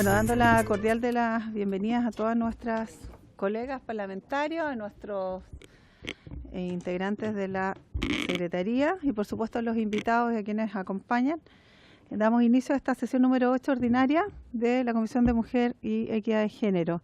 Bueno, dando la cordial de las bienvenidas a todas nuestras colegas parlamentarios, a nuestros integrantes de la Secretaría y por supuesto a los invitados y a quienes acompañan. Damos inicio a esta sesión número 8 ordinaria de la Comisión de Mujer y Equidad de Género.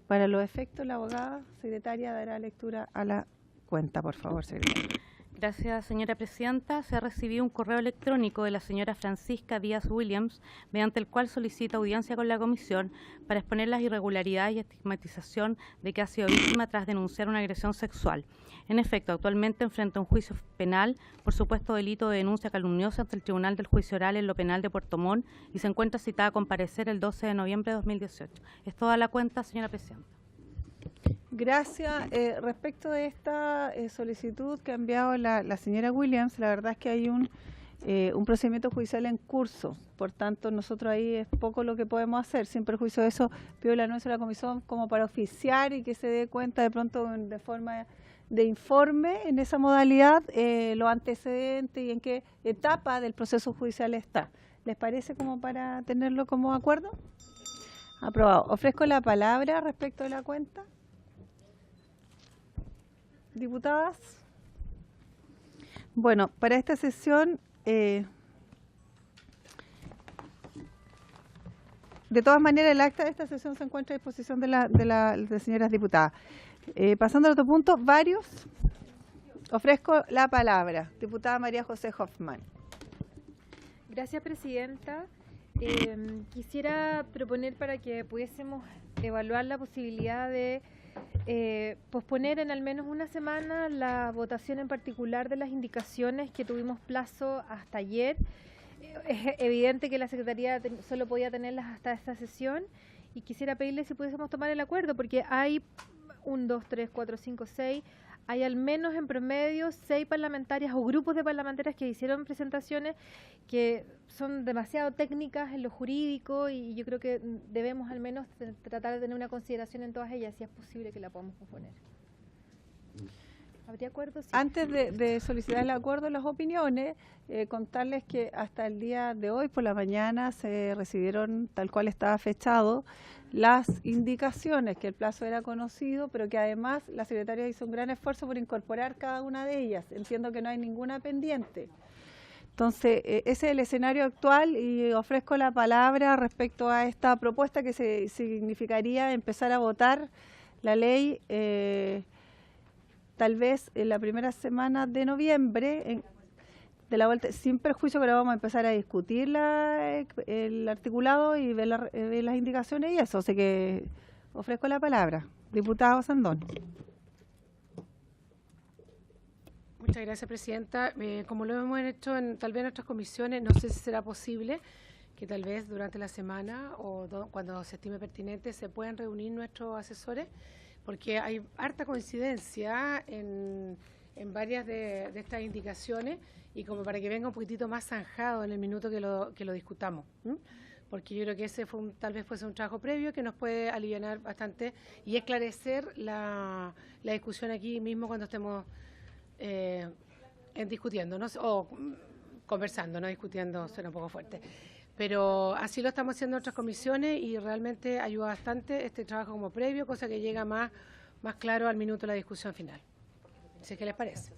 Para los efectos, la abogada secretaria dará lectura a la cuenta, por favor, secretaria. Gracias, señora presidenta. Se ha recibido un correo electrónico de la señora Francisca Díaz Williams, mediante el cual solicita audiencia con la comisión para exponer las irregularidades y estigmatización de que ha sido víctima tras denunciar una agresión sexual. En efecto, actualmente enfrenta un juicio penal por supuesto delito de denuncia calumniosa ante el Tribunal del Juicio Oral en lo Penal de Puerto Montt y se encuentra citada a comparecer el 12 de noviembre de 2018. Es toda la cuenta, señora presidenta. Gracias. Respecto de esta solicitud que ha enviado la señora Williams, la verdad es que hay un procedimiento judicial en curso. Por tanto, nosotros ahí es poco lo que podemos hacer. Sin perjuicio de eso, pido el anuncio de la comisión como para oficiar y que se dé cuenta de pronto de forma de informe en esa modalidad los antecedentes y en qué etapa del proceso judicial está. ¿Les parece como para tenerlo como acuerdo? Aprobado. Ofrezco la palabra respecto de la cuenta. Diputadas. Bueno, para esta sesión, de todas maneras, el acta de esta sesión se encuentra a disposición de las señoras diputadas. Pasando al otro punto, varios. Ofrezco la palabra. Diputada María José Hoffman. Gracias, presidenta. Quisiera proponer para que pudiésemos evaluar la posibilidad de posponer en al menos una semana la votación en particular de las indicaciones que tuvimos plazo hasta ayer. Es evidente que la Secretaría solo podía tenerlas hasta esta sesión y quisiera pedirle si pudiésemos tomar el acuerdo, porque hay 1, 2, 3, 4, 5, 6, hay al menos en promedio 6 parlamentarias o grupos de parlamentarias que hicieron presentaciones que son demasiado técnicas en lo jurídico y yo creo que debemos al menos tratar de tener una consideración en todas ellas, si es posible que la podamos posponer. ¿Habría acuerdo? Sí. Antes de solicitar el acuerdo, las opiniones, contarles que hasta el día de hoy por la mañana se recibieron, tal cual estaba fechado, las indicaciones, que el plazo era conocido, pero que además la secretaria hizo un gran esfuerzo por incorporar cada una de ellas. Entiendo que no hay ninguna pendiente. Entonces, ese es el escenario actual y ofrezco la palabra respecto a esta propuesta que significaría empezar a votar la ley tal vez en la primera semana de noviembre, de la vuelta, sin perjuicio que ahora vamos a empezar a discutir el articulado y ver las indicaciones y eso. Así que ofrezco la palabra. Diputado Sandón. Muchas gracias, presidenta. Como lo hemos hecho tal vez en otras comisiones, no sé si será posible que tal vez durante la semana o cuando se estime pertinente se puedan reunir nuestros asesores, porque hay harta coincidencia en varias de estas indicaciones y como para que venga un poquitito más zanjado en el minuto que lo discutamos, porque yo creo que ese tal vez fuese un trabajo previo que nos puede aliviar bastante y esclarecer la discusión aquí mismo cuando estemos discutiendo, ¿no? O conversando, no discutiendo, suena un poco fuerte. Pero así lo estamos haciendo en otras comisiones y realmente ayuda bastante este trabajo como previo, cosa que llega más claro al minuto de la discusión final. ¿Sí? ¿Qué les parece?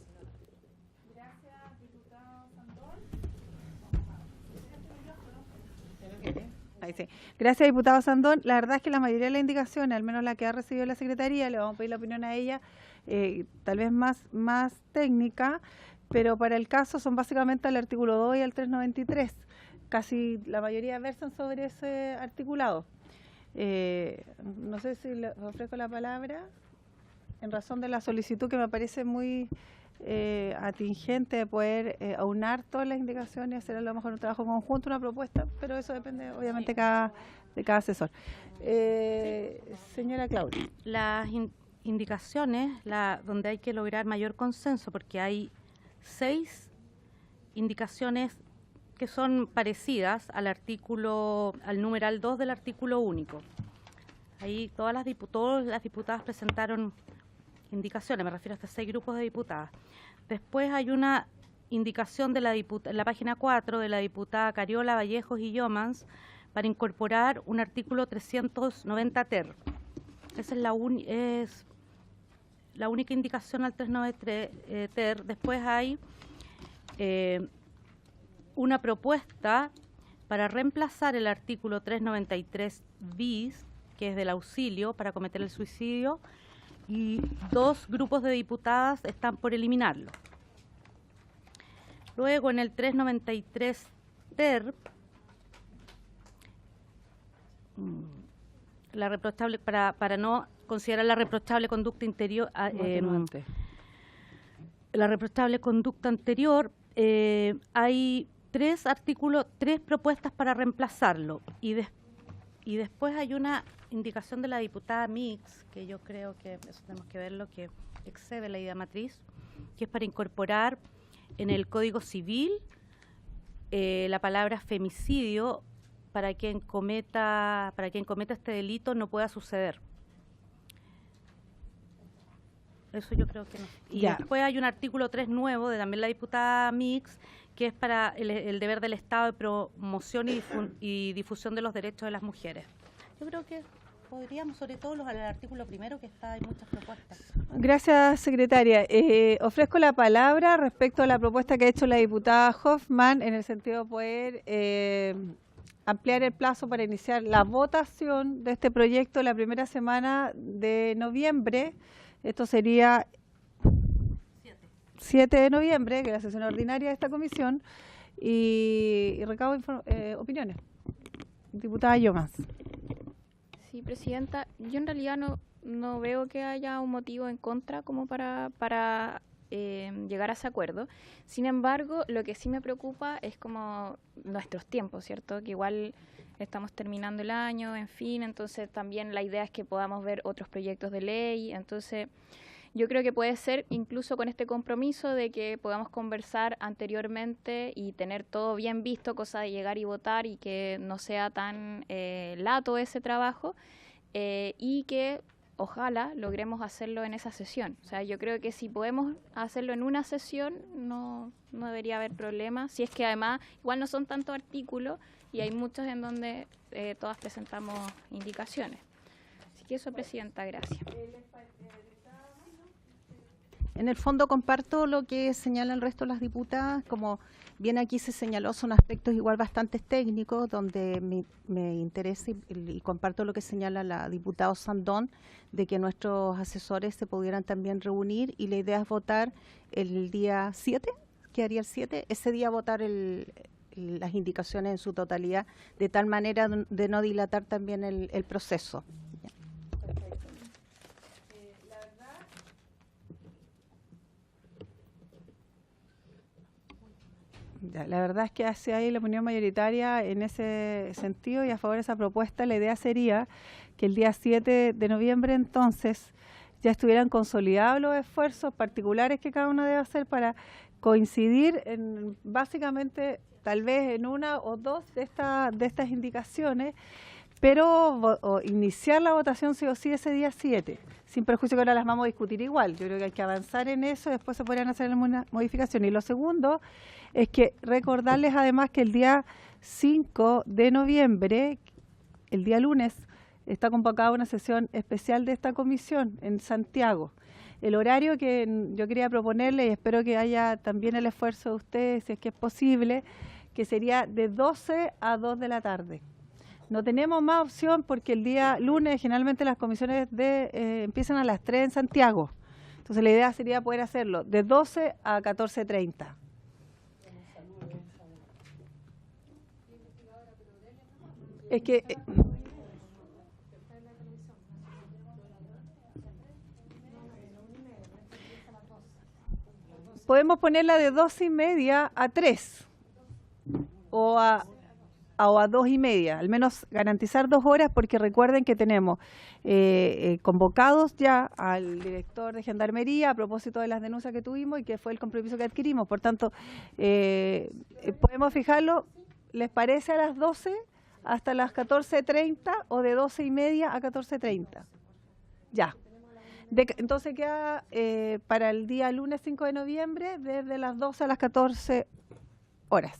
Gracias, diputado Sandón. Ahí sí. Gracias, diputado Sandón. La verdad es que la mayoría de las indicaciones, al menos la que ha recibido la Secretaría, le vamos a pedir la opinión a ella, tal vez más técnica, pero para el caso son básicamente el artículo 2 y el 393. Casi la mayoría versan sobre ese articulado. No sé si le ofrezco la palabra en razón de la solicitud que me parece muy atingente de poder aunar todas las indicaciones y hacer a lo mejor un trabajo conjunto, una propuesta, pero eso depende obviamente de cada asesor. Señora Claudia. Las indicaciones donde hay que lograr mayor consenso, porque hay 6 indicaciones que son parecidas al numeral 2 del artículo único. Ahí todas las diputadas presentaron indicaciones, me refiero a estos 6 grupos de diputadas. Después hay una indicación de en la página 4 de la diputada Cariola, Vallejos y Yomans para incorporar un artículo 390 ter. Esa es la única indicación al 393 ter. Después hay una propuesta para reemplazar el artículo 393 bis, que es del auxilio para cometer el suicidio, y 2 grupos de diputadas están por eliminarlo. Luego, en el 393 ter, la reprochable, para no considerar la reprochable conducta interior, la reprochable conducta anterior, hay 3 propuestas para reemplazarlo, y después hay una indicación de la diputada Mix, que yo creo que eso tenemos que verlo, que excede la idea matriz, que es para incorporar en el Código Civil la palabra femicidio para quien cometa este delito no pueda suceder. Eso yo creo que no. Y después hay un artículo 3 nuevo de también la diputada Mix, que es para el deber del Estado de promoción y difusión de los derechos de las mujeres. Yo creo que podríamos, sobre todo el artículo primero, que hay muchas propuestas. Gracias, secretaria. Ofrezco la palabra respecto a la propuesta que ha hecho la diputada Hoffman, en el sentido de poder ampliar el plazo para iniciar la votación de este proyecto la primera semana de noviembre. Esto sería 7 de noviembre, que es la sesión ordinaria de esta comisión, y recabo opiniones. Diputada Yomans. Sí, presidenta, yo en realidad no veo que haya un motivo en contra como para llegar a ese acuerdo. Sin embargo, lo que sí me preocupa es como nuestros tiempos, ¿cierto? Que igual estamos terminando el año, en fin, entonces también la idea es que podamos ver otros proyectos de ley, entonces yo creo que puede ser incluso con este compromiso de que podamos conversar anteriormente y tener todo bien visto, cosa de llegar y votar y que no sea tan lato ese trabajo y que ojalá logremos hacerlo en esa sesión. O sea, yo creo que si podemos hacerlo en una sesión no debería haber problema, si es que además igual no son tantos artículos y hay muchos en donde todas presentamos indicaciones. Así que eso, presidenta, gracias. En el fondo comparto lo que señalan el resto de las diputadas, como bien aquí se señaló, son aspectos igual bastante técnicos, donde me interesa y comparto lo que señala la diputada Sandón, de que nuestros asesores se pudieran también reunir, y la idea es votar el día 7, que haría el 7, ese día votar las indicaciones en su totalidad, de tal manera de no dilatar también el proceso. La verdad es que hacia ahí la opinión mayoritaria en ese sentido y a favor de esa propuesta. La idea sería que el día 7 de noviembre entonces ya estuvieran consolidados los esfuerzos particulares que cada uno debe hacer para coincidir en básicamente tal vez en una o dos de estas indicaciones, pero iniciar la votación sí o sí ese día 7, sin perjuicio que ahora las vamos a discutir igual. Yo creo que hay que avanzar en eso, después se podrían hacer algunas modificaciones. Y lo segundo es que recordarles además que el día 5 de noviembre, el día lunes, está convocada una sesión especial de esta comisión en Santiago. El horario que yo quería proponerle, y espero que haya también el esfuerzo de ustedes, si es que es posible, que sería de 12 a 2 de la tarde. No tenemos más opción porque el día lunes generalmente las comisiones empiezan a las 3 en Santiago. Entonces la idea sería poder hacerlo de 12 a 14:30. Es que podemos ponerla de 12:30 a 3 o a 2:30, al menos garantizar 2 horas, porque recuerden que tenemos convocados ya al director de Gendarmería a propósito de las denuncias que tuvimos y que fue el compromiso que adquirimos. Por tanto, podemos fijarlo, ¿les parece a las 12 hasta las 14:30 o de 12:30 a 14:30? Ya. Entonces queda para el día lunes 5 de noviembre, desde las 12 a las 14 horas.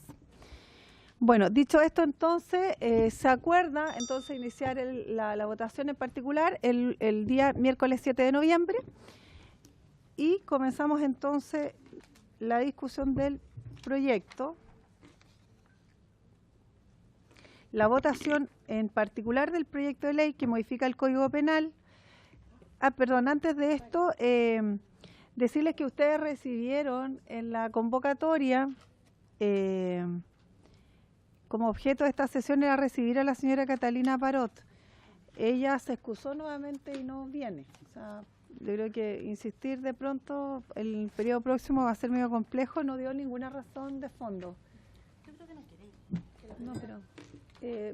Bueno, dicho esto, entonces, se acuerda entonces iniciar la votación en particular el día miércoles 7 de noviembre y comenzamos entonces la discusión del proyecto. La votación en particular del proyecto de ley que modifica el Código Penal. Perdón, antes de esto, decirles que ustedes recibieron en la convocatoria, como objeto de esta sesión era recibir a la señora Catalina Parot. Ella se excusó nuevamente y no viene. O sea, yo creo que insistir de pronto, el periodo próximo va a ser medio complejo, no dio ninguna razón de fondo. Yo creo que no quiere ir. No, pero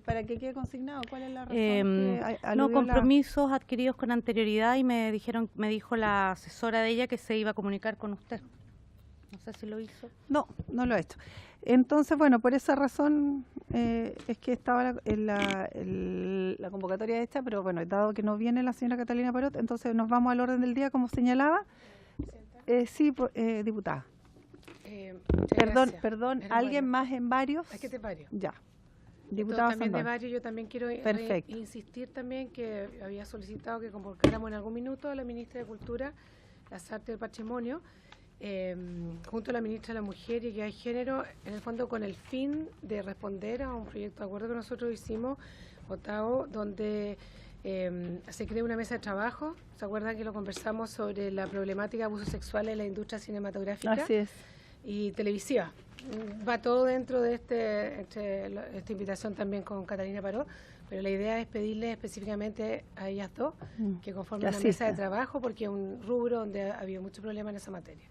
para que quede consignado, ¿cuál es la razón? No, compromisos adquiridos con anterioridad y me dijo la asesora de ella que se iba a comunicar con usted. No sé si lo hizo. No, no lo ha hecho. Entonces, bueno, por esa razón es que estaba la convocatoria hecha, pero bueno, dado que no viene la señora Catalina Parot, entonces nos vamos al orden del día, como señalaba. Sí, diputada. Perdón, ¿alguien más en varios? Aquí te varios. Ya. Diputada también Sandón. de varios, yo también quiero insistir también que había solicitado que convocáramos en algún minuto a la ministra de Cultura, las Artes y el Patrimonio, junto a la ministra de la Mujer y Equidad de Género, en el fondo con el fin de responder a un proyecto de acuerdo que nosotros hicimos, votado, donde se crea una mesa de trabajo. ¿Se acuerdan que lo conversamos sobre la problemática de abuso sexual en la industria cinematográfica? Así es. Y televisiva? Va todo dentro de esta invitación también con Catalina Parot, pero la idea es pedirle específicamente a ellas dos que conformen una mesa de trabajo, porque es un rubro donde ha habido mucho problema en esa materia.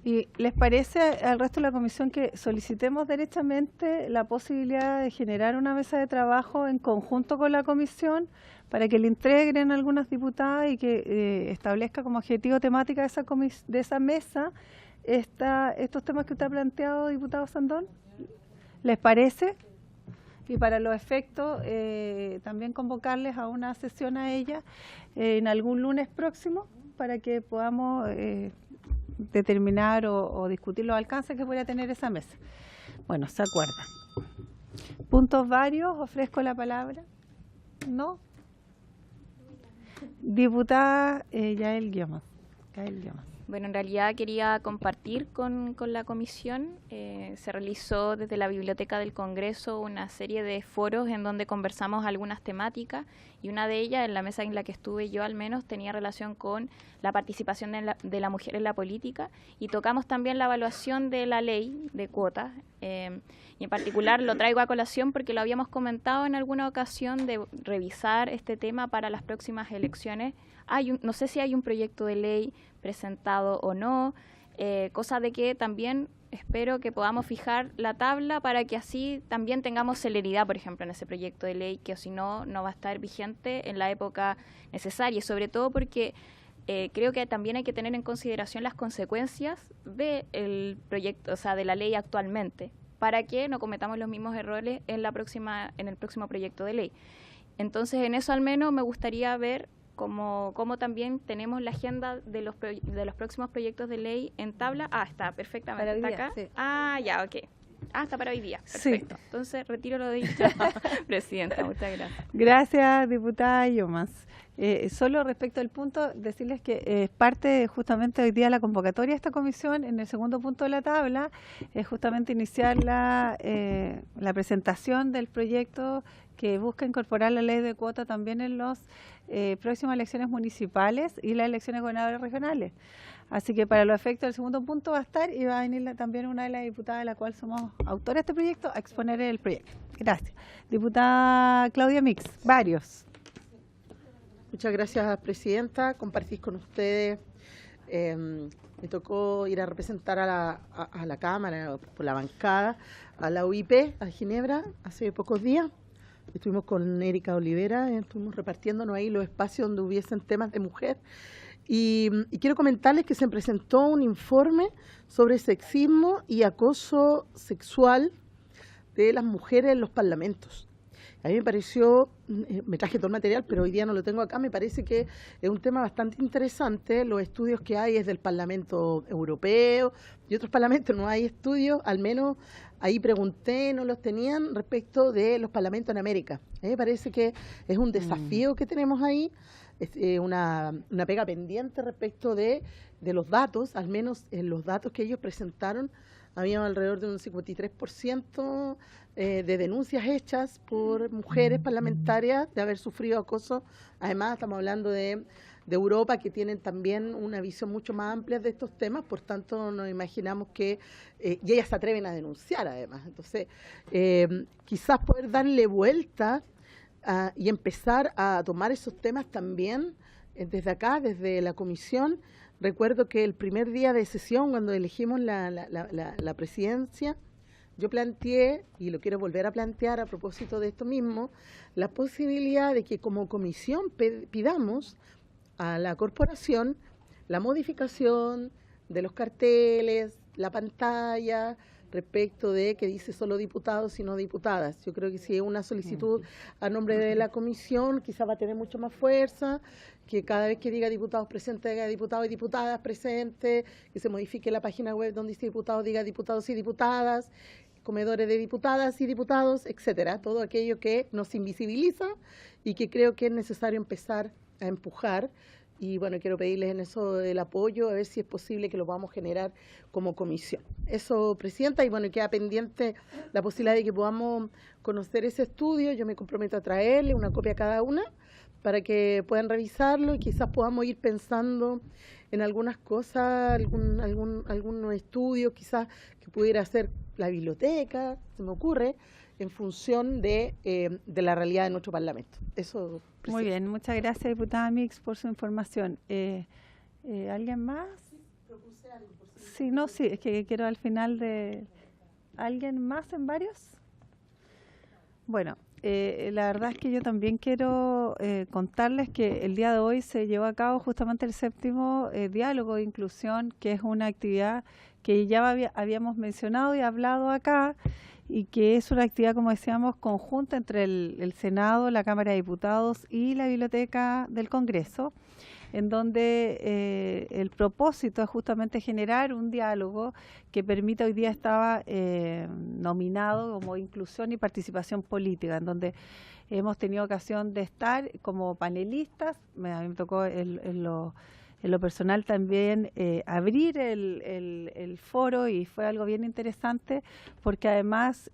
¿Y les parece al resto de la comisión que solicitemos derechamente la posibilidad de generar una mesa de trabajo en conjunto con la comisión para que le integren algunas diputadas y que establezca como objetivo temática de esa mesa estos temas que usted ha planteado, diputado Sandón? ¿Les parece? Y para los efectos, también convocarles a una sesión a ella en algún lunes próximo para que podamos determinar o discutir los alcances que pueda tener esa mesa. Bueno, se acuerda. Puntos varios, ofrezco la palabra. ¿No? Diputada Yael Guiomás. Bueno, en realidad quería compartir con la comisión. Se realizó desde la Biblioteca del Congreso una serie de foros en donde conversamos algunas temáticas y una de ellas, en la mesa en la que estuve yo al menos, tenía relación con la participación de la mujer en la política y tocamos también la evaluación de la ley de cuotas. Y en particular lo traigo a colación porque lo habíamos comentado en alguna ocasión de revisar este tema para las próximas elecciones. No sé si hay un proyecto de ley presentado o no, cosa de que también espero que podamos fijar la tabla para que así también tengamos celeridad, por ejemplo, en ese proyecto de ley, que si no, no va a estar vigente en la época necesaria, y sobre todo porque creo que también hay que tener en consideración las consecuencias del proyecto, o sea, de la ley actualmente, para que no cometamos los mismos errores en el próximo proyecto de ley. Entonces, en eso al menos me gustaría ver cómo también tenemos la agenda de los próximos proyectos de ley en tabla. Está perfectamente, está acá. Sí. Ya, ok. Está para hoy día, perfecto. Sí. Entonces, retiro lo dicho, Presidenta, muchas gracias. Gracias, diputada Guiomás. Solo respecto al punto, decirles que es parte justamente hoy día la convocatoria de esta comisión. En el segundo punto de la tabla es justamente iniciar la presentación del proyecto que busca incorporar la ley de cuota también en las próximas elecciones municipales y las elecciones gobernadores regionales. Así que para los efectos del segundo punto va a estar y va a venir también una de las diputadas de la cual somos autores de este proyecto a exponer el proyecto. Gracias. Diputada Claudia Mix, varios. Muchas gracias, Presidenta. Compartís con ustedes. Me tocó ir a representar a la Cámara, por la bancada, a la UIP, a Ginebra, hace pocos días. Estuvimos con Erika Olivera, estuvimos repartiéndonos ahí los espacios donde hubiesen temas de mujer. Y quiero comentarles que se presentó un informe sobre sexismo y acoso sexual de las mujeres en los parlamentos. A mí me pareció, me traje todo el material, pero hoy día no lo tengo acá, me parece que es un tema bastante interesante. Los estudios que hay es del Parlamento Europeo y otros parlamentos, no hay estudios, al menos ahí pregunté, no los tenían, respecto de los parlamentos en América. A mí me parece que es un desafío que tenemos ahí, es una pega pendiente respecto de los datos, al menos en los datos que ellos presentaron, había alrededor de un 53% de denuncias hechas por mujeres parlamentarias de haber sufrido acoso. Además, estamos hablando de Europa, que tienen también una visión mucho más amplia de estos temas, por tanto nos imaginamos que, y ellas se atreven a denunciar además. Entonces, quizás poder darle vuelta y empezar a tomar esos temas también desde acá, desde la comisión. Recuerdo que el primer día de sesión, cuando elegimos la presidencia, yo planteé, y lo quiero volver a plantear a propósito de esto mismo, la posibilidad de que como comisión pidamos a la corporación la modificación de los carteles, la pantalla, respecto de que dice solo diputados y no diputadas. Yo creo que si es una solicitud a nombre de la comisión, quizás va a tener mucho más fuerza, que cada vez que diga diputados presentes, diga diputados y diputadas presentes, que se modifique la página web donde dice diputados, diga diputados y diputadas, comedores de diputadas y diputados, etcétera. Todo aquello que nos invisibiliza y que creo que es necesario empezar a empujar. Y bueno, quiero pedirles en eso el apoyo, a ver si es posible que lo podamos generar como comisión. Eso, Presidenta, y bueno, queda pendiente la posibilidad de que podamos conocer ese estudio. Yo me comprometo a traerle una copia a cada una para que puedan revisarlo y quizás podamos ir pensando en algunas cosas, algunos estudios quizás que pudiera hacer la biblioteca, se me ocurre, en función de la realidad de nuestro Parlamento. Eso, Presidenta. Muy bien, muchas gracias, diputada Mix, por su información. ¿Alguien más? Sí, no, sí, es que quiero al final de... ¿Alguien más en varios? Bueno, la verdad es que yo también quiero contarles que el día de hoy se llevó a cabo justamente el 7º diálogo de inclusión, que es una actividad que ya habíamos mencionado y hablado acá, y que es una actividad, como decíamos, conjunta entre el Senado, la Cámara de Diputados y la Biblioteca del Congreso, en donde el propósito es justamente generar un diálogo que permita, hoy día estaba nominado como inclusión y participación política, en donde hemos tenido ocasión de estar como panelistas. A mí me tocó en lo personal también abrir el foro, y fue algo bien interesante porque además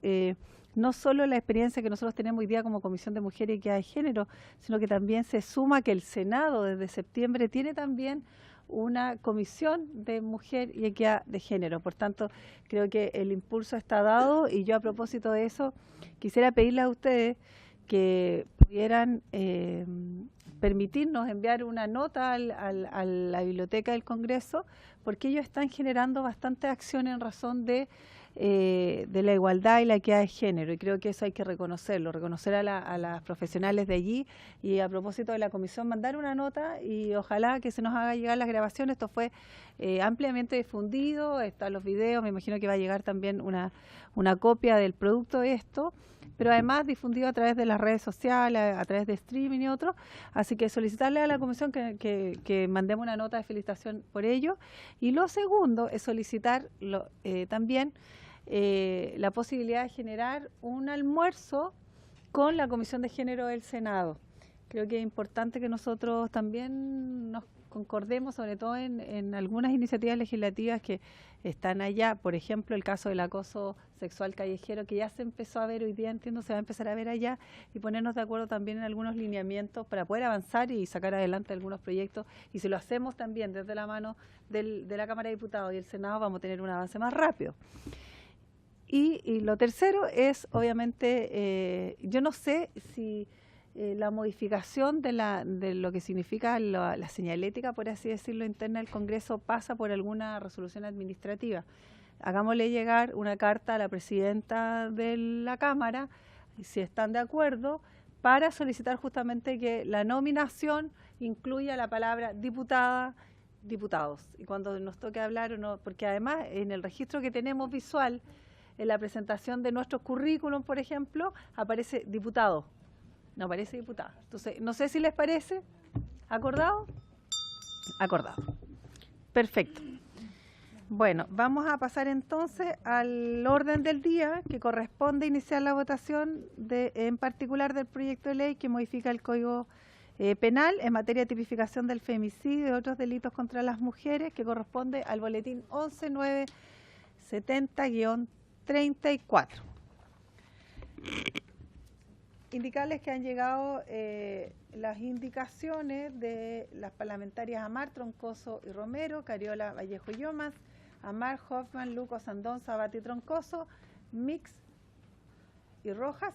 no solo la experiencia que nosotros tenemos hoy día como Comisión de Mujeres y Equidad de Género, sino que también se suma que el Senado desde septiembre tiene también una comisión de mujer y equidad de género. Por tanto, creo que el impulso está dado, y yo a propósito de eso quisiera pedirle a ustedes que pudieran permitirnos enviar una nota a la Biblioteca del Congreso, porque ellos están generando bastante acción en razón de la igualdad y la equidad de género, y creo que eso hay que reconocerlo, reconocer a las profesionales de allí, y a propósito de la comisión mandar una nota, y ojalá que se nos haga llegar las grabaciones. Esto fue ampliamente difundido, están los videos, me imagino que va a llegar también una copia del producto de esto, pero además difundido a través de las redes sociales, a través de streaming y otros. Así que solicitarle a la comisión que mandemos una nota de felicitación por ello. Y lo segundo es solicitar también la posibilidad de generar un almuerzo con la Comisión de Género del Senado. Creo que es importante que nosotros también nos concordemos, sobre todo en algunas iniciativas legislativas que están allá. Por ejemplo, el caso del acoso sexual callejero, que ya se empezó a ver hoy día, entiendo, se va a empezar a ver allá, y ponernos de acuerdo también en algunos lineamientos para poder avanzar y sacar adelante algunos proyectos. Y si lo hacemos también desde la mano de la Cámara de Diputados y el Senado, vamos a tener un avance más rápido. Y lo tercero es, obviamente, yo no sé si la modificación de lo que significa la señalética, por así decirlo, interna del Congreso pasa por alguna resolución administrativa. Hagámosle llegar una carta a la presidenta de la Cámara, si están de acuerdo, para solicitar justamente que la nominación incluya la palabra diputada, diputados. Y cuando nos toque hablar o no, porque además en el registro que tenemos visual, en la presentación de nuestros currículum, por ejemplo, aparece diputado, no aparece diputada. Entonces, no sé si les parece. ¿Acordado? Acordado. Perfecto. Bueno, vamos a pasar entonces al orden del día, que corresponde iniciar la votación en particular del proyecto de ley que modifica el Código Penal en materia de tipificación del femicidio y otros delitos contra las mujeres, que corresponde al boletín 11.970-34. Indicarles que han llegado las indicaciones de las parlamentarias Amar, Troncoso y Romero, Cariola, Vallejo y Yomas, Amar, Hoffman, Luco, Sandón, Sabat y Troncoso, Mix y Rojas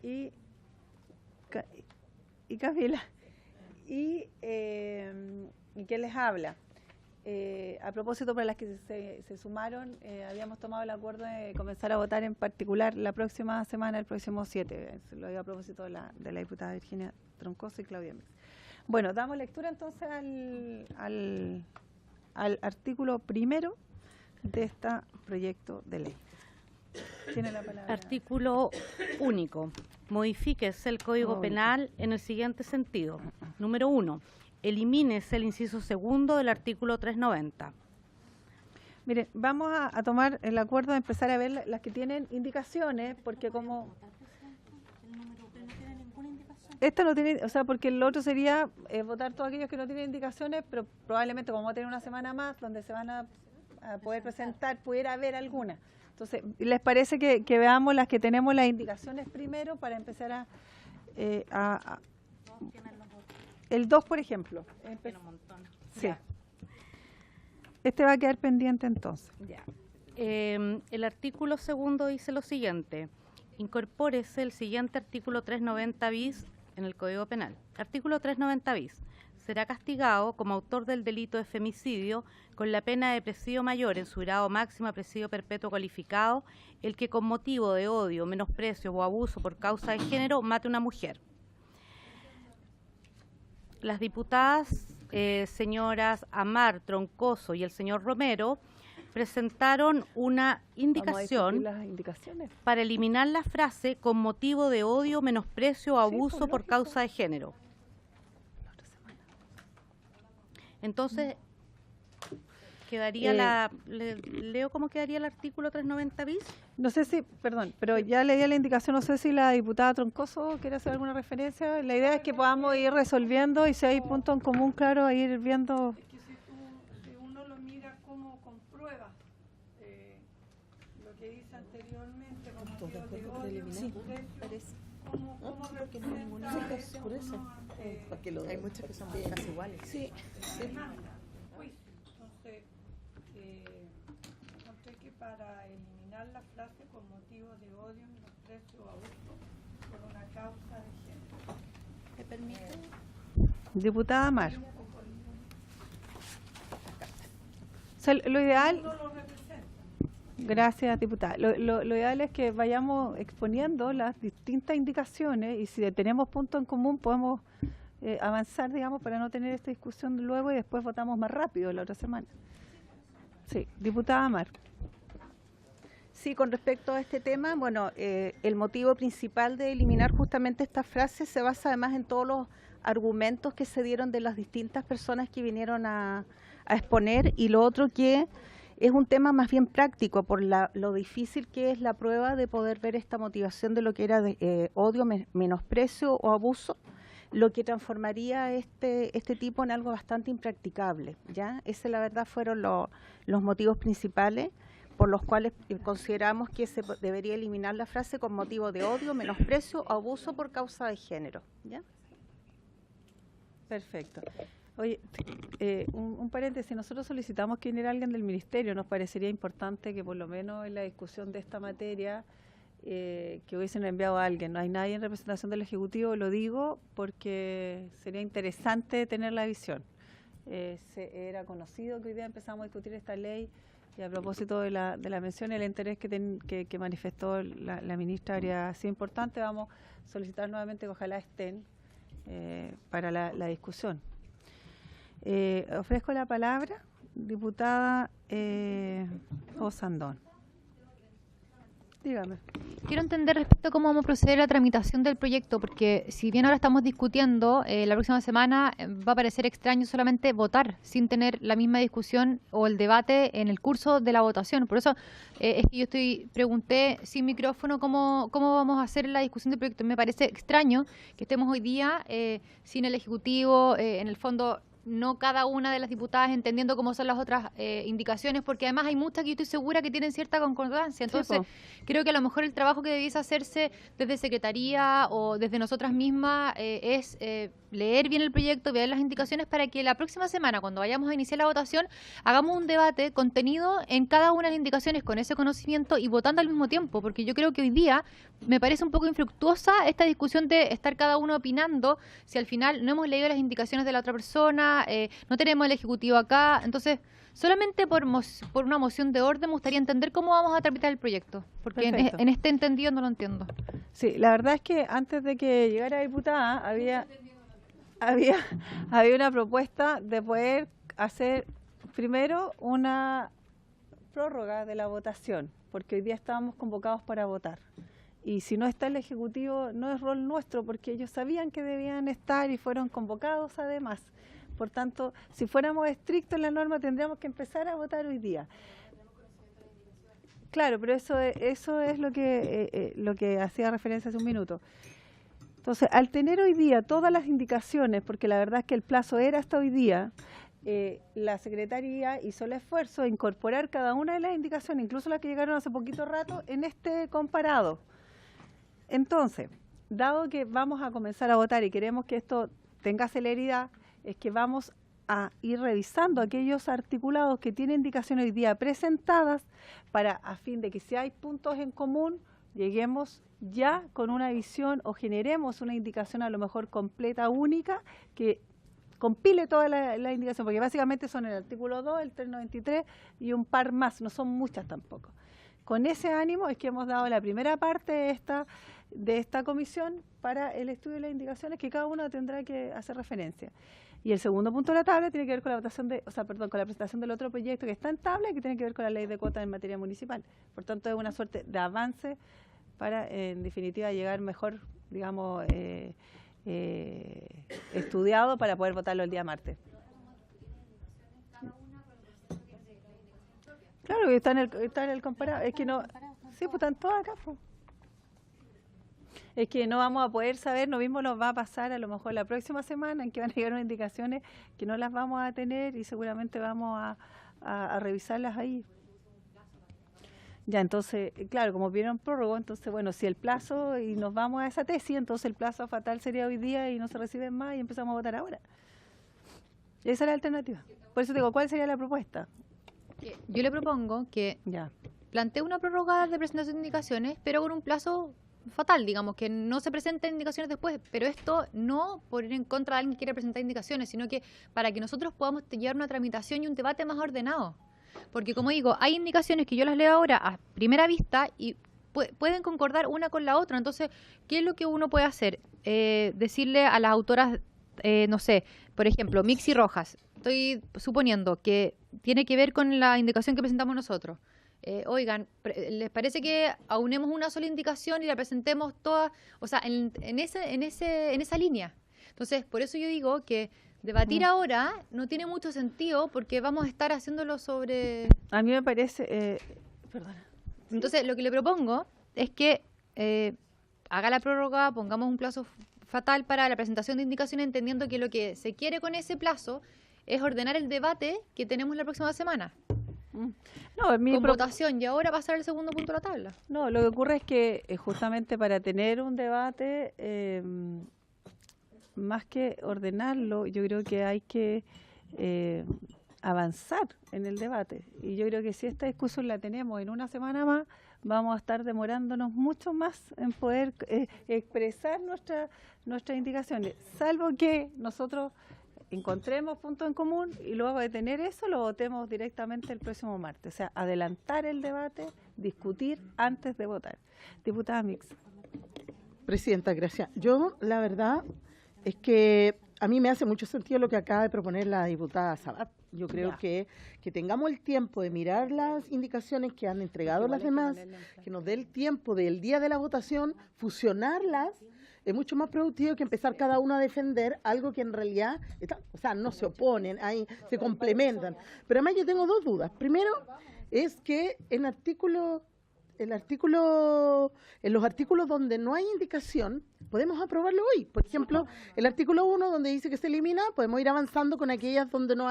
y Camila. ¿Y quién les habla? A propósito, para las que se sumaron, habíamos tomado el acuerdo de comenzar a votar en particular la próxima semana, el próximo 7, lo digo a propósito de la diputada Virginia Troncoso y Claudia Mix. Bueno, damos lectura entonces al artículo primero de este proyecto de ley. Tiene la palabra. Artículo único. Modifíquese el Código Penal en el siguiente sentido. Número 1. Elimínese el inciso segundo del artículo 390. Miren, vamos a tomar el acuerdo de empezar a ver las que tienen indicaciones, porque como... Esta no tiene, o sea, porque el otro sería votar todos aquellos que no tienen indicaciones, pero probablemente como va a tener una semana más donde se van a poder presentar, pudiera haber alguna. Entonces, ¿les parece que veamos las que tenemos las indicaciones primero para empezar a el 2, por ejemplo? Sí. Este va a quedar pendiente entonces. Ya. El artículo segundo dice lo siguiente. Incorpórese el siguiente artículo 390 bis en el Código Penal. Artículo 390 bis. Será castigado como autor del delito de femicidio con la pena de presidio mayor en su grado máximo a presidio perpetuo calificado el que con motivo de odio, menosprecio o abuso por causa de género mate a una mujer. Las diputadas señoras Amar, Troncoso y el señor Romero presentaron una indicación para eliminar la frase con motivo de odio, menosprecio o abuso por causa de género. Entonces, quedaría leo cómo quedaría el artículo 390 bis. No sé si, perdón, pero ya leí la indicación, no sé si la diputada Troncoso quiere hacer alguna referencia. La idea es que podamos ir resolviendo y si hay puntos en común, claro, ir viendo. Es que si uno lo mira como comprueba lo que dice anteriormente, como motivo de odio, ¿cómo representa por eso? Hay muchas que son casi iguales. Sí. Entonces, encontré que para eliminar la frase con motivo de odio, menosprecio o abuso por una causa de género. ¿Me permite? Diputada Amar. O sea, lo ideal... Gracias, diputada. Lo ideal es que vayamos exponiendo las distintas indicaciones y si tenemos puntos en común podemos avanzar, digamos, para no tener esta discusión luego y después votamos más rápido la otra semana. Sí, diputada Amar. Sí, con respecto a este tema, bueno, el motivo principal de eliminar justamente esta frase se basa además en todos los argumentos que se dieron de las distintas personas que vinieron a exponer y lo otro que es un tema más bien práctico por lo difícil que es la prueba de poder ver esta motivación de lo que era odio, menosprecio o abuso, lo que transformaría este tipo en algo bastante impracticable, ¿ya? Ese, la verdad, fueron los motivos principales por los cuales consideramos que se debería eliminar la frase con motivo de odio, menosprecio o abuso por causa de género, ¿ya? Perfecto. Oye, un paréntesis, nosotros solicitamos que viniera alguien del ministerio, nos parecería importante que por lo menos en la discusión de esta materia que hubiesen enviado a alguien. No hay nadie en representación del Ejecutivo, lo digo porque sería interesante tener la visión. Era conocido que hoy día empezamos a discutir esta ley y a propósito de la mención, el interés que manifestó la ministra habría sido importante. Vamos a solicitar nuevamente que ojalá estén para la discusión. Ofrezco la palabra, diputada Osandón. Dígame. Quiero entender respecto a cómo vamos a proceder a la tramitación del proyecto, porque si bien ahora estamos discutiendo, la próxima semana va a parecer extraño solamente votar sin tener la misma discusión o el debate en el curso de la votación. Por eso es que yo pregunté sin micrófono cómo vamos a hacer la discusión del proyecto. Me parece extraño que estemos hoy día sin el Ejecutivo, en el fondo no cada una de las diputadas entendiendo cómo son las otras indicaciones, porque además hay muchas que yo estoy segura que tienen cierta concordancia. Entonces, creo que a lo mejor el trabajo que debiese hacerse desde Secretaría o desde nosotras mismas es leer bien el proyecto, ver las indicaciones para que la próxima semana, cuando vayamos a iniciar la votación, hagamos un debate contenido en cada una de las indicaciones con ese conocimiento y votando al mismo tiempo, porque yo creo que hoy día me parece un poco infructuosa esta discusión de estar cada uno opinando si al final no hemos leído las indicaciones de la otra persona, no tenemos el Ejecutivo acá. Entonces, solamente por una moción de orden me gustaría entender cómo vamos a tramitar el proyecto, porque en este entendido no lo entiendo. Sí, la verdad es que antes de que llegara la diputada había una propuesta de poder hacer primero una prórroga de la votación, porque hoy día estábamos convocados para votar. Y si no está el Ejecutivo, no es rol nuestro, porque ellos sabían que debían estar y fueron convocados además. Por tanto, si fuéramos estrictos en la norma, tendríamos que empezar a votar hoy día. Claro, pero eso es lo que hacía referencia hace un minuto. Entonces, al tener hoy día todas las indicaciones, porque la verdad es que el plazo era hasta hoy día, la Secretaría hizo el esfuerzo de incorporar cada una de las indicaciones, incluso las que llegaron hace poquito rato, en este comparado. Entonces, dado que vamos a comenzar a votar y queremos que esto tenga celeridad, es que vamos a ir revisando aquellos articulados que tienen indicaciones hoy día presentadas para, a fin de que si hay puntos en común, lleguemos ya con una visión o generemos una indicación a lo mejor completa, única, que compile toda la indicación, porque básicamente son el artículo 2, el 393 y un par más, no son muchas tampoco. Con ese ánimo es que hemos dado la primera parte de esta comisión para el estudio de las indicaciones que cada uno tendrá que hacer referencia. Y el segundo punto de la tabla tiene que ver con la votación con la presentación del otro proyecto que está en tabla y que tiene que ver con la ley de cuotas en materia municipal. Por tanto, es una suerte de avance para, en definitiva, llegar mejor, digamos, estudiado para poder votarlo el día martes. Claro, que está en el comparado. Es que no, sí, pues están todas acá. Pues. Es que no vamos a poder saber, lo mismo nos va a pasar a lo mejor la próxima semana en que van a llegar unas indicaciones que no las vamos a tener y seguramente vamos a revisarlas ahí. Ya, entonces, claro, como vieron prórrogo, entonces, bueno, si el plazo, y nos vamos a esa tesis, entonces el plazo fatal sería hoy día y no se reciben más y empezamos a votar ahora. Esa es la alternativa. Por eso digo, ¿cuál sería la propuesta? Yo le propongo que plantee una prórroga de presentación de indicaciones, pero con un plazo fatal, digamos, que no se presenten indicaciones después, pero esto no por ir en contra de alguien que quiere presentar indicaciones, sino que para que nosotros podamos llevar una tramitación y un debate más ordenado. Porque, como digo, hay indicaciones que yo las leo ahora a primera vista y pueden concordar una con la otra. Entonces, ¿qué es lo que uno puede hacer? Decirle a las autoras, no sé, por ejemplo, Mixi Rojas, estoy suponiendo que tiene que ver con la indicación que presentamos nosotros. Oigan, ¿les parece que aunemos una sola indicación y la presentemos todas, o sea, en esa línea? Entonces, por eso yo digo que debatir ahora no tiene mucho sentido porque vamos a estar haciéndolo sobre... A mí me parece... perdona. Entonces, lo que le propongo es que haga la prórroga, pongamos un plazo fatal para la presentación de indicaciones, entendiendo que lo que se quiere con ese plazo es ordenar el debate que tenemos la próxima semana. No, con votación, y ahora pasar al segundo punto de la tabla. No, lo que ocurre es que justamente para tener un debate, más que ordenarlo, yo creo que hay que avanzar en el debate. Y yo creo que si esta discusión la tenemos en una semana más, vamos a estar demorándonos mucho más en poder expresar nuestras indicaciones, salvo que nosotros encontremos puntos en común y luego de tener eso lo votemos directamente el próximo martes. O sea, adelantar el debate, discutir antes de votar. Diputada Mix. Presidenta, gracias. Yo, la verdad, es que a mí me hace mucho sentido lo que acaba de proponer la diputada Sabat. Yo creo que tengamos el tiempo de mirar las indicaciones que han entregado las demás, que nos dé el tiempo del día de la votación, fusionarlas. Es mucho más productivo que empezar cada uno a defender algo que en realidad, no se oponen, ahí se complementan. Pero además yo tengo dos dudas. Primero, es que en los artículos donde no hay indicación, podemos aprobarlo hoy. Por ejemplo, el artículo 1, donde dice que se elimina, podemos ir avanzando con aquellas donde no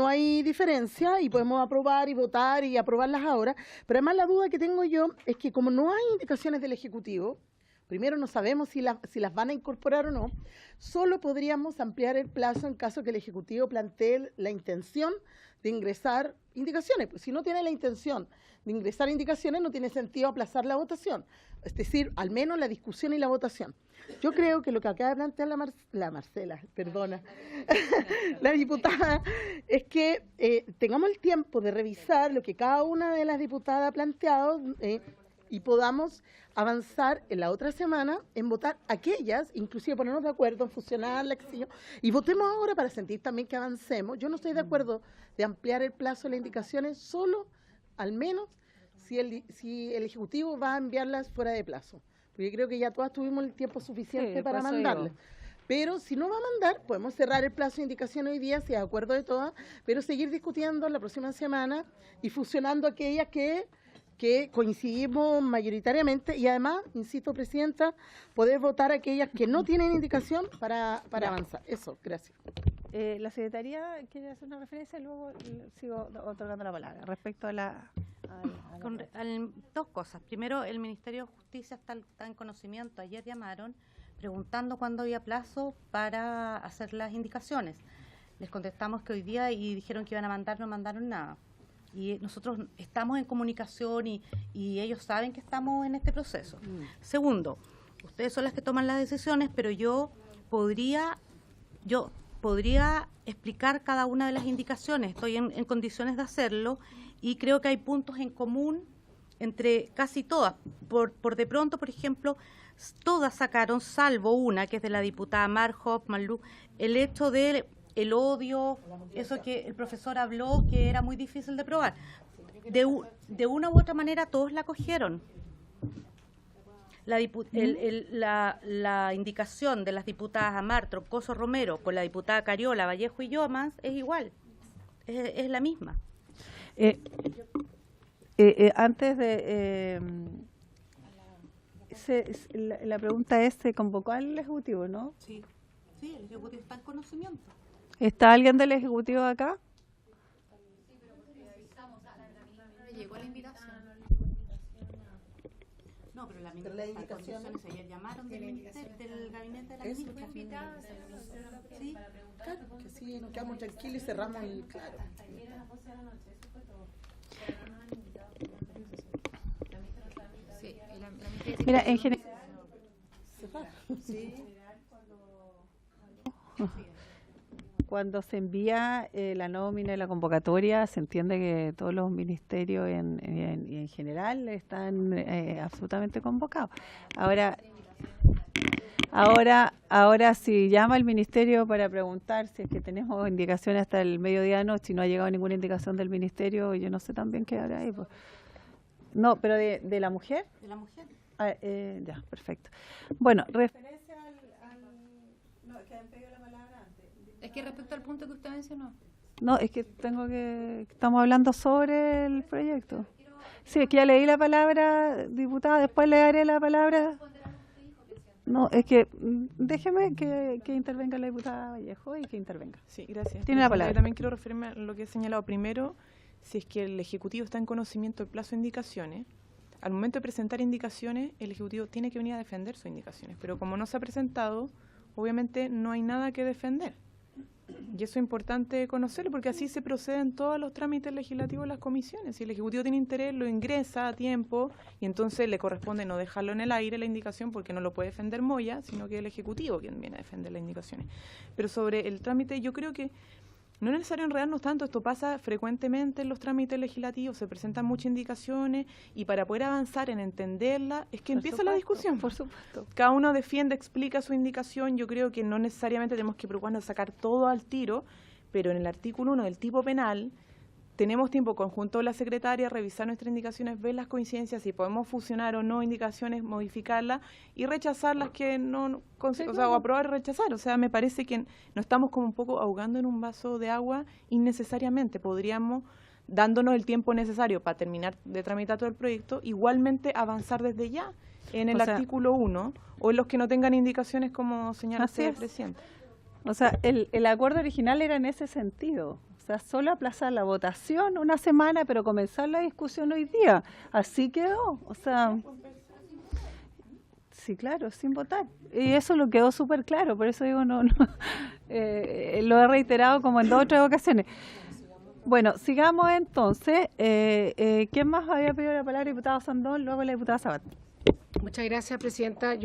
hay diferencia y podemos aprobar y votar y aprobarlas ahora. Pero además la duda que tengo yo es que como no hay indicaciones del Ejecutivo, primero no sabemos si las van a incorporar o no, solo podríamos ampliar el plazo en caso que el Ejecutivo plantee la intención de ingresar indicaciones. Pues si no tiene la intención de ingresar indicaciones, no tiene sentido aplazar la votación. Es decir, al menos la discusión y la votación. Yo creo que lo que acaba de plantear la diputada, es que tengamos el tiempo de revisar lo que cada una de las diputadas ha planteado y podamos avanzar en la otra semana en votar aquellas, inclusive ponernos de acuerdo en fusionarla, y votemos ahora para sentir también que avancemos. Yo no estoy de acuerdo de ampliar el plazo de las indicaciones, solo al menos si el Ejecutivo va a enviarlas fuera de plazo, porque creo que ya todas tuvimos el tiempo suficiente para mandarlas. Pero si no va a mandar, podemos cerrar el plazo de indicación hoy día, si es de acuerdo de todas, pero seguir discutiendo la próxima semana y fusionando aquellas que coincidimos mayoritariamente, y además, insisto, Presidenta, poder votar aquellas que no tienen indicación para avanzar. Eso, gracias. La Secretaría quiere hacer una referencia y luego sigo otorgando la palabra. Respecto a dos cosas. Primero, el Ministerio de Justicia está en conocimiento. Ayer llamaron preguntando cuándo había plazo para hacer las indicaciones. Les contestamos que hoy día y dijeron que iban a mandar, no mandaron nada. Y nosotros estamos en comunicación y ellos saben que estamos en este proceso. Segundo, ustedes son las que toman las decisiones, pero yo podría explicar cada una de las indicaciones. Estoy en condiciones de hacerlo y creo que hay puntos en común entre casi todas. Por de pronto, por ejemplo, todas sacaron, salvo una, que es de la diputada Mar Hoffman, el hecho de el odio, eso que el profesor habló, que era muy difícil de probar. De una u otra manera, todos la cogieron. La indicación de las diputadas Amar, Troncoso, Romero, con la diputada Cariola, Vallejo y Llomas, es igual, es la misma. Antes de... la pregunta es, ¿se convocó al Ejecutivo, no? Sí, el Ejecutivo está en conocimiento. ¿Está alguien del Ejecutivo acá? Llegó la invitación. No, pero la indicación ayer llamaron del gabinete de la ministra. Sí, claro, que sí, nos quedamos tranquilos y cerramos el claro. Mira, en general... Cuando se envía la nómina y la convocatoria, se entiende que todos los ministerios en general están absolutamente convocados. Ahora si llama el ministerio para preguntar si es que tenemos indicaciones hasta el mediodía de noche y no ha llegado ninguna indicación del ministerio, yo no sé también qué habrá ahí. Pues. No, pero de la mujer. De la mujer. Ya, perfecto. Bueno, referencia no, que han pedido la palabra antes. Es que respecto al punto que usted mencionó. No, es que estamos hablando sobre el proyecto. Sí, es que ya leí la palabra, diputada, después le daré la palabra. No, es que déjeme que intervenga la diputada Vallejo y que intervenga. Sí, gracias. Tiene la palabra. Yo también quiero referirme a lo que he señalado primero, si es que el Ejecutivo está en conocimiento del plazo de indicaciones. Al momento de presentar indicaciones, el Ejecutivo tiene que venir a defender sus indicaciones, pero como no se ha presentado, obviamente no hay nada que defender. Y eso es importante conocerlo, porque así se proceden todos los trámites legislativos de las comisiones. Si el Ejecutivo tiene interés, lo ingresa a tiempo y entonces le corresponde no dejarlo en el aire la indicación, porque no lo puede defender Moya, sino que es el Ejecutivo quien viene a defender las indicaciones. Pero sobre el trámite, yo creo que No es necesario enredarnos tanto, esto pasa frecuentemente en los trámites legislativos, se presentan muchas indicaciones y para poder avanzar en entenderla es que empieza la discusión. Por supuesto. Cada uno defiende, explica su indicación, yo creo que no necesariamente tenemos que preocuparnos de sacar todo al tiro, pero en el artículo 1 del tipo penal tenemos tiempo conjunto con la secretaria, revisar nuestras indicaciones, ver las coincidencias, si podemos fusionar o no indicaciones, modificarlas y rechazar las que no, o sea, o aprobar y rechazar. O sea, me parece que nos estamos como un poco ahogando en un vaso de agua innecesariamente. Podríamos, dándonos el tiempo necesario para terminar de tramitar todo el proyecto, igualmente avanzar desde ya en el artículo 1 o en los que no tengan indicaciones como señala usted, presidente. O sea, el acuerdo original era en ese sentido. O sea, solo aplazar la votación una semana, pero comenzar la discusión hoy día. Así quedó. O sea, sí, claro, sin votar. Y eso lo quedó súper claro. Por eso digo, no lo he reiterado como en 2 o 3 ocasiones. Bueno, sigamos entonces. ¿Quién más había pedido la palabra? Diputado Sandón, luego la diputada Sabat. Muchas gracias, presidenta.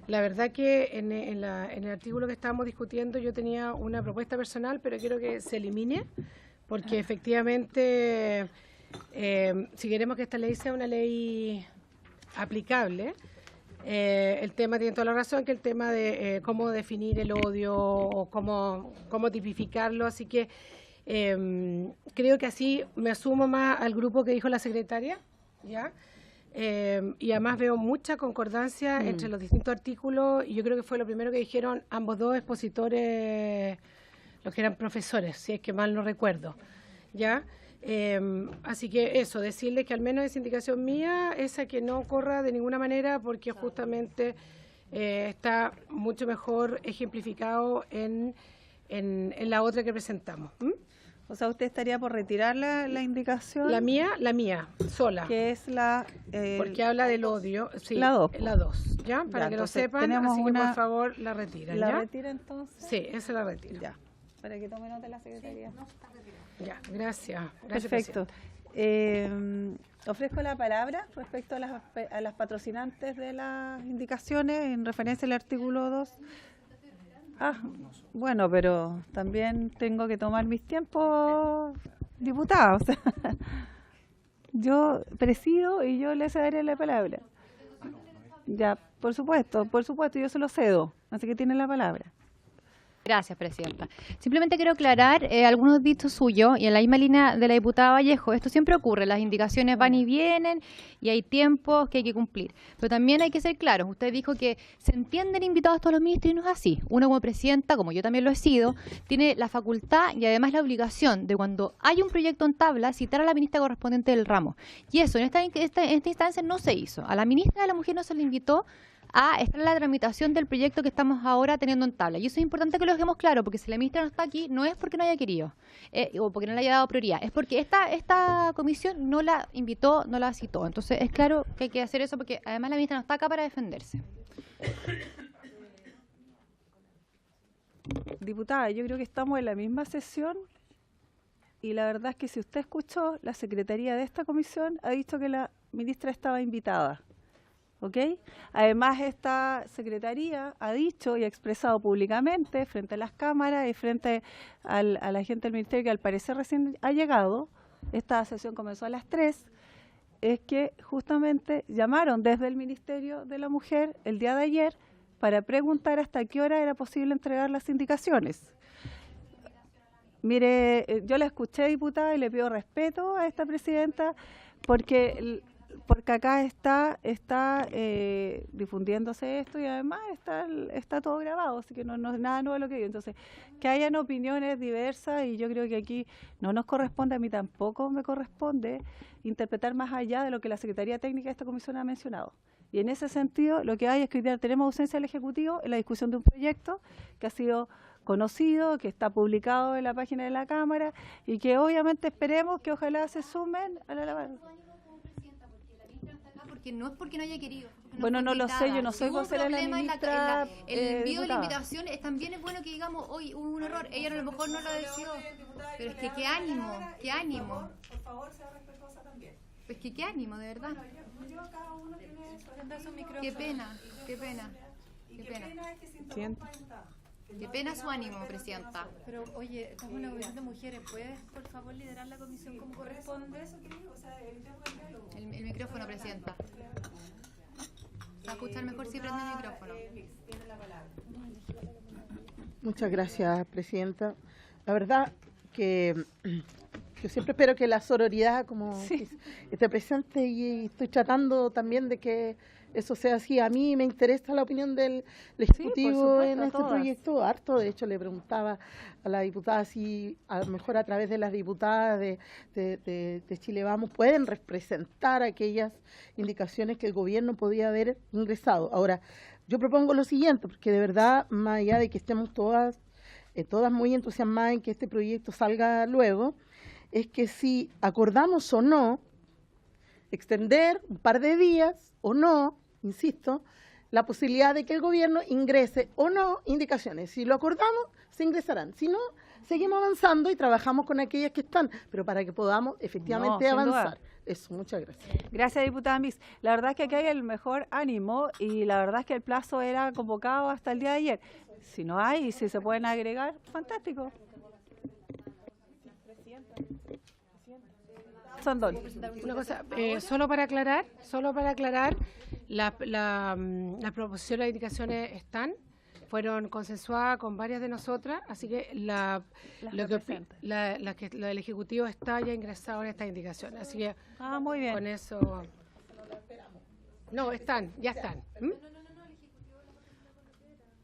La verdad que en el artículo que estábamos discutiendo yo tenía una propuesta personal, pero quiero que se elimine, porque efectivamente, si queremos que esta ley sea una ley aplicable, el tema tiene toda la razón, que el tema de cómo definir el odio o cómo tipificarlo, así que creo que así me asumo más al grupo que dijo la secretaria, ¿ya? Y además veo mucha concordancia entre los distintos artículos y yo creo que fue lo primero que dijeron ambos dos expositores, los que eran profesores, si es que mal no recuerdo, ¿ya? Así que eso, decirles que al menos esa indicación mía, esa que no corra de ninguna manera porque justamente está mucho mejor ejemplificado en la otra que presentamos. O sea, ¿usted estaría por retirar la indicación? La mía, sola. Que es la... porque habla del odio. Sí, la 2. La 2, ¿ya? Para que lo sepan, así que por favor la retiran, ¿La ¿ya? retira entonces? Sí, esa la retira. Ya, para que tome nota la secretaría. Ya, gracias. Perfecto. Ofrezco la palabra respecto a las patrocinantes de las indicaciones en referencia al artículo 2. Ah, bueno, pero también tengo que tomar mis tiempos, diputada. O sea, yo presido y yo le cederé la palabra. Ya, por supuesto, yo se lo cedo. Así que tiene la palabra. Gracias, presidenta. Simplemente quiero aclarar algunos dichos suyos y en la misma línea de la diputada Vallejo. Esto siempre ocurre, las indicaciones van y vienen y hay tiempos que hay que cumplir. Pero también hay que ser claros. Usted dijo que se entienden invitados todos los ministros y no es así. Uno como presidenta, como yo también lo he sido, tiene la facultad y además la obligación de cuando hay un proyecto en tabla citar a la ministra correspondiente del ramo. Y eso en esta instancia no se hizo. A la ministra de la Mujer no se le invitó a estar en la tramitación del proyecto que estamos ahora teniendo en tabla. Y eso es importante que lo dejemos claro, porque si la ministra no está aquí, no es porque no haya querido, o porque no le haya dado prioridad, es porque esta comisión no la invitó, no la citó. Entonces es claro que hay que hacer eso, porque además la ministra no está acá para defenderse. Diputada, yo creo que estamos en la misma sesión y la verdad es que si usted escuchó, la secretaría de esta comisión ha dicho que la ministra estaba invitada. ¿Ok? Además, esta secretaría ha dicho y ha expresado públicamente frente a las cámaras y frente a la gente del ministerio que al parecer recién ha llegado, esta sesión comenzó a las 3, es que justamente llamaron desde el Ministerio de la Mujer el día de ayer para preguntar hasta qué hora era posible entregar las indicaciones. Mire, yo la escuché, diputada, y le pido respeto a esta presidenta porque acá está difundiéndose esto y además está todo grabado, así que no es nada nuevo lo que digo. Entonces, que hayan opiniones diversas y yo creo que aquí no nos corresponde, a mí tampoco me corresponde interpretar más allá de lo que la Secretaría Técnica de esta comisión ha mencionado. Y en ese sentido, lo que hay es que hoy día tenemos ausencia del Ejecutivo en la discusión de un proyecto que ha sido conocido, que está publicado en la página de la Cámara y que obviamente esperemos que ojalá se sumen a la Porque no es porque no haya querido. Bueno, no lo sé, yo no soy vocera de la ministra. El envío de la invitación también es bueno que digamos, hoy hubo un error, ella a lo mejor no lo decidió. Pero es que qué ánimo. Por favor, sea respetuosa también. Pues que qué ánimo, de verdad. Cada uno tiene su micrófono. Qué pena. Y qué pena es que se interrumpa esta. Qué pena su ánimo, presidenta. Pero oye, estamos en una comisión de mujeres, ¿puedes por favor liderar la comisión como corresponde? El micrófono, presidenta. Se va a escuchar mejor si prende el micrófono. Muchas gracias, presidenta. La verdad que yo siempre espero que la sororidad como esté presente y estoy tratando también de que eso sea así. A mí me interesa la opinión del Ejecutivo en este proyecto harto. De hecho, le preguntaba a la diputada si a lo mejor a través de las diputadas de Chile Vamos pueden representar aquellas indicaciones que el gobierno podía haber ingresado. Ahora, yo propongo lo siguiente, porque de verdad, más allá de que estemos todas muy entusiasmadas en que este proyecto salga luego, es que si acordamos o no extender un par de días o no, insisto, la posibilidad de que el gobierno ingrese o no indicaciones. Si lo acordamos, se ingresarán. Si no, seguimos avanzando y trabajamos con aquellas que están, pero para que podamos efectivamente avanzar. Eso, muchas gracias. Gracias, diputada Mix. La verdad es que aquí hay el mejor ánimo y la verdad es que el plazo era convocado hasta el día de ayer. Si no hay y si se pueden agregar, fantástico. Sandón. Una cosa, solo para aclarar, las proposiciones e indicaciones fueron consensuadas con varias de nosotras, así que el Ejecutivo está ya ingresado en estas indicaciones, así que muy bien. Con eso... No, ya están.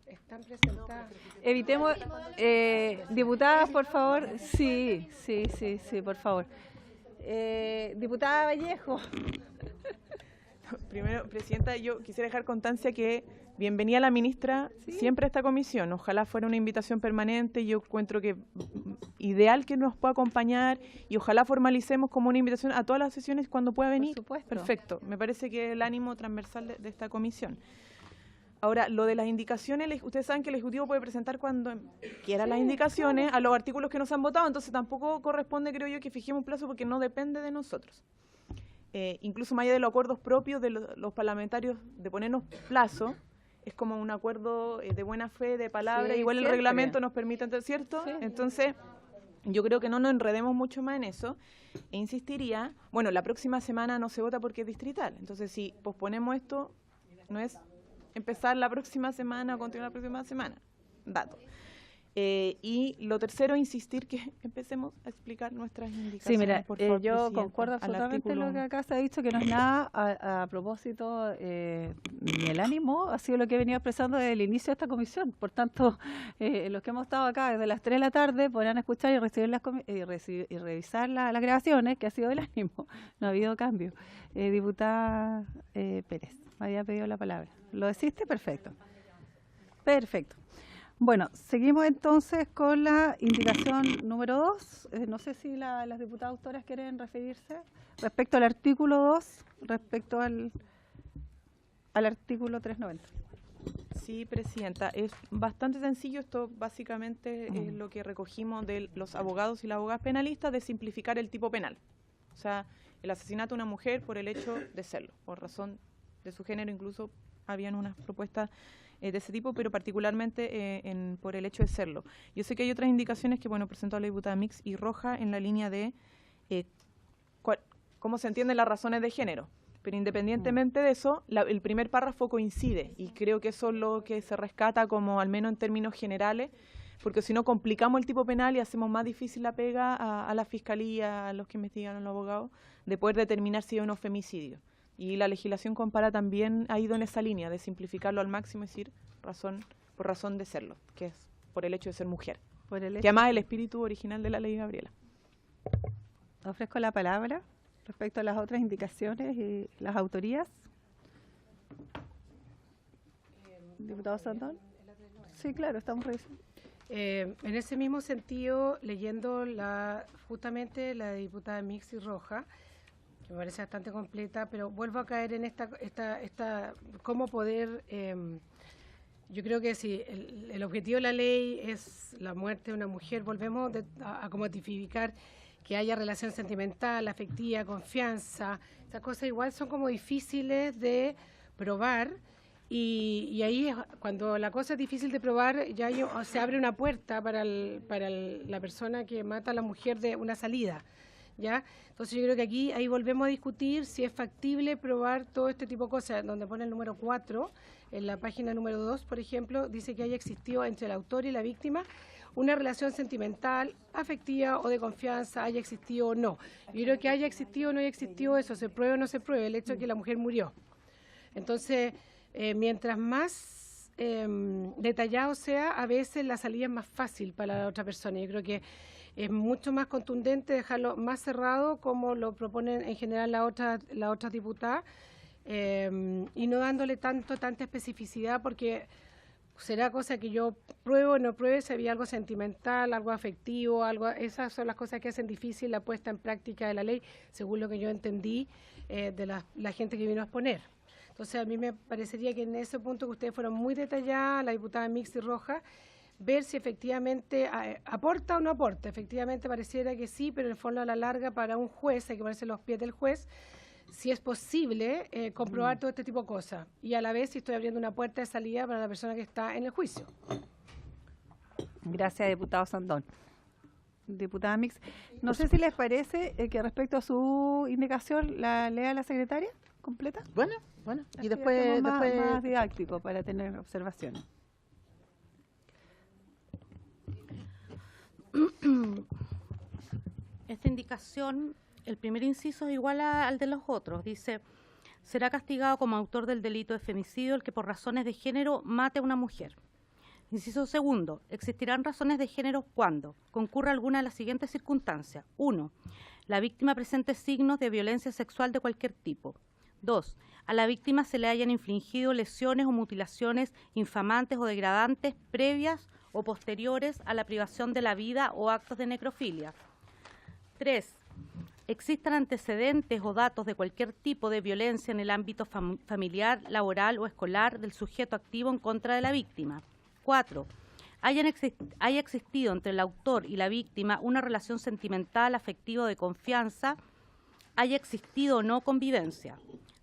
Están presentadas. Evitemos, diputadas, por favor. Sí, por favor. Diputada Vallejo. Primero, presidenta, yo quisiera dejar constancia que bienvenida a la ministra siempre a esta comisión. Ojalá fuera una invitación permanente. Yo encuentro que ideal que nos pueda acompañar y ojalá formalicemos como una invitación a todas las sesiones cuando pueda venir. Por supuesto. Perfecto. Me parece que es el ánimo transversal de esta comisión. Ahora, lo de las indicaciones, ustedes saben que el Ejecutivo puede presentar cuando quiera las indicaciones a los artículos que nos han votado, entonces tampoco corresponde, creo yo, que fijemos un plazo porque no depende de nosotros. Incluso más allá de los acuerdos propios de los parlamentarios de ponernos plazo, es como un acuerdo de buena fe, de palabra, igual el reglamento nos permite, ¿cierto? Sí. Entonces, yo creo que no nos enredemos mucho más en eso e insistiría, bueno, la próxima semana no se vota porque es distrital, entonces si posponemos esto, no es empezar la próxima semana o continuar la próxima semana. Dato. Y lo tercero, insistir que empecemos a explicar nuestras indicaciones. Sí, mira, por favor, yo concuerdo absolutamente con lo que acá se ha dicho, que no es nada a propósito, ni el ánimo ha sido lo que he venido expresando desde el inicio de esta comisión. Por tanto, los que hemos estado acá desde las 3 de la tarde podrán escuchar y recibir y revisar las grabaciones, que ha sido el ánimo. No ha habido cambio. Diputada Pérez, me había pedido la palabra. ¿Lo deciste? Perfecto. Perfecto. Bueno, seguimos entonces con la indicación número 2. No sé si las diputadas autoras quieren referirse respecto al artículo 2, respecto al artículo 390. Sí, presidenta. Es bastante sencillo. Esto básicamente es lo que recogimos de los abogados y las abogadas penalistas de simplificar el tipo penal. O sea, el asesinato de una mujer por el hecho de serlo, por razón de su género, incluso habían unas propuestas de ese tipo, pero particularmente por el hecho de serlo. Yo sé que hay otras indicaciones que, bueno, presentó la diputada Mix y Roja en la línea de cómo se entienden las razones de género, pero independientemente de eso, el primer párrafo coincide y creo que eso es lo que se rescata como, al menos en términos generales, porque si no complicamos el tipo penal y hacemos más difícil la pega a la fiscalía, a los que investigan, a los abogados, de poder determinar si hay un femicidio. Y la legislación compara también ha ido en esa línea de simplificarlo al máximo, es decir, por razón de serlo, que es por el hecho de ser mujer. Que además es el espíritu original de la ley Gabriela. Ofrezco la palabra respecto a las otras indicaciones y las autorías. Diputado Sandón. Sí, claro, estamos revisando. En ese mismo sentido, leyendo justamente la diputada Mix y Roja, me parece bastante completa, pero vuelvo a caer en esta cómo poder, yo creo que si el objetivo de la ley es la muerte de una mujer, volvemos a como tipificar que haya relación sentimental, afectiva, confianza, estas cosas igual son como difíciles de probar Y ahí es cuando la cosa es difícil de probar, ya se abre una puerta para la persona que mata a la mujer de una salida, ¿ya? Entonces yo creo que ahí volvemos a discutir si es factible probar todo este tipo de cosas, donde pone el número 4, en la página número 2, por ejemplo, dice que haya existido entre el autor y la víctima una relación sentimental, afectiva o de confianza, haya existido o no. Yo creo que haya existido o no haya existido eso, se pruebe o no se pruebe, el hecho de que la mujer murió. Entonces, mientras más detallado sea, a veces la salida es más fácil para la otra persona. Yo creo que es mucho más contundente dejarlo más cerrado, como lo proponen en general la otra diputada, y no dándole tanta especificidad, porque será cosa que yo pruebo o no pruebe, si había algo sentimental, algo afectivo, esas son las cosas que hacen difícil la puesta en práctica de la ley, según lo que yo entendí de la gente que vino a exponer. Entonces, a mí me parecería que en ese punto que ustedes fueron muy detalladas, la diputada Mixi Rojas, ver si efectivamente aporta o no aporta. Efectivamente pareciera que sí, pero en el fondo a la larga para un juez, hay que ponerse los pies del juez, si es posible comprobar todo este tipo de cosas. Y a la vez si estoy abriendo una puerta de salida para la persona que está en el juicio. Gracias, diputado Sandón. Diputada Mix, no sé si les parece que respecto a su indicación la lea la secretaria completa. Bueno, y Así después más didáctico para tener observaciones. Esta indicación, el primer inciso es igual al de los otros. Dice, será castigado como autor del delito de femicidio el que por razones de género mate a una mujer. Inciso segundo, existirán razones de género cuando concurra alguna de las siguientes circunstancias. 1. La víctima presente signos de violencia sexual de cualquier tipo. 2. A la víctima se le hayan infligido lesiones o mutilaciones infamantes o degradantes previas o posteriores a la privación de la vida o actos de necrofilia. 3. Existan antecedentes o datos de cualquier tipo de violencia en el ámbito familiar, laboral o escolar del sujeto activo en contra de la víctima. 4. Haya existido entre el autor y la víctima una relación sentimental, afectiva o de confianza, haya existido o no convivencia.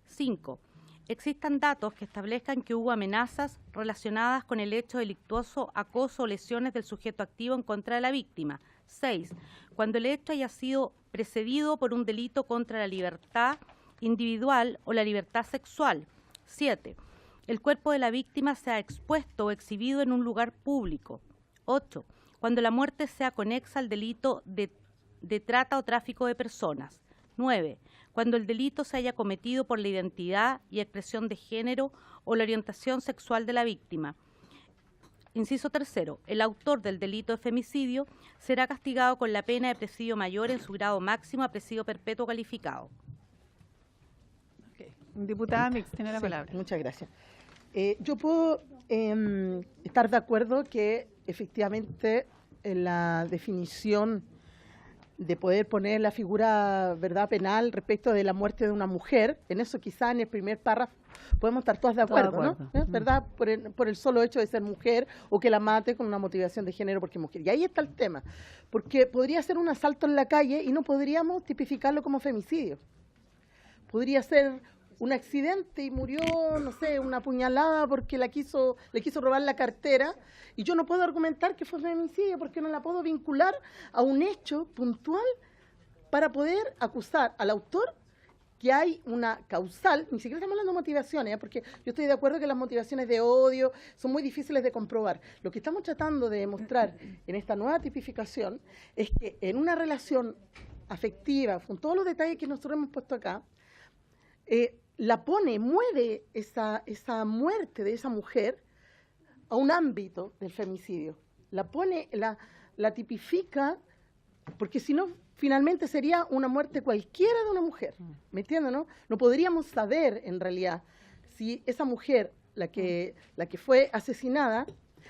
5. Existan datos que establezcan que hubo amenazas relacionadas con el hecho delictuoso, acoso o lesiones del sujeto activo en contra de la víctima. 6. Cuando el hecho haya sido precedido por un delito contra la libertad individual o la libertad sexual. 7. El cuerpo de la víctima sea expuesto o exhibido en un lugar público. 8. Cuando la muerte sea conexa al delito de trata o tráfico de personas. 9. Cuando el delito se haya cometido por la identidad y expresión de género o la orientación sexual de la víctima. Inciso tercero, el autor del delito de femicidio será castigado con la pena de presidio mayor en su grado máximo a presidio perpetuo calificado. Okay. Diputada Mix, tiene la palabra. Muchas gracias. Yo puedo estar de acuerdo que efectivamente en la definición de poder poner la figura, ¿verdad?, penal respecto de la muerte de una mujer, en eso quizá en el primer párrafo podemos estar todas de acuerdo, ¿no? ¿Verdad? Por el solo hecho de ser mujer o que la mate con una motivación de género porque es mujer. Y ahí está el tema, porque podría ser un asalto en la calle y no podríamos tipificarlo como femicidio. Podría ser un accidente y murió, no sé, una puñalada porque le quiso robar la cartera, y yo no puedo argumentar que fue femicidio porque no la puedo vincular a un hecho puntual para poder acusar al autor que hay una causal, ni siquiera estamos hablando de motivaciones, porque yo estoy de acuerdo que las motivaciones de odio son muy difíciles de comprobar. Lo que estamos tratando de demostrar en esta nueva tipificación es que en una relación afectiva, con todos los detalles que nosotros hemos puesto acá, mueve esa muerte de esa mujer a un ámbito del femicidio. La tipifica, porque si no, finalmente sería una muerte cualquiera de una mujer. ¿Me entienden, no? No podríamos saber, en realidad, si esa mujer, la que fue asesinada,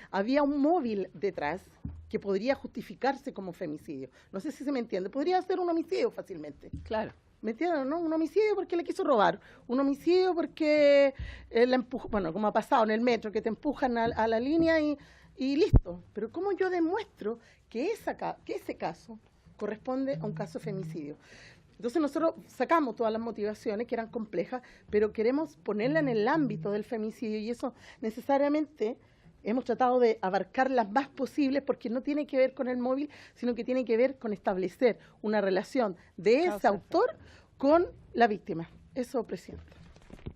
había un móvil detrás que podría justificarse como femicidio. No sé si se me entiende. Podría ser un homicidio fácilmente. Claro. ¿Me entienden, no? Un homicidio porque le quiso robar, un homicidio porque la empujó, bueno, como ha pasado en el metro, que te empujan a la línea y listo. Pero ¿cómo yo demuestro que ese caso corresponde a un caso de femicidio? Entonces nosotros sacamos todas las motivaciones que eran complejas, pero queremos ponerla en el ámbito del femicidio y eso necesariamente hemos tratado de abarcar las más posibles porque no tiene que ver con el móvil, sino que tiene que ver con establecer una relación de ese autor con la víctima. Eso, Presidenta.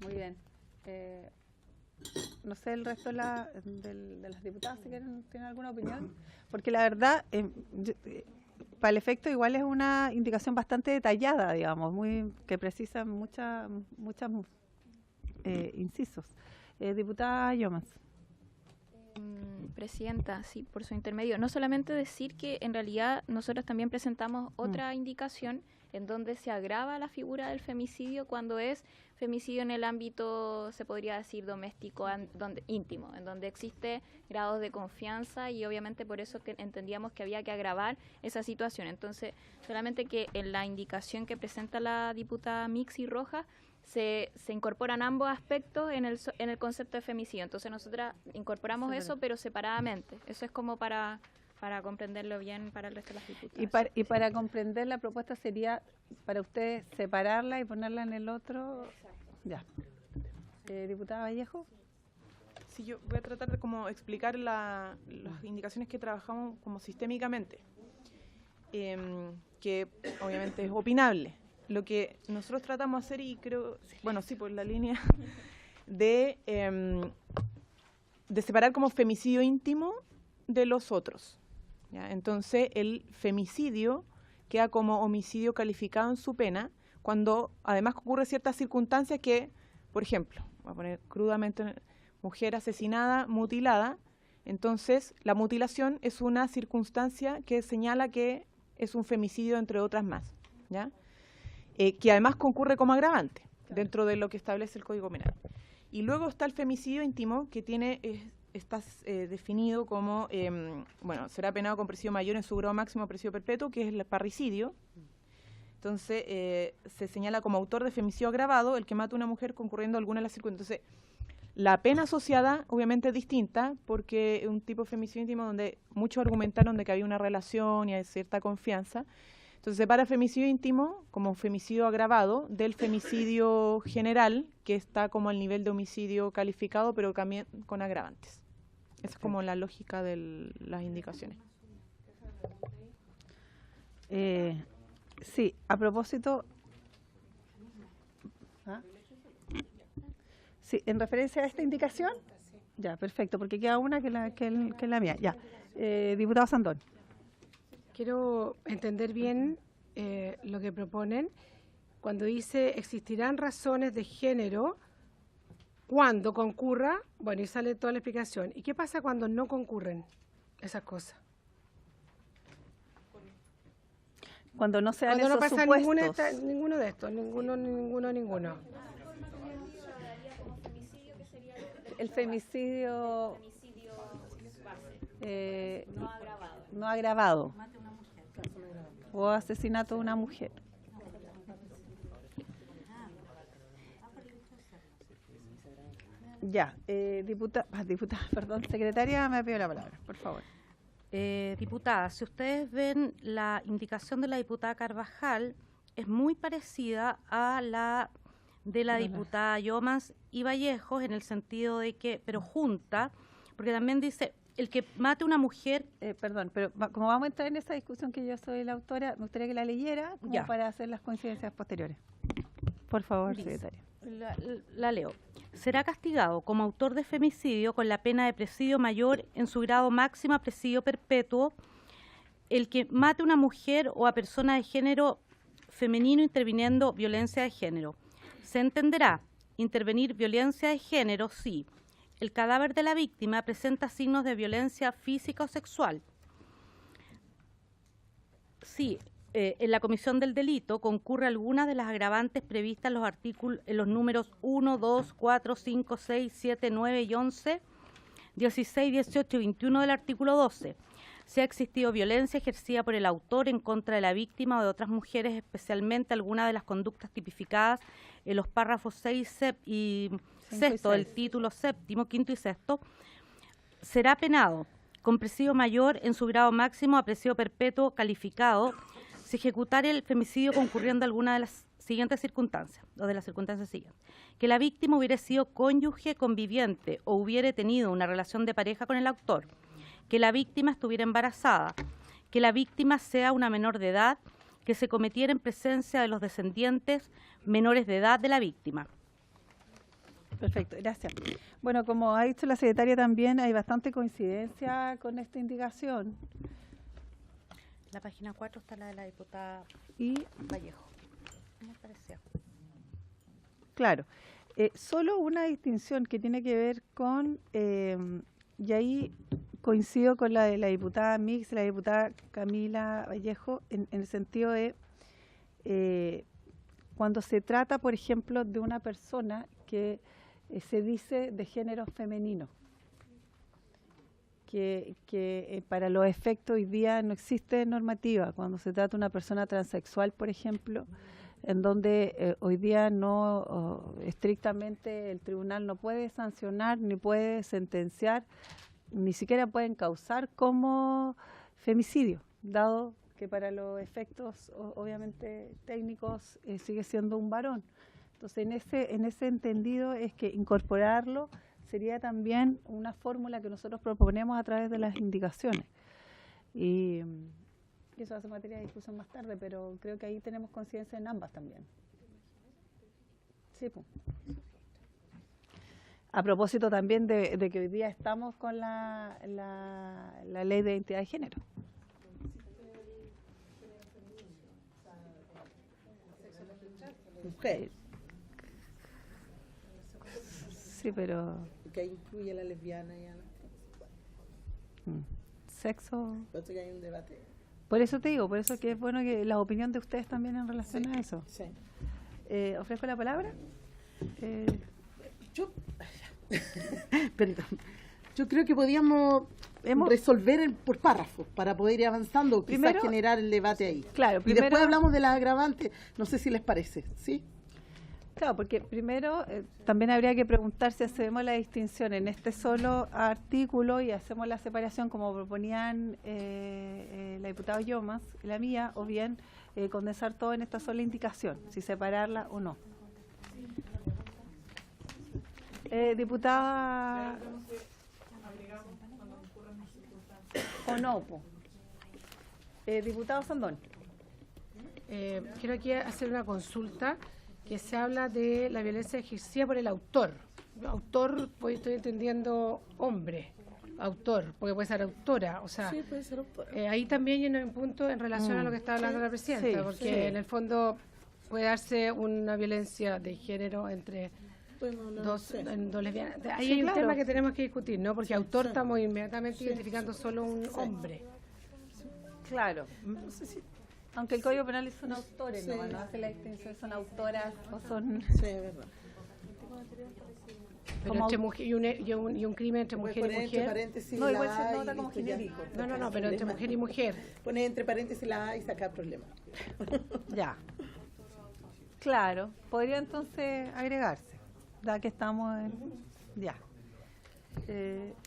Muy bien. No sé el resto de las diputadas si tienen alguna opinión, porque la verdad, para el efecto igual es una indicación bastante detallada, digamos, que precisa muchos incisos. Diputada Llomas. Presidenta, sí, por su intermedio. No solamente decir que en realidad nosotros también presentamos otra indicación en donde se agrava la figura del femicidio cuando es femicidio en el ámbito, se podría decir, doméstico, íntimo, en donde existe grados de confianza y obviamente por eso que entendíamos que había que agravar esa situación. Entonces, solamente que en la indicación que presenta la diputada Mixi Rojas, se incorporan ambos aspectos en el concepto de femicidio. Entonces nosotras incorporamos eso, pero separadamente. Eso es como para comprenderlo bien para el resto de las diputadas. Y para comprender la propuesta sería para ustedes separarla y ponerla en el otro. Ya. Diputada Vallejo. Sí, yo voy a tratar de como explicar las indicaciones que trabajamos como sistémicamente, que obviamente es opinable. Lo que nosotros tratamos de hacer, y creo, bueno, sí, por la línea de separar como femicidio íntimo de los otros, ¿ya? Entonces, el femicidio queda como homicidio calificado en su pena cuando además ocurre ciertas circunstancias que, por ejemplo, voy a poner crudamente, mujer asesinada, mutilada, entonces la mutilación es una circunstancia que señala que es un femicidio entre otras más, ¿ya? Que además concurre como agravante dentro de lo que establece el Código Penal. Y luego está el femicidio íntimo, que está definido como, será penado con presidio mayor en su grado máximo a presidio perpetuo, que es el parricidio. Entonces, se señala como autor de femicidio agravado el que mata a una mujer concurriendo a alguna de las circunstancias. Entonces, la pena asociada obviamente es distinta, porque es un tipo de femicidio íntimo donde muchos argumentaron de que había una relación y hay cierta confianza. Entonces, separa femicidio íntimo como femicidio agravado del femicidio general, que está como al nivel de homicidio calificado, pero también con agravantes. Esa es como la lógica de las indicaciones. Sí, a propósito... Sí, en referencia a esta indicación... Ya, perfecto, porque queda una que es la mía. Ya, diputado Sandón. Quiero entender bien lo que proponen cuando dice existirán razones de género cuando concurra, bueno, y sale toda la explicación. ¿Y qué pasa cuando no concurren esas cosas? Cuando no se dan cuando esos no pasa supuestos. ninguno de estos, ninguno. El femicidio no agravado. O asesinato de una mujer. Ya, secretaria, me pido la palabra, por favor. Diputada, si ustedes ven la indicación de la diputada Carvajal, es muy parecida a la de la diputada Llomas y Vallejos, en el sentido de que, pero junta, porque también dice... El que mate a una mujer... perdón, pero como vamos a entrar en esa discusión que yo soy la autora, me gustaría que la leyera como para hacer las coincidencias posteriores. Por favor, secretaria. La leo. Será castigado como autor de femicidio con la pena de presidio mayor en su grado máximo a presidio perpetuo el que mate a una mujer o a persona de género femenino interviniendo violencia de género. Se entenderá intervenir violencia de género si el cadáver de la víctima presenta signos de violencia física o sexual. Si en la comisión del delito concurre alguna de las agravantes previstas en los números 1, 2, 4, 5, 6, 7, 9 y 11, 16, 18 y 21 del artículo 12. Si ha existido violencia ejercida por el autor en contra de la víctima o de otras mujeres, especialmente alguna de las conductas tipificadas en los párrafos 6 y sexto del título séptimo, quinto y sexto, será penado con presidio mayor en su grado máximo a presidio perpetuo calificado si ejecutara el femicidio concurriendo a alguna de las siguientes circunstancias, o de las circunstancias siguientes: que la víctima hubiera sido cónyuge, conviviente o hubiera tenido una relación de pareja con el autor, que la víctima estuviera embarazada, que la víctima sea una menor de edad, que se cometiera en presencia de los descendientes menores de edad de la víctima. Perfecto, gracias. Bueno, como ha dicho la secretaria también, hay bastante coincidencia con esta indicación. La página 4 está la de la diputada Y, Vallejo. ¿Qué me pareció? claro, solo una distinción que tiene que ver con, y ahí coincido con la de la diputada Mix, la diputada Camila Vallejo, en el sentido de cuando se trata, por ejemplo, de una persona que se dice de género femenino, que para los efectos hoy día no existe normativa. Cuando se trata de una persona transexual, por ejemplo, en donde hoy día no estrictamente el tribunal no puede sancionar ni puede sentenciar, ni siquiera pueden causar como femicidio, dado que para los efectos obviamente técnicos sigue siendo un varón. Entonces, en ese entendido es que incorporarlo sería también una fórmula que nosotros proponemos a través de las indicaciones. Y eso hace materia de discusión más tarde, pero creo que ahí tenemos conciencia en ambas también. Sí, pues. A propósito también de que hoy día estamos con la ley de identidad de género. Mujer. Sí, pero... Que ahí incluye a la lesbiana y a la... Sexo... Por eso que hay un debate. Por eso te digo, por eso que es bueno que la opinión de ustedes también en relación a eso. Sí. ¿Ofrezco la palabra? Perdón. Yo creo que podíamos resolver por párrafos para poder ir avanzando, quizás Primero, generar el debate ahí. Claro, y después hablamos de las agravantes, no sé si les parece, ¿sí? Claro, porque primero también habría que preguntar si hacemos la distinción en este solo artículo y hacemos la separación como proponían la diputada Yomas y la mía, o bien condensar todo en esta sola indicación, si separarla o no. Diputada... ¿O no? Diputado Sandón. Quiero aquí hacer una consulta que se habla de la violencia ejercida por el autor. Autor, pues estoy entendiendo hombre, autor, porque puede ser autora, o sea, sí, puede ser autora. Ahí también hay un punto en relación a lo que está hablando la presidenta, porque en el fondo puede darse una violencia de género entre dos lesbianas. Ahí hay un tema que tenemos que discutir, ¿no? Porque autor estamos inmediatamente identificando solo un hombre. Claro. No sé si... Aunque el Código Penal son autores, no hace la distinción, son autoras o son... Sí, es verdad. Pero entre mujer y un crimen entre mujer y mujer. No, igual se nota como genérico. No, pero entre mujer y mujer. Poner entre paréntesis la A y sacar problemas. Ya. Claro, podría entonces agregarse, ya que estamos en... Ya.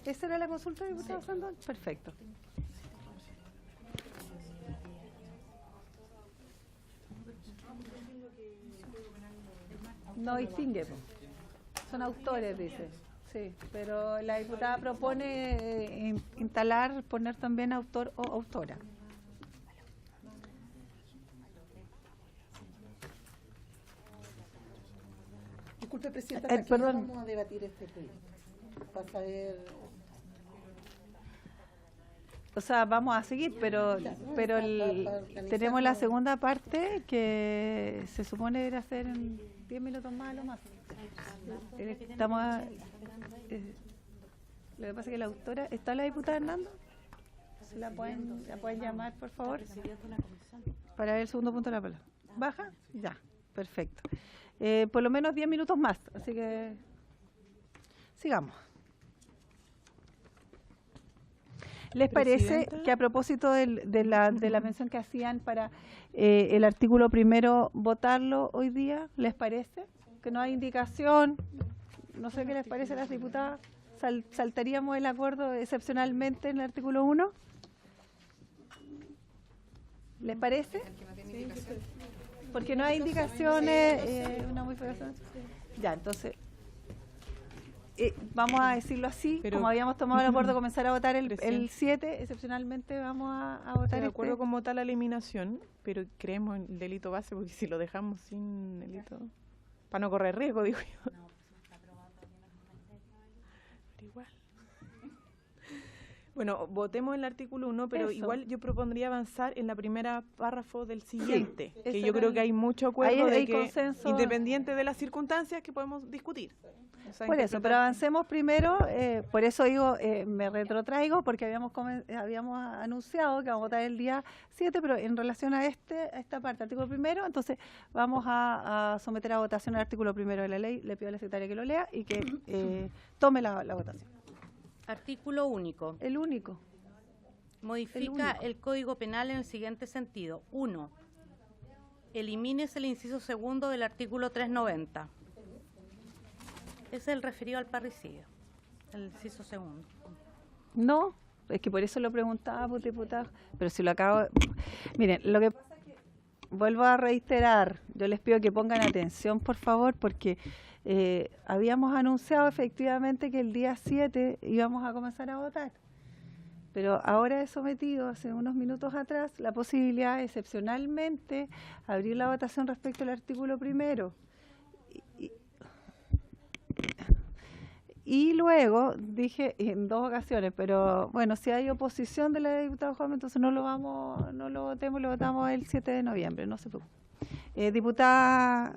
¿Esa era la consulta, diputado Sandón? Perfecto. No distingue, son autores, dice. Sí, pero la diputada propone poner también autor o autora. Disculpe, Presidenta, perdón. vamos a debatir este proyecto. Para saber... O sea, vamos a seguir, pero tenemos la segunda parte que se supone ir a hacer en 10 minutos más, lo más. Estamos lo que pasa es que la autora... ¿Está la diputada Hernando? ¿Se la pueden llamar, por favor? Para ver el segundo punto de la palabra. ¿Baja? Ya, perfecto. Por lo menos 10 minutos más, así que sigamos. ¿Les parece que a propósito de la mención que hacían para el artículo primero votarlo hoy día, les parece? Que no hay indicación, no sé qué les parece a las diputadas, ¿saltaríamos el acuerdo excepcionalmente en el artículo 1? ¿Les parece? Porque no hay indicaciones, una modificación. Ya, entonces, vamos a decirlo así, Pero- como habíamos tomado el acuerdo de comenzar a votar el 7, excepcionalmente vamos a votar De acuerdo este. con votar la eliminación, pero creemos en el delito base, porque si lo dejamos sin delito, para no correr riesgo, digo yo. Pero igual. Bueno, votemos el artículo 1, pero Eso. igual yo propondría avanzar en la primera párrafo del siguiente, que eso yo era creo el- que hay mucho acuerdo ahí de hay que, consenso. independiente de las circunstancias, que podemos discutir. O sea, Por eso, pero interpretar- avancemos primero, por eso digo, me retrotraigo, porque habíamos anunciado que vamos a votar el día 7, pero en relación a esta parte, artículo primero, entonces vamos a someter a votación el artículo primero de la ley. Le pido a la secretaria que lo lea y que tome la votación. Artículo único. El único. Modifica el Código Penal en el siguiente sentido. 1. Elimínese el inciso segundo del artículo 390. Es el referido al parricidio, el inciso segundo. No, es que por eso lo preguntaba, pues, diputado, pero si lo acabo... Miren, lo que pasa es que, vuelvo a reiterar, yo les pido que pongan atención, por favor, porque habíamos anunciado efectivamente que el día 7 íbamos a comenzar a votar, pero ahora he sometido, hace unos minutos atrás, la posibilidad de excepcionalmente abrir la votación respecto al artículo primero. Y luego dije en 2 ocasiones, pero bueno, si hay oposición de la diputada Juan, entonces no lo votemos, lo votamos el 7 de noviembre, no se preocupe. Diputada,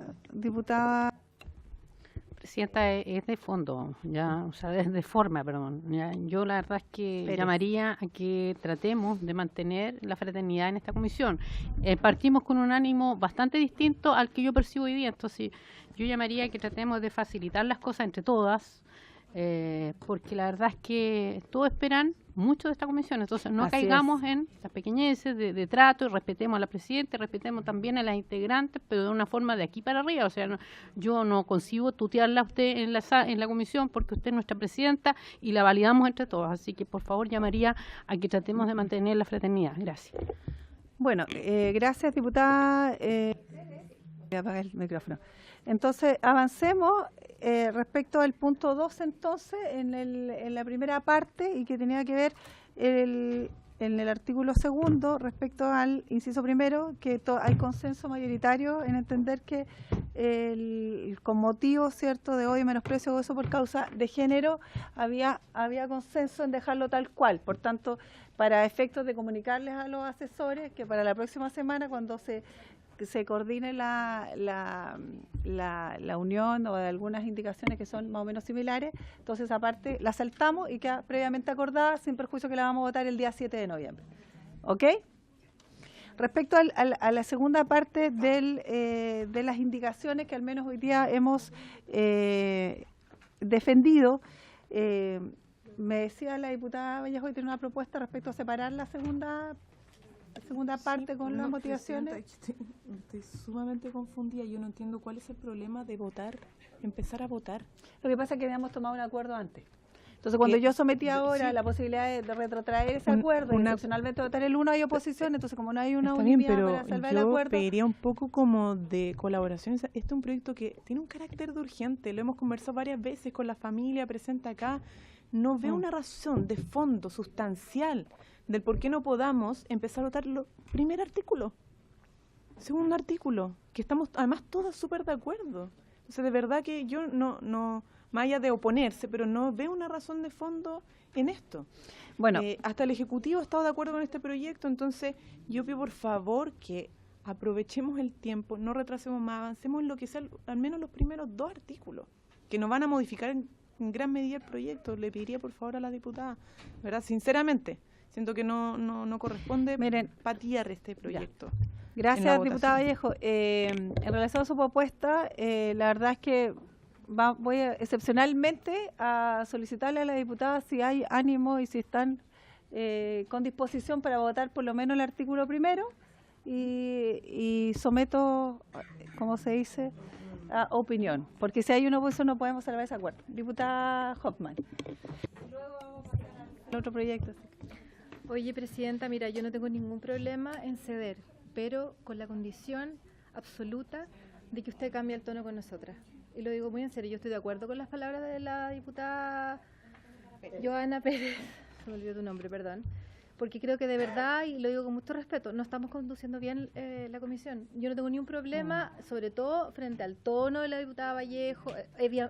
Presidenta, es de fondo, ya, o sea, es de forma, perdón. Ya. Yo la verdad es que Pérez. llamaría a que tratemos de mantener la fraternidad en esta comisión. Partimos con un ánimo bastante distinto al que yo percibo hoy día, entonces yo llamaría a que tratemos de facilitar las cosas entre todas, porque la verdad es que todos esperan mucho de esta comisión, entonces no Así caigamos en las pequeñeces de trato, y respetemos a la presidenta, respetemos también a las integrantes, pero de una forma de aquí para arriba, o sea, yo no concibo tutearla a usted en la comisión porque usted es nuestra presidenta y la validamos entre todos, así que por favor llamaría a que tratemos de mantener la fraternidad. Gracias. bueno, gracias diputada. Voy a apagar el micrófono. Entonces, avancemos respecto al punto 2, entonces, en la primera parte, y que tenía que ver en el artículo segundo, respecto al inciso primero, que hay consenso mayoritario en entender que con motivo, ¿cierto?, de odio, menosprecio o eso por causa de género, había consenso en dejarlo tal cual. Por tanto, para efectos de comunicarles a los asesores que para la próxima semana, cuando se coordine la unión o de algunas indicaciones que son más o menos similares, entonces esa parte la saltamos y queda previamente acordada, sin perjuicio que la vamos a votar el día 7 de noviembre. ¿Ok? Respecto a la segunda parte de las indicaciones que al menos hoy día hemos defendido, me decía la diputada Vallejo que tiene una propuesta respecto a separar la segunda parte con las motivaciones. Estoy sumamente confundida. Yo no entiendo cuál es el problema de votar, empezar a votar. Lo que pasa es que habíamos tomado un acuerdo antes. Entonces, cuando yo sometí ahora sí. la posibilidad de retrotraer ese acuerdo y excepcionalmente votar el 1 hay oposición, entonces como no hay una Está bien, unidad pero para salvar el yo acuerdo, pediría un poco como de colaboración. Este es un proyecto que tiene un carácter de urgente, lo hemos conversado varias veces con la familia presente acá. No veo una razón de fondo sustancial del por qué no podamos empezar a votar el primer artículo, segundo artículo, que estamos además todas súper de acuerdo. O sea, de verdad que yo no más allá de oponerse, pero no veo una razón de fondo en esto. Bueno, hasta el Ejecutivo ha estado de acuerdo con este proyecto, entonces yo pido por favor que aprovechemos el tiempo, no retrasemos más, avancemos en lo que sea, al menos los primeros 2 artículos, que nos van a modificar en gran medida el proyecto. Le pediría por favor a la diputada, ¿verdad? Sinceramente, siento que no corresponde patear este proyecto. Gracias, diputada Vallejo. En relación a su propuesta, la verdad es que voy excepcionalmente a solicitarle a la diputada si hay ánimo y si están con disposición para votar por lo menos el artículo primero y someto, ¿cómo se dice?, a opinión, porque si hay una oposición no podemos salvar ese acuerdo. Diputada Hoffman. Luego vamos a pasar al otro proyecto. Oye, presidenta, mira, yo no tengo ningún problema en ceder, pero con la condición absoluta de que usted cambie el tono con nosotras. Y lo digo muy en serio, yo estoy de acuerdo con las palabras de la diputada Joana Pérez, se me olvidó tu nombre, perdón, porque creo que de verdad, y lo digo con mucho respeto, no estamos conduciendo bien la comisión. Yo no tengo ningún problema, sobre todo frente al tono de la diputada Vallejo.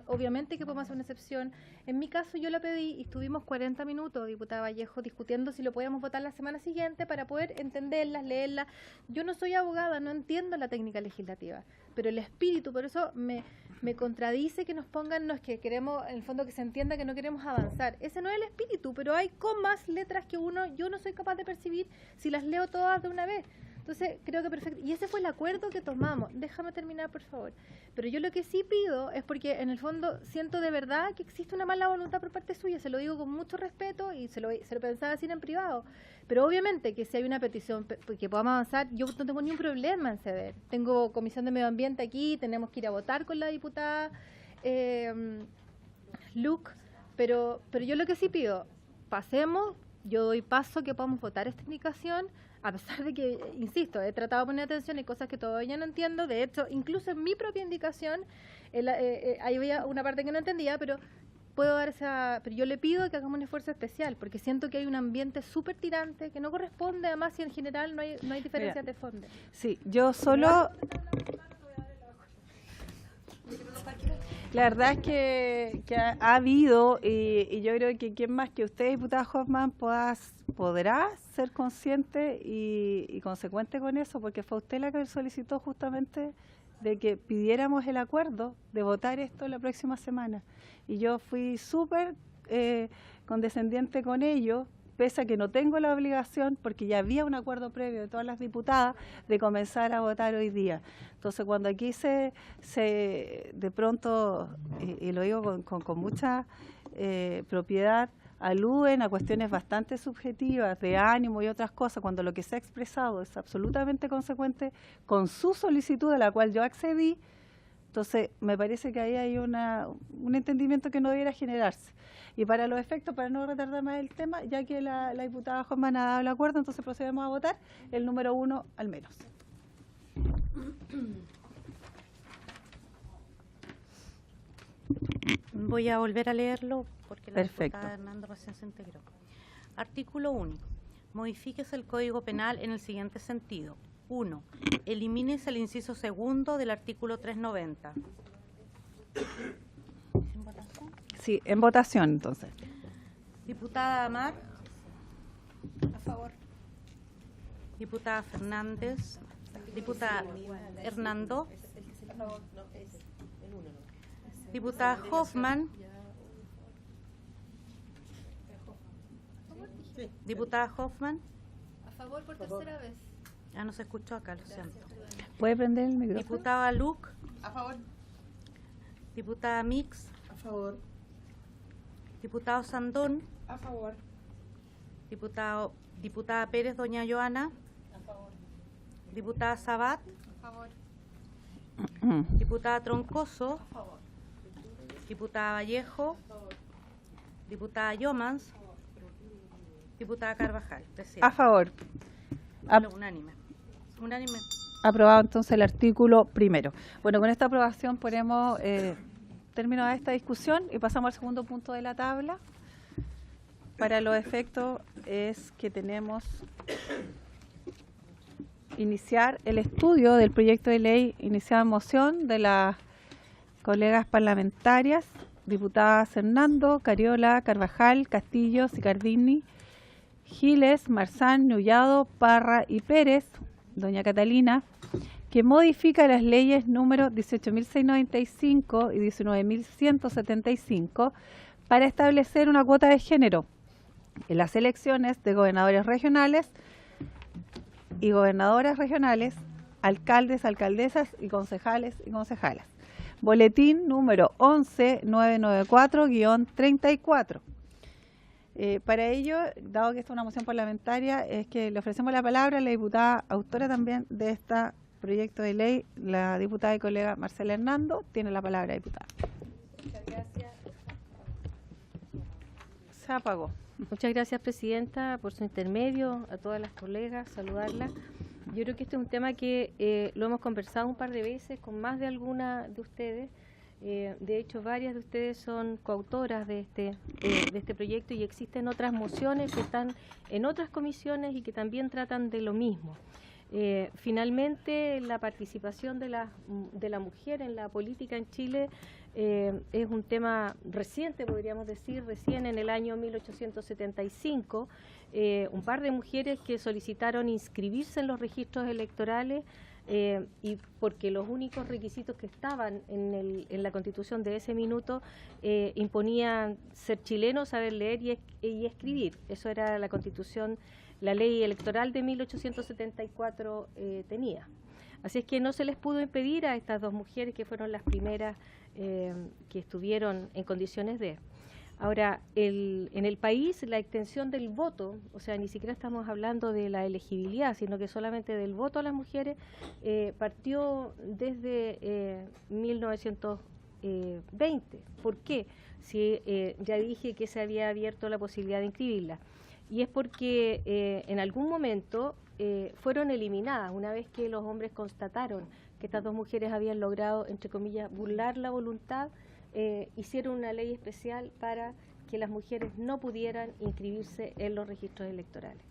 Obviamente que podemos hacer una excepción. En mi caso yo la pedí y estuvimos 40 minutos, diputada Vallejo, discutiendo si lo podíamos votar la semana siguiente para poder entenderlas, leerlas. Yo no soy abogada, no entiendo la técnica legislativa, pero el espíritu, por eso me contradice que nos pongan, no es que queremos, en el fondo que se entienda que no queremos avanzar. Ese no es el espíritu, pero hay comas, letras que yo no soy capaz de percibir si las leo todas de una vez. Entonces, creo que perfecto. Y ese fue el acuerdo que tomamos. Déjame terminar, por favor. Pero yo lo que sí pido es porque, en el fondo, siento de verdad que existe una mala voluntad por parte suya. Se lo digo con mucho respeto y se lo pensaba decir en privado. Pero obviamente que si hay una petición que podamos avanzar, yo no tengo ningún problema en ceder. Tengo Comisión de Medio Ambiente aquí, tenemos que ir a votar con la diputada Luc. Pero yo lo que sí pido, pasemos, yo doy paso que podamos votar esta indicación, a pesar de que, insisto, he tratado de poner atención en cosas que todavía no entiendo. De hecho, incluso en mi propia indicación, ahí había una parte que no entendía, pero pero yo le pido que hagamos un esfuerzo especial, porque siento que hay un ambiente súper tirante, que no corresponde, además, si en general no hay diferencias de fondo. Sí, yo solo... La verdad es que ha habido, y yo creo que quien más que usted, diputada Hoffman, podrá ser consciente y consecuente con eso, porque fue usted la que solicitó justamente de que pidiéramos el acuerdo de votar esto la próxima semana. Y yo fui súper condescendiente con ello, pese a que no tengo la obligación, porque ya había un acuerdo previo de todas las diputadas de comenzar a votar hoy día. Entonces, cuando aquí de pronto, y lo digo con mucha propiedad, aluden a cuestiones bastante subjetivas, de ánimo y otras cosas, cuando lo que se ha expresado es absolutamente consecuente con su solicitud, a la cual yo accedí. Entonces, me parece que ahí hay un entendimiento que no debiera generarse. Y para los efectos, para no retardar más el tema, ya que la diputada Hoffman ha dado el acuerdo, entonces procedemos a votar el número 1 al menos. Voy a volver a leerlo porque la Perfecto. diputada Hernando recién se integró. Artículo 1. Modifíquese el Código Penal en el siguiente sentido. 1. Elimínese el inciso segundo del artículo 390. ¿En votación? Sí, en votación entonces. Diputada Amar. A favor. Diputada Fernández. Diputada Hernando. A favor. Diputada Hoffman. Diputada Hoffman. A favor por tercera vez. No se escuchó acá, lo siento. ¿Puede prender el micrófono? Diputada Luc. A favor. Diputada Mix. A favor. Diputado Sandón. A favor. Diputada Pérez, doña Joana. A favor. Diputada Sabat. A favor. Diputada Troncoso. A favor. Diputada Vallejo. A favor. Diputada Yomans. Diputada Carvajal. A favor. Unánime. Unánime. Aprobado entonces el artículo primero. Bueno, con esta aprobación ponemos término a esta discusión y pasamos al segundo punto de la tabla. Para los efectos es que tenemos iniciar el estudio del proyecto de ley iniciado en moción de las colegas parlamentarias, diputadas Hernando, Cariola, Carvajal, Castillo, Sicardini, Giles, Marzán, Nullado, Parra y Pérez, doña Catalina, que modifica las leyes número 18.695 y 19.175 para establecer una cuota de género en las elecciones de gobernadores regionales y gobernadoras regionales, alcaldes, alcaldesas y concejales y concejalas. Boletín número 11994-34. Para ello, dado que esta es una moción parlamentaria, es que le ofrecemos la palabra a la diputada autora también de este proyecto de ley, la diputada y colega Marcela Hernando. Tiene la palabra, diputada. Muchas gracias. Se apagó. Muchas gracias, Presidenta, por su intermedio, a todas las colegas, saludarlas. Yo creo que este es un tema que lo hemos conversado un par de veces con más de alguna de ustedes. De hecho, varias de ustedes son coautoras de este proyecto y existen otras mociones que están en otras comisiones y que también tratan de lo mismo. Finalmente, la participación de la mujer en la política en Chile es un tema reciente, podríamos decir, recién en el año 1875, un par de mujeres que solicitaron inscribirse en los registros electorales y porque los únicos requisitos que estaban en la Constitución de ese minuto imponían ser chileno, saber leer y escribir. Eso era la Constitución, la ley electoral de 1874 tenía. Así es que no se les pudo impedir a estas dos mujeres que fueron las primeras que estuvieron en condiciones de. Ahora, en el país la extensión del voto, o sea, ni siquiera estamos hablando de la elegibilidad, sino que solamente del voto a las mujeres, partió desde 1920. ¿Por qué? Si ya dije que se había abierto la posibilidad de inscribirla. Y es porque en algún momento fueron eliminadas, una vez que los hombres constataron que estas dos mujeres habían logrado, entre comillas, burlar la voluntad, hicieron una ley especial para que las mujeres no pudieran inscribirse en los registros electorales.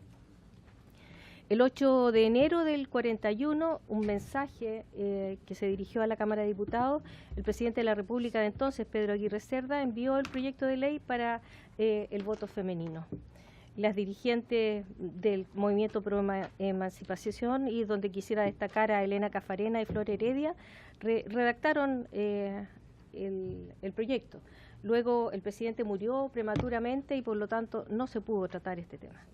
El 8 de enero del 41, un mensaje que se dirigió a la Cámara de Diputados, el presidente de la República de entonces, Pedro Aguirre Cerda, envió el proyecto de ley para el voto femenino. Las dirigentes del Movimiento Pro Emancipación, y donde quisiera destacar a Elena Cafarena y Flor Heredia, redactaron el proyecto. Luego el presidente murió prematuramente y por lo tanto no se pudo tratar este tema.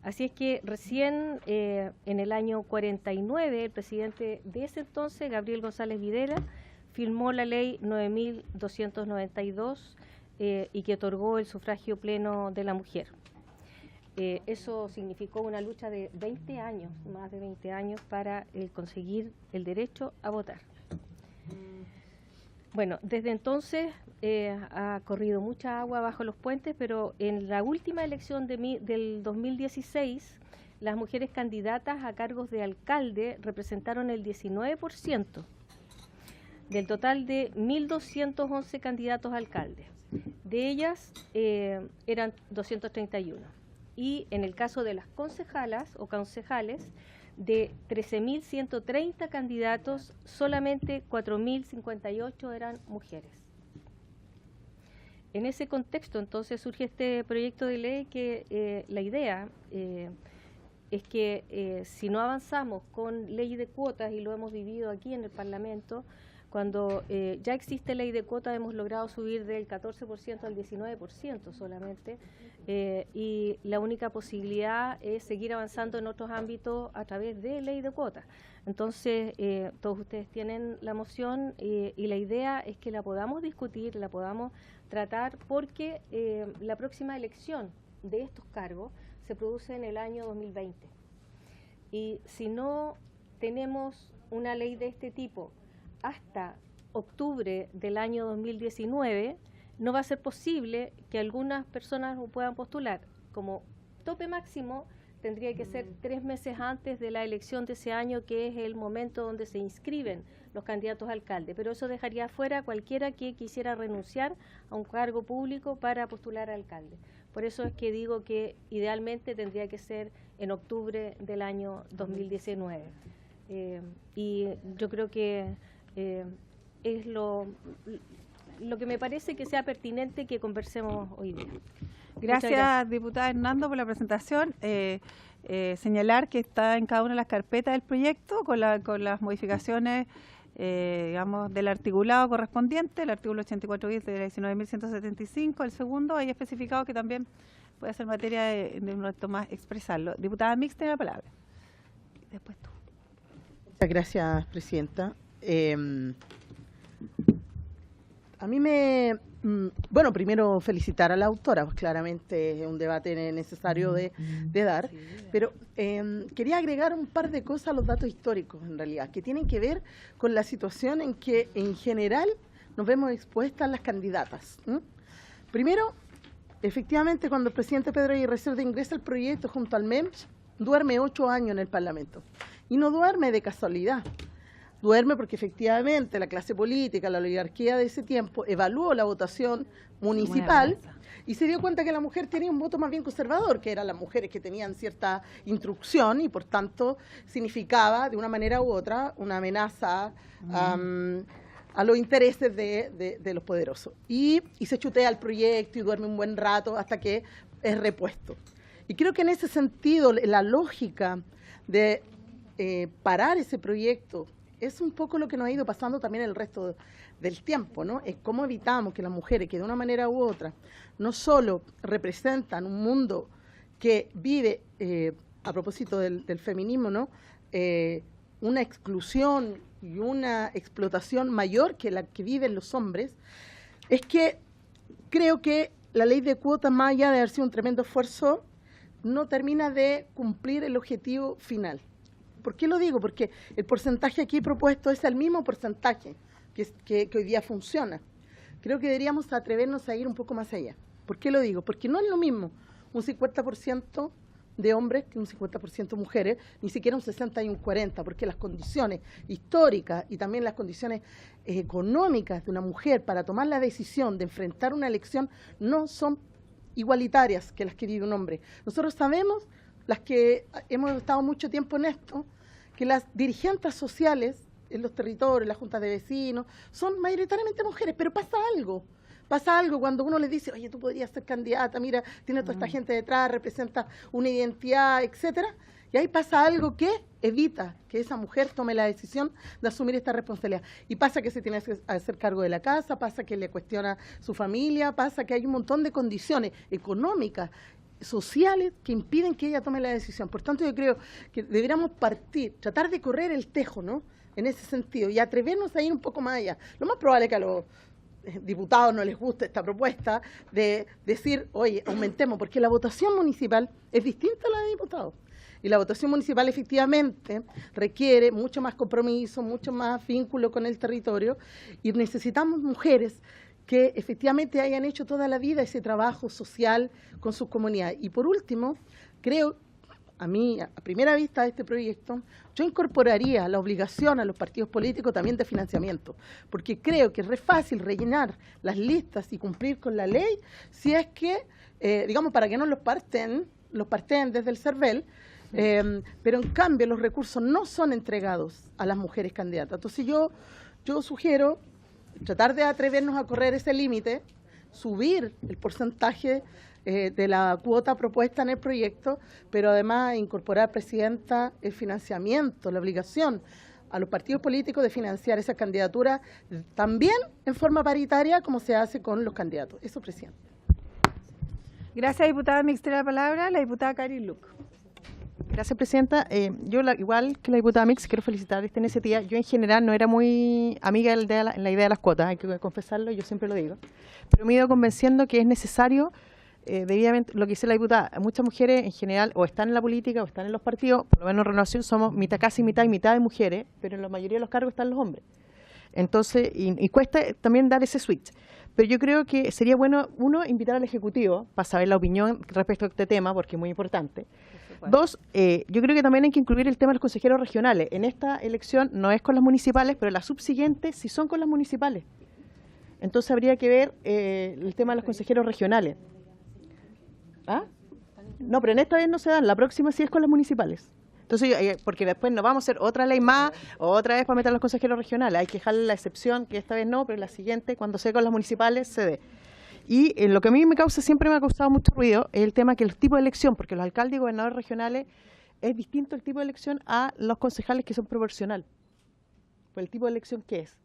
Así es que recién en el año 49 el presidente de ese entonces, Gabriel González Videla, firmó la ley 9.292 y que otorgó el sufragio pleno de la mujer. Eso significó una lucha de 20 años, más de 20 años, para conseguir el derecho a votar. Bueno, desde entonces ha corrido mucha agua bajo los puentes, pero en la última elección del 2016, las mujeres candidatas a cargos de alcalde representaron el 19% del total de 1.211 candidatos a alcalde. De ellas eran 231. Y en el caso de las concejalas o concejales, de 13.130 candidatos, solamente 4.058 eran mujeres. En ese contexto, entonces, surge este proyecto de ley que la idea es que si no avanzamos con ley de cuotas, y lo hemos vivido aquí en el Parlamento, cuando ya existe ley de cuotas hemos logrado subir del 14% al 19% solamente, y la única posibilidad es seguir avanzando en otros ámbitos a través de ley de cuotas. Entonces, todos ustedes tienen la moción y la idea es que la podamos discutir, la podamos tratar, porque la próxima elección de estos cargos se produce en el año 2020. Y si no tenemos una ley de este tipo hasta octubre del año 2019, no va a ser posible que algunas personas lo puedan postular. Como tope máximo tendría que ser 3 meses antes de la elección de ese año, que es el momento donde se inscriben los candidatos a alcalde, pero eso dejaría fuera a cualquiera que quisiera renunciar a un cargo público para postular a alcalde. Por eso es que digo que idealmente tendría que ser en octubre del año 2019. Y yo creo que es lo que me parece que sea pertinente que conversemos hoy día. Gracias, diputada Hernando, por la presentación. Señalar que está en cada una de las carpetas del proyecto con las modificaciones digamos, del articulado correspondiente, el artículo 84 bis de la 19.175, el segundo, hay especificado que también puede ser materia de un acto más expresarlo. Diputada Mix, tiene la palabra. Después tú. Muchas gracias, presidenta. A mí bueno, primero felicitar a la autora, pues claramente es un debate necesario de dar, pero quería agregar un par de cosas a los datos históricos, en realidad, que tienen que ver con la situación en que, en general, nos vemos expuestas las candidatas. Primero, efectivamente, cuando el presidente Pedro Aguirre Cerda ingresa el proyecto junto al MEMS, duerme 8 años en el Parlamento. Y no duerme de casualidad. Duerme porque efectivamente la clase política, la oligarquía de ese tiempo, evaluó la votación municipal y se dio cuenta que la mujer tenía un voto más bien conservador, que eran las mujeres que tenían cierta instrucción y por tanto significaba de una manera u otra una amenaza a los intereses de los poderosos. Y se chutea el proyecto y duerme un buen rato hasta que es repuesto. Y creo que en ese sentido la lógica de parar ese proyecto es un poco lo que nos ha ido pasando también el resto del tiempo, ¿no? Es cómo evitamos que las mujeres, que de una manera u otra no solo representan un mundo que vive, a propósito del feminismo, ¿no? Una exclusión y una explotación mayor que la que viven los hombres, es que creo que la ley de cuotas, más allá de haber sido un tremendo esfuerzo, no termina de cumplir el objetivo final. ¿Por qué lo digo? Porque el porcentaje aquí propuesto es el mismo porcentaje que hoy día funciona. Creo que deberíamos atrevernos a ir un poco más allá. ¿Por qué lo digo? Porque no es lo mismo un 50% de hombres que un 50% mujeres, ni siquiera un 60 y un 40, porque las condiciones históricas y también las condiciones económicas de una mujer para tomar la decisión de enfrentar una elección no son igualitarias que las que vive un hombre. Nosotros sabemos, las que hemos estado mucho tiempo en esto, que las dirigentes sociales en los territorios, las juntas de vecinos, son mayoritariamente mujeres, pero pasa algo. Pasa algo cuando uno les dice, oye, tú podrías ser candidata, mira, tiene toda esta gente detrás, representa una identidad, etcétera. Y ahí pasa algo que evita que esa mujer tome la decisión de asumir esta responsabilidad. Y pasa que se tiene que hacer cargo de la casa, pasa que le cuestiona su familia, pasa que hay un montón de condiciones económicas, sociales, que impiden que ella tome la decisión. Por tanto, yo creo que deberíamos tratar de correr el tejo, ¿no? En ese sentido, y atrevernos a ir un poco más allá. Lo más probable es que a los diputados no les guste esta propuesta de decir, oye, aumentemos, porque la votación municipal es distinta a la de diputados. Y la votación municipal efectivamente requiere mucho más compromiso, mucho más vínculo con el territorio, y necesitamos mujeres que efectivamente hayan hecho toda la vida ese trabajo social con sus comunidades. Y por último, creo, a mí, a primera vista de este proyecto, yo incorporaría la obligación a los partidos políticos también de financiamiento, porque creo que es re fácil rellenar las listas y cumplir con la ley si es que, digamos, para que no los parten desde el CERVEL, pero en cambio los recursos no son entregados a las mujeres candidatas. Entonces yo sugiero tratar de atrevernos a correr ese límite, subir el porcentaje de la cuota propuesta en el proyecto, pero además incorporar, Presidenta, el financiamiento, la obligación a los partidos políticos de financiar esa candidatura también en forma paritaria como se hace con los candidatos. Eso, Presidenta. Gracias, diputada Mix. La palabra la diputada Karin Luc. Gracias, Presidenta. Yo, igual que la diputada Mix, quiero felicitar esta iniciativa. Yo en general no era muy amiga de la idea de las cuotas, hay que confesarlo, yo siempre lo digo. Pero me he ido convenciendo que es necesario, debidamente, lo que dice la diputada, muchas mujeres en general o están en la política o están en los partidos, por lo menos en Renovación somos casi mitad y mitad de mujeres, pero en la mayoría de los cargos están los hombres. Entonces, y cuesta también dar ese switch. Pero yo creo que sería bueno, uno, invitar al Ejecutivo para saber la opinión respecto a este tema, porque es muy importante. Dos, yo creo que también hay que incluir el tema de los consejeros regionales. En esta elección no es con las municipales, pero las subsiguientes sí son con las municipales. Entonces habría que ver el tema de los consejeros regionales. ¿Ah? No, pero en esta vez no se dan, la próxima sí es con las municipales. Entonces, porque después no vamos a hacer otra ley más, o otra vez para meter a los consejeros regionales. Hay que dejarle la excepción, que esta vez no, pero la siguiente, cuando sea con las municipales, se dé. Y lo que a mí siempre me ha causado mucho ruido es el tema que los tipos de elección, porque los alcaldes y gobernadores regionales es distinto el tipo de elección a los concejales que son proporcional, por el tipo de elección que es.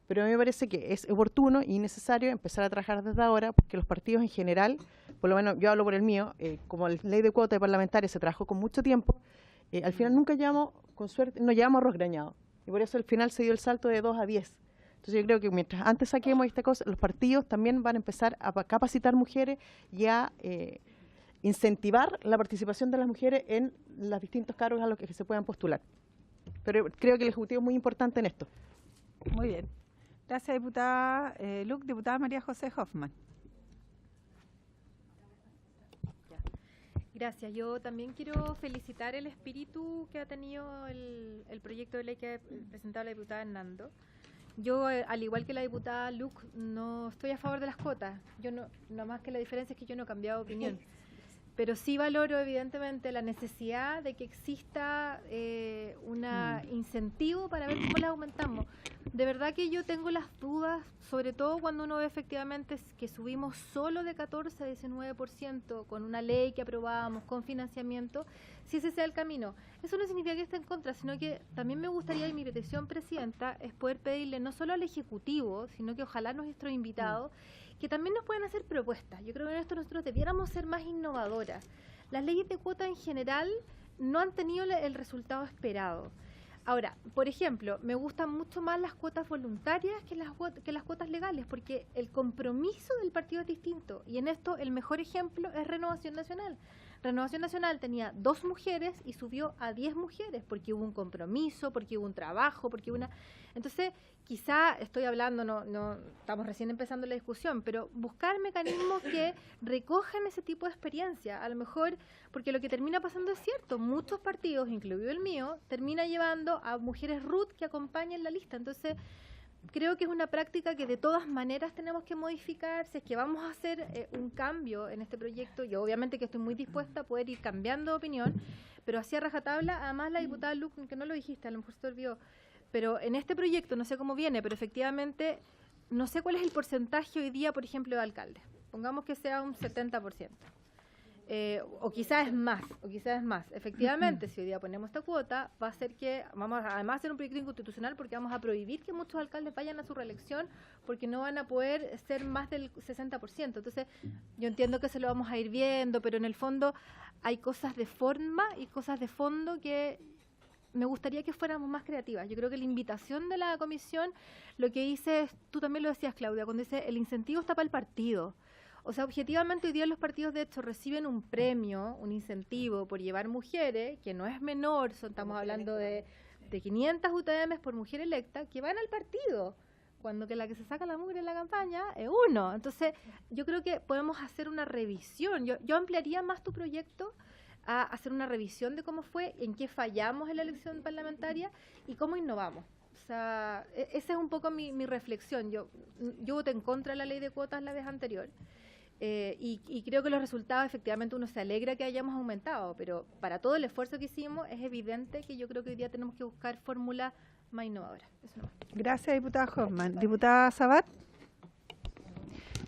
Pero a mí me parece que es oportuno y necesario empezar a trabajar desde ahora, porque los partidos en general, por lo menos yo hablo por el mío, como la ley de cuota de parlamentarios se trabajó con mucho tiempo, al final nunca llevamos, con suerte, no llevamos arroz grañado. Y por eso al final se dio el salto de 2 a 10. Entonces yo creo que mientras antes saquemos esta cosa, los partidos también van a empezar a capacitar mujeres y a incentivar la participación de las mujeres en los distintos cargos a los que se puedan postular. Pero creo que el Ejecutivo es muy importante en esto. Muy bien. Gracias, diputada Luc. Diputada María José Hoffman. Gracias. Yo también quiero felicitar el espíritu que ha tenido el proyecto de ley que ha presentado la diputada Hernando. Yo, al igual que la diputada Luc, no estoy a favor de las cuotas. Yo no más que la diferencia es que yo no he cambiado de opinión. Pero sí valoro, evidentemente, la necesidad de que exista un incentivo para ver cómo las aumentamos. De verdad que yo tengo las dudas, sobre todo cuando uno ve efectivamente que subimos solo de 14 a 19% con una ley que aprobábamos, con financiamiento, si ese sea el camino. Eso no significa que esté en contra, sino que también me gustaría, y mi petición, Presidenta, es poder pedirle no solo al Ejecutivo, sino que ojalá nuestros invitados, que también nos puedan hacer propuestas. Yo creo que en esto nosotros debiéramos ser más innovadoras. Las leyes de cuota en general no han tenido el resultado esperado. Ahora, por ejemplo, me gustan mucho más las cuotas voluntarias que las cuotas legales, porque el compromiso del partido es distinto. Y en esto el mejor ejemplo es Renovación Nacional. Renovación Nacional tenía 2 mujeres y subió a 10 mujeres, porque hubo un compromiso, porque hubo un trabajo, porque hubo una... Entonces, quizá estoy hablando, no estamos recién empezando la discusión, pero buscar mecanismos que recojan ese tipo de experiencia, a lo mejor, porque lo que termina pasando es cierto, muchos partidos, incluido el mío, termina llevando a mujeres RUT que acompañen la lista. Entonces, creo que es una práctica que de todas maneras tenemos que modificar. Si es que vamos a hacer un cambio en este proyecto, yo obviamente que estoy muy dispuesta a poder ir cambiando de opinión, pero así a rajatabla. Además, la diputada Luc, que no lo dijiste, a lo mejor se te olvidó, pero en este proyecto, no sé cómo viene, pero efectivamente no sé cuál es el porcentaje hoy día, por ejemplo, de alcaldes. Pongamos que sea un 70%. O quizás es más, Efectivamente, si hoy día ponemos esta cuota, va a ser que vamos a además hacer un proyecto inconstitucional, porque vamos a prohibir que muchos alcaldes vayan a su reelección, porque no van a poder ser más del 60%. Entonces, yo entiendo que se lo vamos a ir viendo, pero en el fondo hay cosas de forma y cosas de fondo que me gustaría que fuéramos más creativas. Yo creo que la invitación de la comisión, lo que dice, tú también lo decías, Claudia, cuando dice el incentivo está para el partido. O sea, objetivamente hoy día los partidos de hecho reciben un premio, un incentivo por llevar mujeres, que no es menor, estamos hablando de 500 UTMs por mujer electa, que van al partido, cuando que la que se saca la mugre en la campaña es uno. Entonces, yo creo que podemos hacer una revisión. Yo ampliaría más tu proyecto a hacer una revisión de cómo fue, en qué fallamos en la elección parlamentaria y cómo innovamos. O sea, esa es un poco mi reflexión. Yo voté en contra de la ley de cuotas la vez anterior. Y creo que los resultados, efectivamente, uno se alegra que hayamos aumentado, pero para todo el esfuerzo que hicimos es evidente que yo creo que hoy día tenemos que buscar fórmulas más innovadoras. Eso no. Gracias, diputada Hoffman. Diputada Sabat.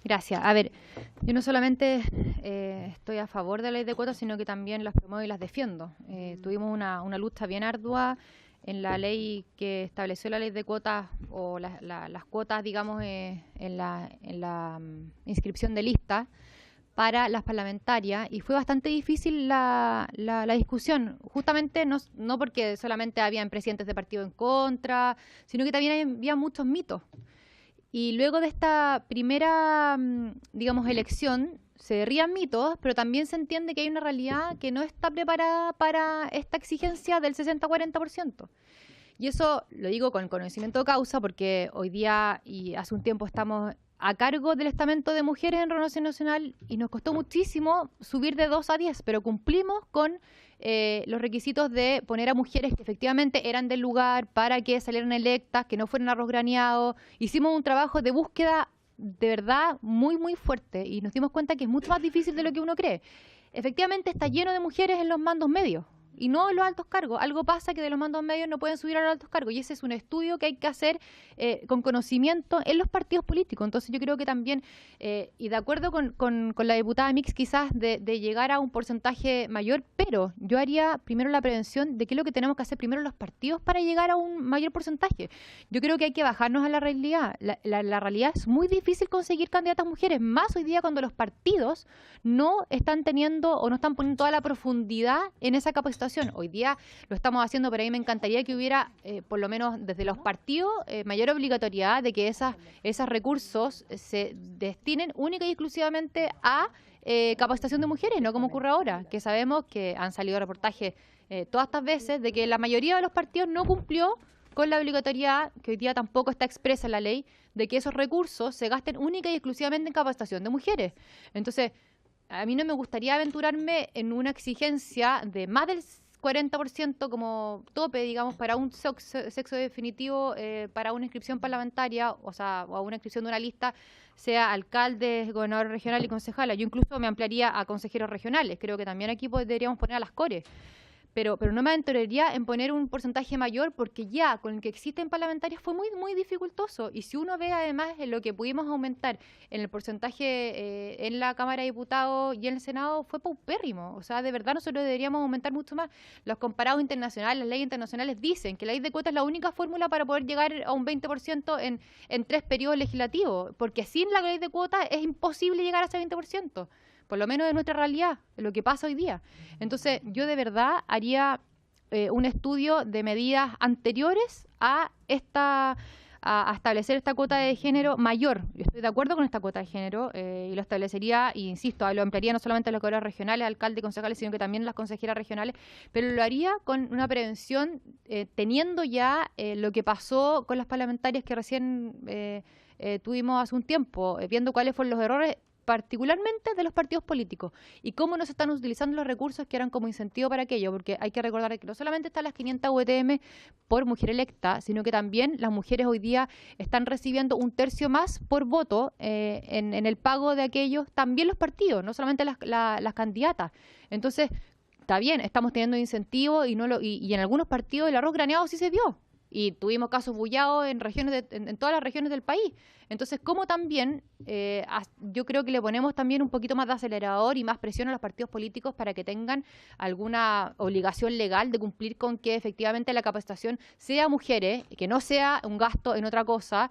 Gracias. A ver, yo no solamente estoy a favor de la ley de cuotas, sino que también las promuevo y las defiendo. Tuvimos una lucha bien ardua en la ley que estableció la ley de cuotas, o las cuotas, digamos, en la inscripción de lista para las parlamentarias, y fue bastante difícil la discusión, justamente no porque solamente habían presidentes de partido en contra, sino que también había muchos mitos. Y luego de esta primera, digamos, elección, se derrían mitos, pero también se entiende que hay una realidad que no está preparada para esta exigencia del 60-40%. Y eso lo digo con conocimiento de causa, porque hoy día y hace un tiempo estamos a cargo del estamento de mujeres en Renovación Nacional y nos costó muchísimo subir de 2 a 10, pero cumplimos con los requisitos de poner a mujeres que efectivamente eran del lugar para que salieran electas, que no fueran arroz graneado. Hicimos un trabajo de búsqueda de verdad muy, muy fuerte y nos dimos cuenta que es mucho más difícil de lo que uno cree. Efectivamente está lleno de mujeres en los mandos medios y no en los altos cargos. Algo pasa que de los mandos medios no pueden subir a los altos cargos, y ese es un estudio que hay que hacer con conocimiento en los partidos políticos. Entonces yo creo que también, y de acuerdo con la diputada Mix, quizás de llegar a un porcentaje mayor, pero yo haría primero la prevención de qué es lo que tenemos que hacer primero los partidos para llegar a un mayor porcentaje. Yo creo que hay que bajarnos a la realidad. La realidad es muy difícil conseguir candidatas mujeres, más hoy día cuando los partidos no están teniendo o no están poniendo toda la profundidad en esa capacitación. Hoy día lo estamos haciendo, pero a mí me encantaría que hubiera, por lo menos desde los partidos, mayor obligatoriedad de que esos recursos se destinen única y exclusivamente a capacitación de mujeres, no como ocurre ahora, que sabemos que han salido reportajes todas estas veces de que la mayoría de los partidos no cumplió con la obligatoriedad, que hoy día tampoco está expresa en la ley, de que esos recursos se gasten única y exclusivamente en capacitación de mujeres. Entonces, a mí no me gustaría aventurarme en una exigencia de más del 40% como tope, digamos, para un sexo definitivo, para una inscripción parlamentaria, o sea, o a una inscripción de una lista, sea alcaldes, gobernador regional y concejala. Yo incluso me ampliaría a consejeros regionales. Creo que también aquí deberíamos poner a las CORE. Pero no me aventuraría en poner un porcentaje mayor porque ya con el que existen parlamentarias fue muy dificultoso. Y si uno ve además en lo que pudimos aumentar en el porcentaje en la Cámara de Diputados y en el Senado fue paupérrimo. O sea, de verdad nosotros deberíamos aumentar mucho más. Los comparados internacionales, las leyes internacionales dicen que la ley de cuotas es la única fórmula para poder llegar a un 20% en 3 periodos legislativos. Porque sin la ley de cuotas es imposible llegar a ese 20%. Por lo menos de nuestra realidad, de lo que pasa hoy día. Entonces, yo de verdad haría un estudio de medidas anteriores a establecer esta cuota de género mayor. Yo estoy de acuerdo con esta cuota de género y lo establecería, y insisto, lo ampliaría no solamente a los corredores regionales, alcaldes y concejales, sino que también a las consejeras regionales, pero lo haría con una prevención, teniendo ya lo que pasó con las parlamentarias que recién tuvimos hace un tiempo, viendo cuáles fueron los errores, particularmente de los partidos políticos, y cómo no se están utilizando los recursos que eran como incentivo para aquello, porque hay que recordar que no solamente están las 500 UTM por mujer electa, sino que también las mujeres hoy día están recibiendo 1/3 más por voto en el pago de aquellos, también los partidos, no solamente las candidatas. Entonces, está bien, estamos teniendo incentivos y en algunos partidos el arroz graneado sí se dio. Y tuvimos casos bullados en todas las regiones del país. Entonces, como también, yo creo que le ponemos también un poquito más de acelerador y más presión a los partidos políticos para que tengan alguna obligación legal de cumplir con que efectivamente la capacitación sea mujeres, que no sea un gasto en otra cosa,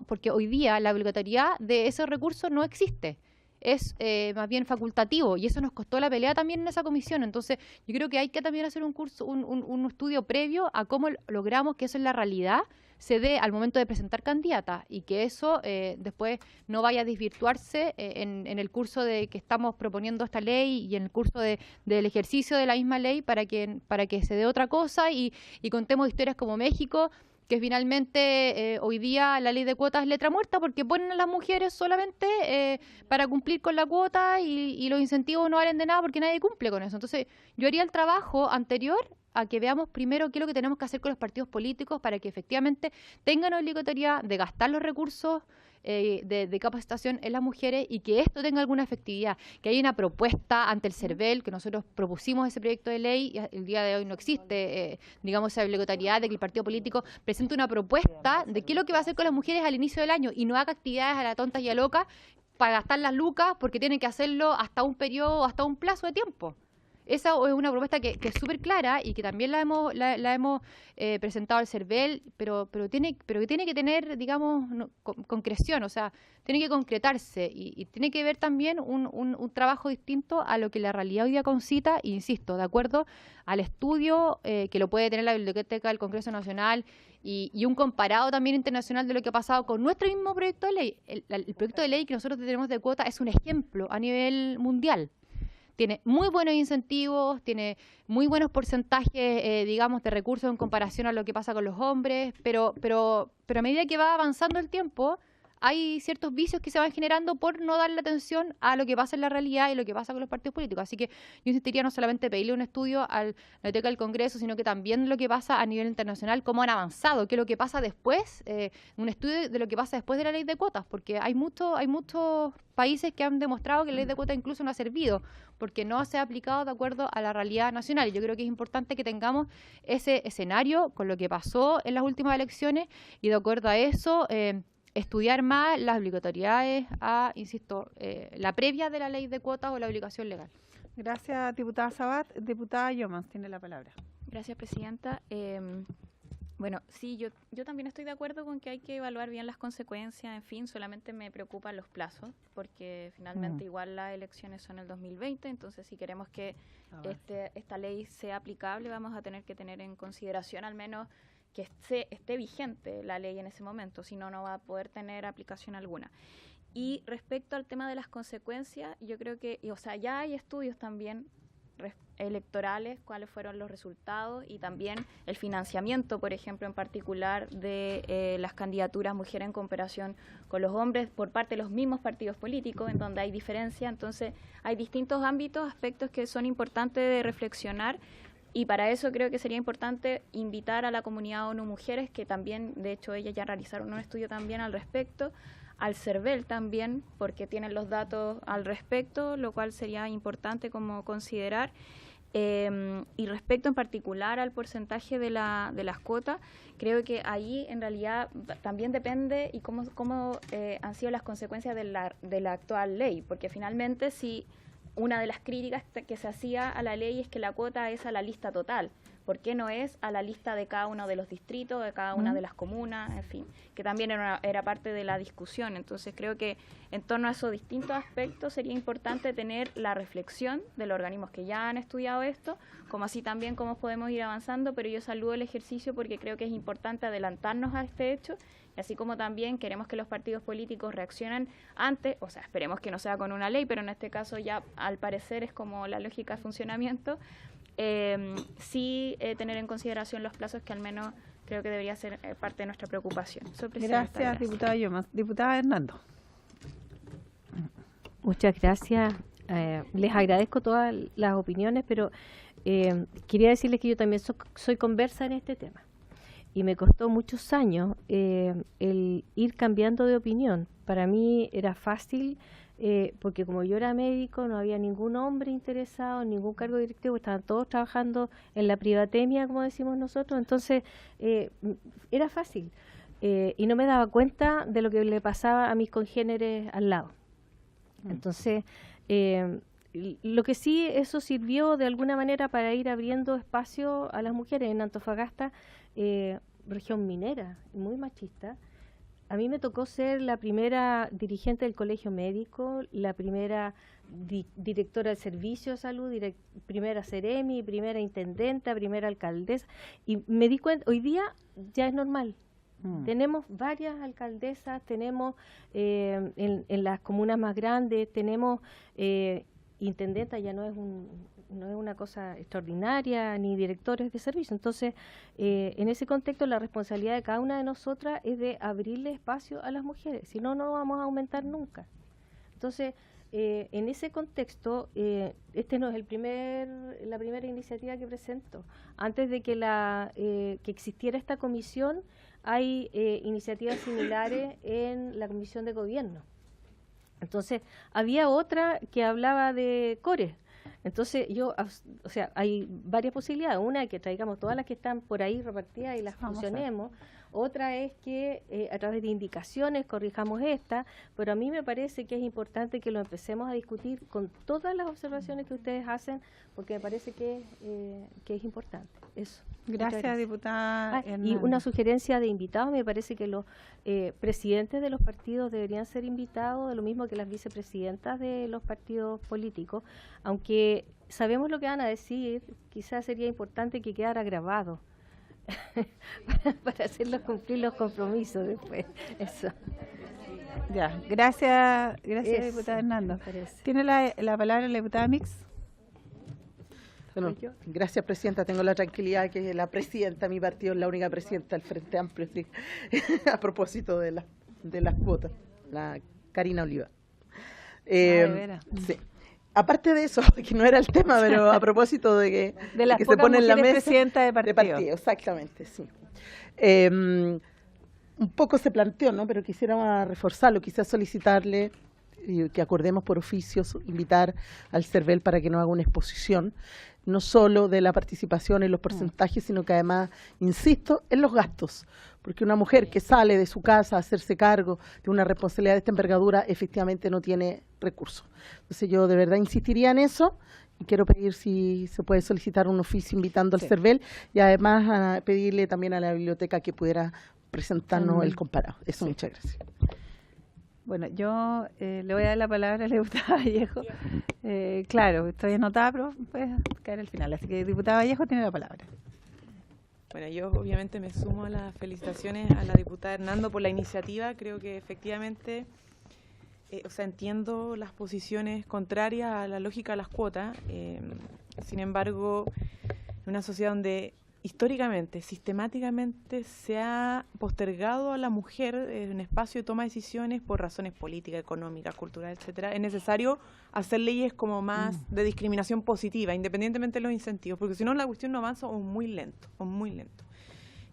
porque hoy día la obligatoriedad de esos recursos no existe. Es más bien facultativo, y eso nos costó la pelea también en esa comisión. Entonces, yo creo que hay que también hacer un estudio previo a cómo logramos que eso en la realidad se dé al momento de presentar candidatas, y que eso después no vaya a desvirtuarse en el curso de que estamos proponiendo esta ley y en el curso del ejercicio de la misma ley para que se dé otra cosa y contemos historias como México, que finalmente hoy día la ley de cuotas es letra muerta porque ponen a las mujeres solamente para cumplir con la cuota y los incentivos no valen de nada porque nadie cumple con eso. Entonces, yo haría el trabajo anterior a que veamos primero qué es lo que tenemos que hacer con los partidos políticos para que efectivamente tengan obligatoriedad de gastar los recursos de capacitación en las mujeres y que esto tenga alguna efectividad, que haya una propuesta ante el CERVEL, que nosotros propusimos ese proyecto de ley y el día de hoy no existe, digamos, esa obligatoriedad de que el partido político presente una propuesta de qué es lo que va a hacer con las mujeres al inicio del año y no haga actividades a la tonta y a loca para gastar las lucas porque tienen que hacerlo hasta un periodo, hasta un plazo de tiempo. Esa es una propuesta que es súper clara y que también la hemos presentado al CERVEL, pero que tiene que tener, digamos, concreción, o sea, tiene que concretarse y tiene que ver también un trabajo distinto a lo que la realidad hoy día concita, e insisto, de acuerdo al estudio que lo puede tener la Biblioteca del Congreso Nacional y un comparado también internacional de lo que ha pasado con nuestro mismo proyecto de ley. El proyecto de ley que nosotros tenemos de cuota es un ejemplo a nivel mundial. Tiene muy buenos incentivos, tiene muy buenos porcentajes, digamos, de recursos en comparación a lo que pasa con los hombres, pero a medida que va avanzando el tiempo, hay ciertos vicios que se van generando por no darle atención a lo que pasa en la realidad y lo que pasa con los partidos políticos. Así que yo insistiría no solamente pedirle un estudio a la Biblioteca del Congreso, sino que también lo que pasa a nivel internacional, cómo han avanzado, qué es lo que pasa después, un estudio de lo que pasa después de la ley de cuotas, porque hay muchos países que han demostrado que la ley de cuotas incluso no ha servido, porque no se ha aplicado de acuerdo a la realidad nacional. Y yo creo que es importante que tengamos ese escenario con lo que pasó en las últimas elecciones y de acuerdo a eso estudiar más las obligatoriedades insisto, la previa de la ley de cuotas o la obligación legal. Gracias, diputada Sabat. Diputada Yomans tiene la palabra. Gracias, presidenta. Bueno, sí, yo también estoy de acuerdo con que hay que evaluar bien las consecuencias, en fin, solamente me preocupan los plazos, porque finalmente igual las elecciones son el 2020, entonces si queremos que esta ley sea aplicable, vamos a tener que tener en consideración al menos que esté vigente la ley en ese momento, si no, no va a poder tener aplicación alguna. Y respecto al tema de las consecuencias, yo creo que, o sea, ya hay estudios también electorales, cuáles fueron los resultados y también el financiamiento, por ejemplo, en particular de las candidaturas mujeres en comparación con los hombres por parte de los mismos partidos políticos, en donde hay diferencia. Entonces, hay distintos ámbitos, aspectos que son importantes de reflexionar. Y para eso creo que sería importante invitar a la comunidad ONU Mujeres, que también, de hecho, ellas ya realizaron un estudio también al respecto, al CERVEL también, porque tienen los datos al respecto, lo cual sería importante como considerar. Y respecto en particular al porcentaje de las cuotas, creo que ahí en realidad también depende y cómo han sido las consecuencias de la actual ley, porque finalmente si una de las críticas que se hacía a la ley es que la cuota es a la lista total. ¿Por qué no es a la lista de cada uno de los distritos, de cada una de las comunas, en fin? Que también era parte de la discusión. Entonces creo que en torno a esos distintos aspectos sería importante tener la reflexión de los organismos que ya han estudiado esto, como así también cómo podemos ir avanzando, pero yo saludo el ejercicio porque creo que es importante adelantarnos a este hecho, y así como también queremos que los partidos políticos reaccionen antes, o sea, esperemos que no sea con una ley, pero en este caso ya al parecer es como la lógica de funcionamiento, sí tener en consideración los plazos que al menos creo que debería ser parte de nuestra preocupación. Gracias, diputada Yumas. Diputada Hernando. Muchas gracias. Les agradezco todas las opiniones, pero quería decirles que yo también soy conversa en este tema. Y me costó muchos años el ir cambiando de opinión. Para mí era fácil, porque como yo era médico, no había ningún hombre interesado en ningún cargo directivo, estaban todos trabajando en la privatemia, como decimos nosotros, entonces era fácil. Y no me daba cuenta de lo que le pasaba a mis congéneres al lado. Entonces, lo que sí, eso sirvió de alguna manera para ir abriendo espacio a las mujeres. En Antofagasta, región minera, muy machista, a mí me tocó ser la primera dirigente del colegio médico, la primera directora del servicio de salud, primera seremi, primera intendenta, primera alcaldesa, y me di cuenta, hoy día ya es normal. Tenemos varias alcaldesas, tenemos en las comunas más grandes, tenemos intendenta, ya no es una cosa extraordinaria, ni directores de servicio. Entonces, en ese contexto, la responsabilidad de cada una de nosotras es de abrirle espacio a las mujeres, si no, no vamos a aumentar nunca. Entonces, en ese contexto, este no es la primera iniciativa que presento. Antes de que existiera esta comisión, hay iniciativas similares en la Comisión de Gobierno. Entonces, había otra que hablaba de CORE. Entonces, o sea, hay varias posibilidades. Una es que traigamos todas las que están por ahí repartidas y las funcionemos. Otra es que a través de indicaciones corrijamos esta, pero a mí me parece que es importante que lo empecemos a discutir con todas las observaciones que ustedes hacen, porque me parece que es importante. Eso. Gracias, diputada Hernández. Y una sugerencia de invitados, me parece que los presidentes de los partidos deberían ser invitados, de lo mismo que las vicepresidentas de los partidos políticos, aunque sabemos lo que van a decir, quizás sería importante que quedara grabado. para hacerlos cumplir los compromisos después. Eso. Ya, gracias, diputada Hernando. ¿Tiene la palabra la diputada Mix? Bueno, gracias, presidenta. Tengo la tranquilidad que la presidenta, mi partido es la única presidenta del Frente Amplio, sí, a propósito de las cuotas, la Karina Oliva. De veras. Sí. Aparte de eso, que no era el tema, pero a propósito de que, de las que se pone en la mesa. Presidenta de partido. Exactamente, sí. Un poco se planteó, ¿no? Pero quisiera reforzarlo, quisiera solicitarle que acordemos por oficios, invitar al CERVEL para que nos haga una exposición, no solo de la participación en los porcentajes, sino que además, insisto, en los gastos. Porque una mujer que sale de su casa a hacerse cargo de una responsabilidad de esta envergadura, efectivamente no tiene recursos. Entonces yo de verdad insistiría en eso y quiero pedir si se puede solicitar un oficio invitando al CERVEL y además a pedirle también a la biblioteca que pudiera presentarnos el comparado. Eso, muchas gracias. Bueno, yo le voy a dar la palabra a la diputada Vallejo. Claro, estoy anotada, pero puede caer al final. Así que diputada Vallejo tiene la palabra. Bueno, yo obviamente me sumo a las felicitaciones a la diputada Hernando por la iniciativa. Creo que efectivamente, entiendo las posiciones contrarias a la lógica de las cuotas. Sin embargo, en una sociedad donde históricamente, sistemáticamente se ha postergado a la mujer en un espacio de toma de decisiones por razones políticas, económicas, culturales, etcétera, es necesario hacer leyes como más de discriminación positiva, independientemente de los incentivos, porque si no la cuestión no avanza o muy lento,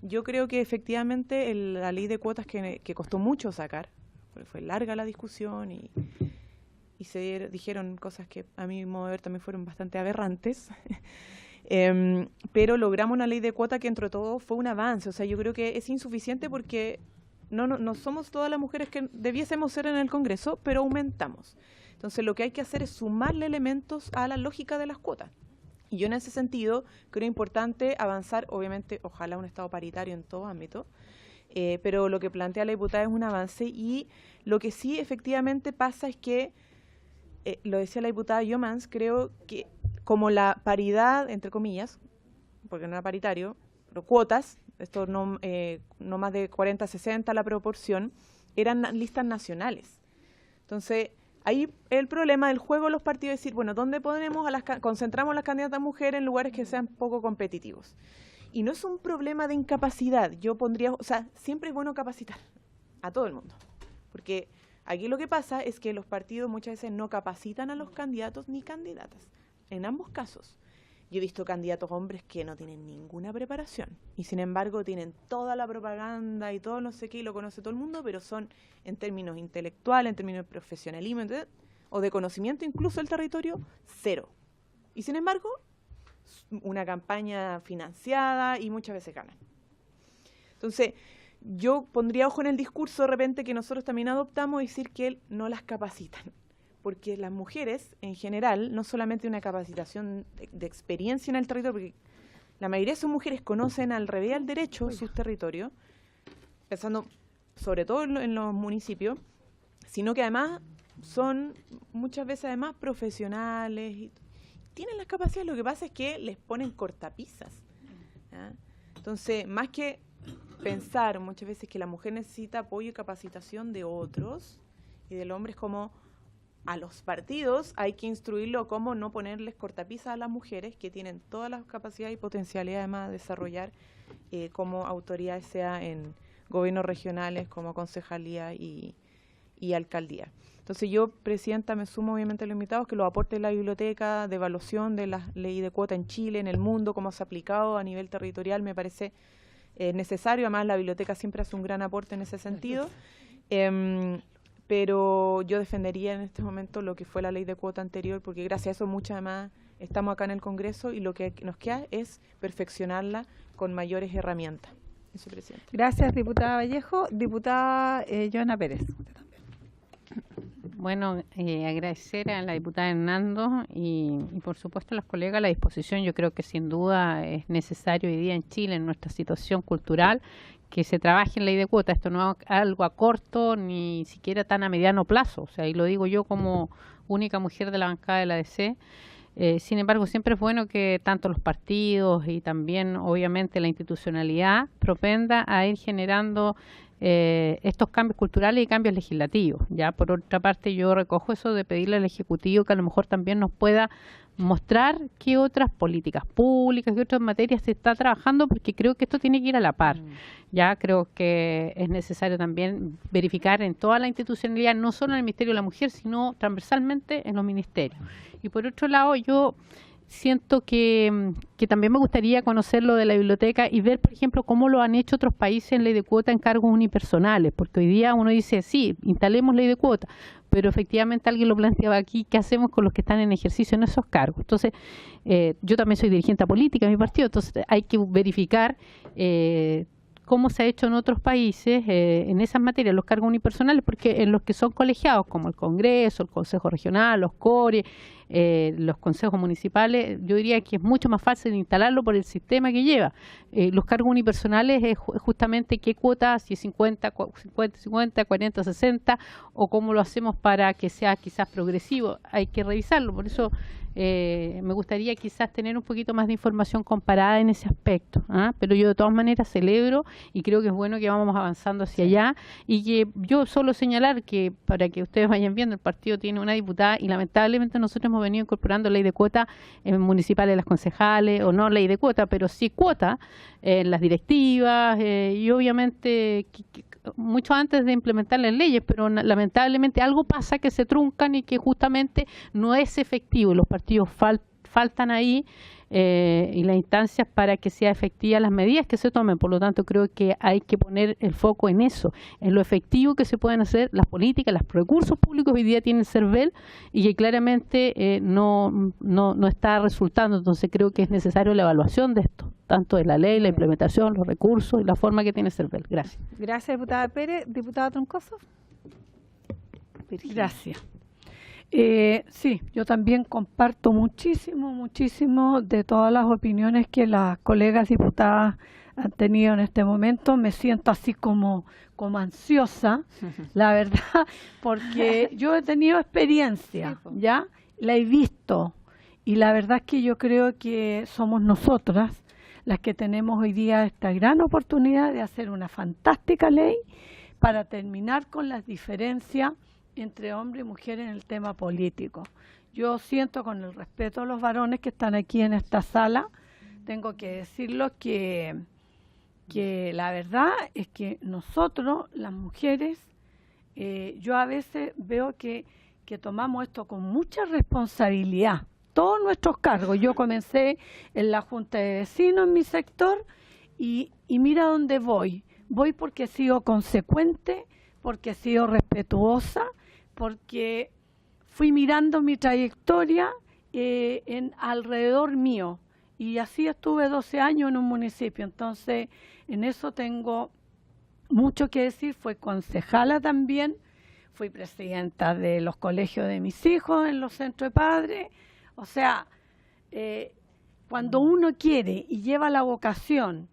Yo creo que efectivamente la ley de cuotas que costó mucho sacar, porque fue larga la discusión y se dijeron cosas que a mi modo de ver también fueron bastante aberrantes, pero logramos una ley de cuota que entre todo fue un avance. O sea, yo creo que es insuficiente porque no somos todas las mujeres que debiésemos ser en el Congreso, pero aumentamos. Entonces lo que hay que hacer es sumarle elementos a la lógica de las cuotas. Y yo en ese sentido creo importante avanzar, obviamente, ojalá un Estado paritario en todo ámbito, pero lo que plantea la diputada es un avance, y lo que sí efectivamente pasa es que, lo decía la diputada Yomans, creo que como la paridad, entre comillas, porque no era paritario, pero cuotas, esto no más de 40-60 la proporción, eran listas nacionales. Entonces, ahí el problema del juego de los partidos es decir, bueno, ¿dónde concentramos las candidatas mujeres en lugares que sean poco competitivos? Y no es un problema de incapacidad, yo pondría, o sea, siempre es bueno capacitar a todo el mundo, porque aquí lo que pasa es que los partidos muchas veces no capacitan a los candidatos ni candidatas. En ambos casos, yo he visto candidatos hombres que no tienen ninguna preparación y sin embargo tienen toda la propaganda y todo no sé qué y lo conoce todo el mundo, pero son en términos intelectuales, en términos de profesionalismo o de conocimiento incluso del territorio, cero. Y sin embargo, una campaña financiada y muchas veces ganan. Entonces, yo pondría ojo en el discurso de repente que nosotros también adoptamos, decir que no las capacitan. Porque las mujeres, en general, no solamente una capacitación de experiencia en el territorio, porque la mayoría de sus mujeres conocen al revés al derecho sus territorios, pensando sobre todo en los municipios, sino que además son muchas veces además profesionales, y tienen las capacidades, lo que pasa es que les ponen cortapisas. ¿Ya? Entonces, más que pensar muchas veces que la mujer necesita apoyo y capacitación de otros, y del hombre es como a los partidos hay que instruirlo cómo no ponerles cortapisas a las mujeres que tienen todas las capacidades y potencialidades además de desarrollar como autoridades, sea en gobiernos regionales, como concejalía y alcaldía. Entonces yo, Presidenta, me sumo obviamente a los invitados que los aportes de la biblioteca de evaluación de la ley de cuota en Chile, en el mundo, cómo se ha aplicado a nivel territorial, me parece necesario. Además, la biblioteca siempre hace un gran aporte en ese sentido. Pero yo defendería en este momento lo que fue la ley de cuota anterior, porque gracias a eso muchas además estamos acá en el Congreso y lo que nos queda es perfeccionarla con mayores herramientas. Eso, Presidente. Gracias, diputada Vallejo. Diputada Joana Pérez. Bueno, agradecer a la diputada Hernando y por supuesto a los colegas la disposición. Yo creo que sin duda es necesario hoy día en Chile, en nuestra situación cultural, que se trabaje en ley de cuota. Esto no es algo a corto ni siquiera tan a mediano plazo. O sea, y lo digo yo como única mujer de la bancada de la DC. Sin embargo, siempre es bueno que tanto los partidos y también obviamente la institucionalidad propenda a ir generando estos cambios culturales y cambios legislativos. Ya por otra parte, yo recojo eso de pedirle al Ejecutivo que a lo mejor también nos pueda mostrar qué otras políticas públicas, qué otras materias se está trabajando, porque creo que esto tiene que ir a la par. Ya creo que es necesario también verificar en toda la institucionalidad, no solo en el Ministerio de la Mujer, sino transversalmente en los ministerios. Y por otro lado, yo siento que también me gustaría conocer lo de la biblioteca y ver, por ejemplo, cómo lo han hecho otros países en ley de cuota en cargos unipersonales, porque hoy día uno dice, sí, instalemos ley de cuota, pero efectivamente alguien lo planteaba aquí, ¿qué hacemos con los que están en ejercicio en esos cargos? Entonces, yo también soy dirigente política de mi partido, entonces hay que verificar cómo se ha hecho en otros países en esas materias, los cargos unipersonales, porque en los que son colegiados, como el Congreso, el Consejo Regional, los CORE, los consejos municipales, yo diría que es mucho más fácil instalarlo por el sistema que lleva. Los cargos unipersonales es justamente qué cuota, si es 50, 40, 60, o cómo lo hacemos para que sea quizás progresivo. Hay que revisarlo, por eso Me gustaría quizás tener un poquito más de información comparada en ese aspecto, pero yo de todas maneras celebro y creo que es bueno que vamos avanzando hacia allá, y que yo solo señalar que, para que ustedes vayan viendo, el partido tiene una diputada y lamentablemente nosotros hemos venido incorporando ley de cuota en municipales, las concejales, o no ley de cuota, pero sí cuota en las directivas, y obviamente mucho antes de implementar las leyes, pero lamentablemente algo pasa que se truncan y que justamente no es efectivo. Los partidos faltan ahí y las instancias para que sea efectiva las medidas que se tomen. Por lo tanto, creo que hay que poner el foco en eso, en lo efectivo que se pueden hacer las políticas, los recursos públicos que hoy día tiene el CERVEL y que claramente no está resultando. Entonces, creo que es necesario la evaluación de esto, tanto de la ley, la implementación, los recursos y la forma que tiene el CERVEL. Gracias. Gracias, diputada Pérez. Diputada Troncoso. Gracias. Sí, yo también comparto muchísimo de todas las opiniones que las colegas diputadas han tenido en este momento. Me siento así como ansiosa, la verdad, porque yo he tenido experiencia, ¿ya? La he visto, y la verdad es que yo creo que somos nosotras las que tenemos hoy día esta gran oportunidad de hacer una fantástica ley para terminar con las diferencias entre hombre y mujer en el tema político. Yo siento, con el respeto a los varones que están aquí en esta sala, tengo que decirlo que la verdad es que nosotros, las mujeres, yo a veces veo que tomamos esto con mucha responsabilidad, todos nuestros cargos. Yo comencé en la Junta de Vecinos en mi sector y mira dónde voy. Voy porque he sido consecuente, porque he sido respetuosa, porque fui mirando mi trayectoria en alrededor mío, y así estuve 12 años en un municipio. Entonces, en eso tengo mucho que decir. Fui concejala también, fui presidenta de los colegios de mis hijos en los centros de padres. O sea, cuando uno quiere y lleva la vocación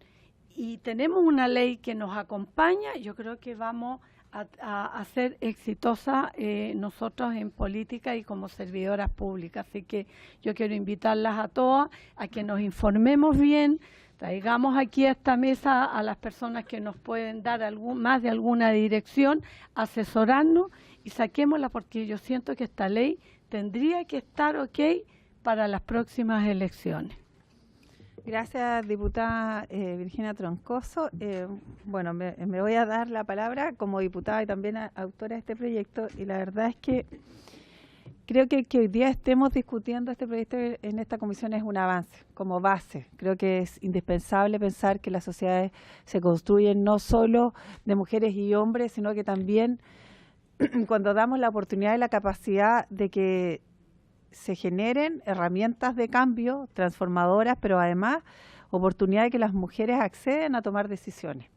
y tenemos una ley que nos acompaña, yo creo que vamos a ser exitosas nosotros en política y como servidoras públicas. Así que yo quiero invitarlas a todas a que nos informemos bien, traigamos aquí a esta mesa a las personas que nos pueden dar más de alguna dirección, asesorarnos y saquémosla, porque yo siento que esta ley tendría que estar ok para las próximas elecciones. Gracias, diputada Virginia Troncoso. Bueno, me voy a dar la palabra como diputada y también autora de este proyecto, y la verdad es que creo que hoy día estemos discutiendo este proyecto en esta comisión es un avance como base. Creo que es indispensable pensar que las sociedades se construyen no solo de mujeres y hombres, sino que también cuando damos la oportunidad y la capacidad de que se generen herramientas de cambio transformadoras, pero además oportunidad de que las mujeres acceden a tomar decisiones.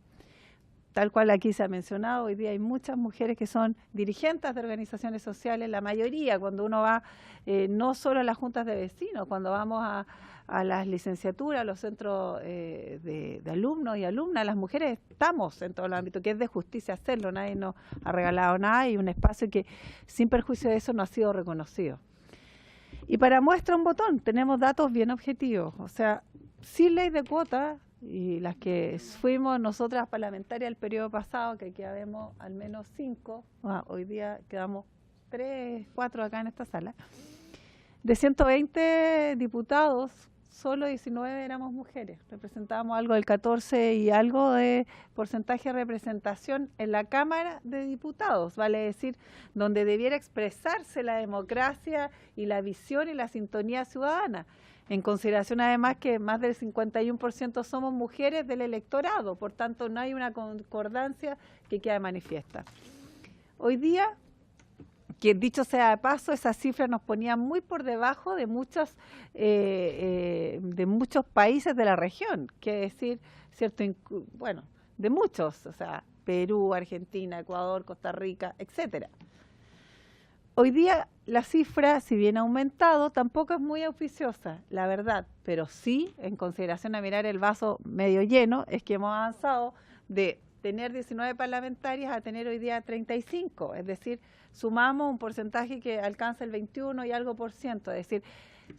Tal cual aquí se ha mencionado, hoy día hay muchas mujeres que son dirigentes de organizaciones sociales, la mayoría, cuando uno va no solo a las juntas de vecinos, cuando vamos a las licenciaturas, a los centros de alumnos y alumnas, las mujeres estamos en todo el ámbito, que es de justicia hacerlo, nadie nos ha regalado nada, y un espacio que sin perjuicio de eso no ha sido reconocido. Y para muestra un botón, tenemos datos bien objetivos, o sea, sin ley de cuotas, y las que fuimos nosotras parlamentarias el periodo pasado, que aquí habemos al menos 5, hoy día quedamos 3, 4 acá en esta sala, de 120 diputados, solo 19 éramos mujeres, representábamos algo del 14 y algo de porcentaje de representación en la Cámara de Diputados, vale decir, donde debiera expresarse la democracia y la visión y la sintonía ciudadana, en consideración además que más del 51% somos mujeres del electorado, por tanto no hay una concordancia que quede manifiesta. Hoy día, que dicho sea de paso, esa cifra nos ponía muy por debajo de muchos países de la región, que decir, cierto, bueno, de muchos, o sea, Perú, Argentina, Ecuador, Costa Rica, etcétera. Hoy día la cifra, si bien ha aumentado, tampoco es muy auspiciosa, la verdad, pero sí, en consideración a mirar el vaso medio lleno, es que hemos avanzado de tener 19 parlamentarias a tener hoy día 35, es decir, sumamos un porcentaje que alcanza el 21 y algo %, es decir,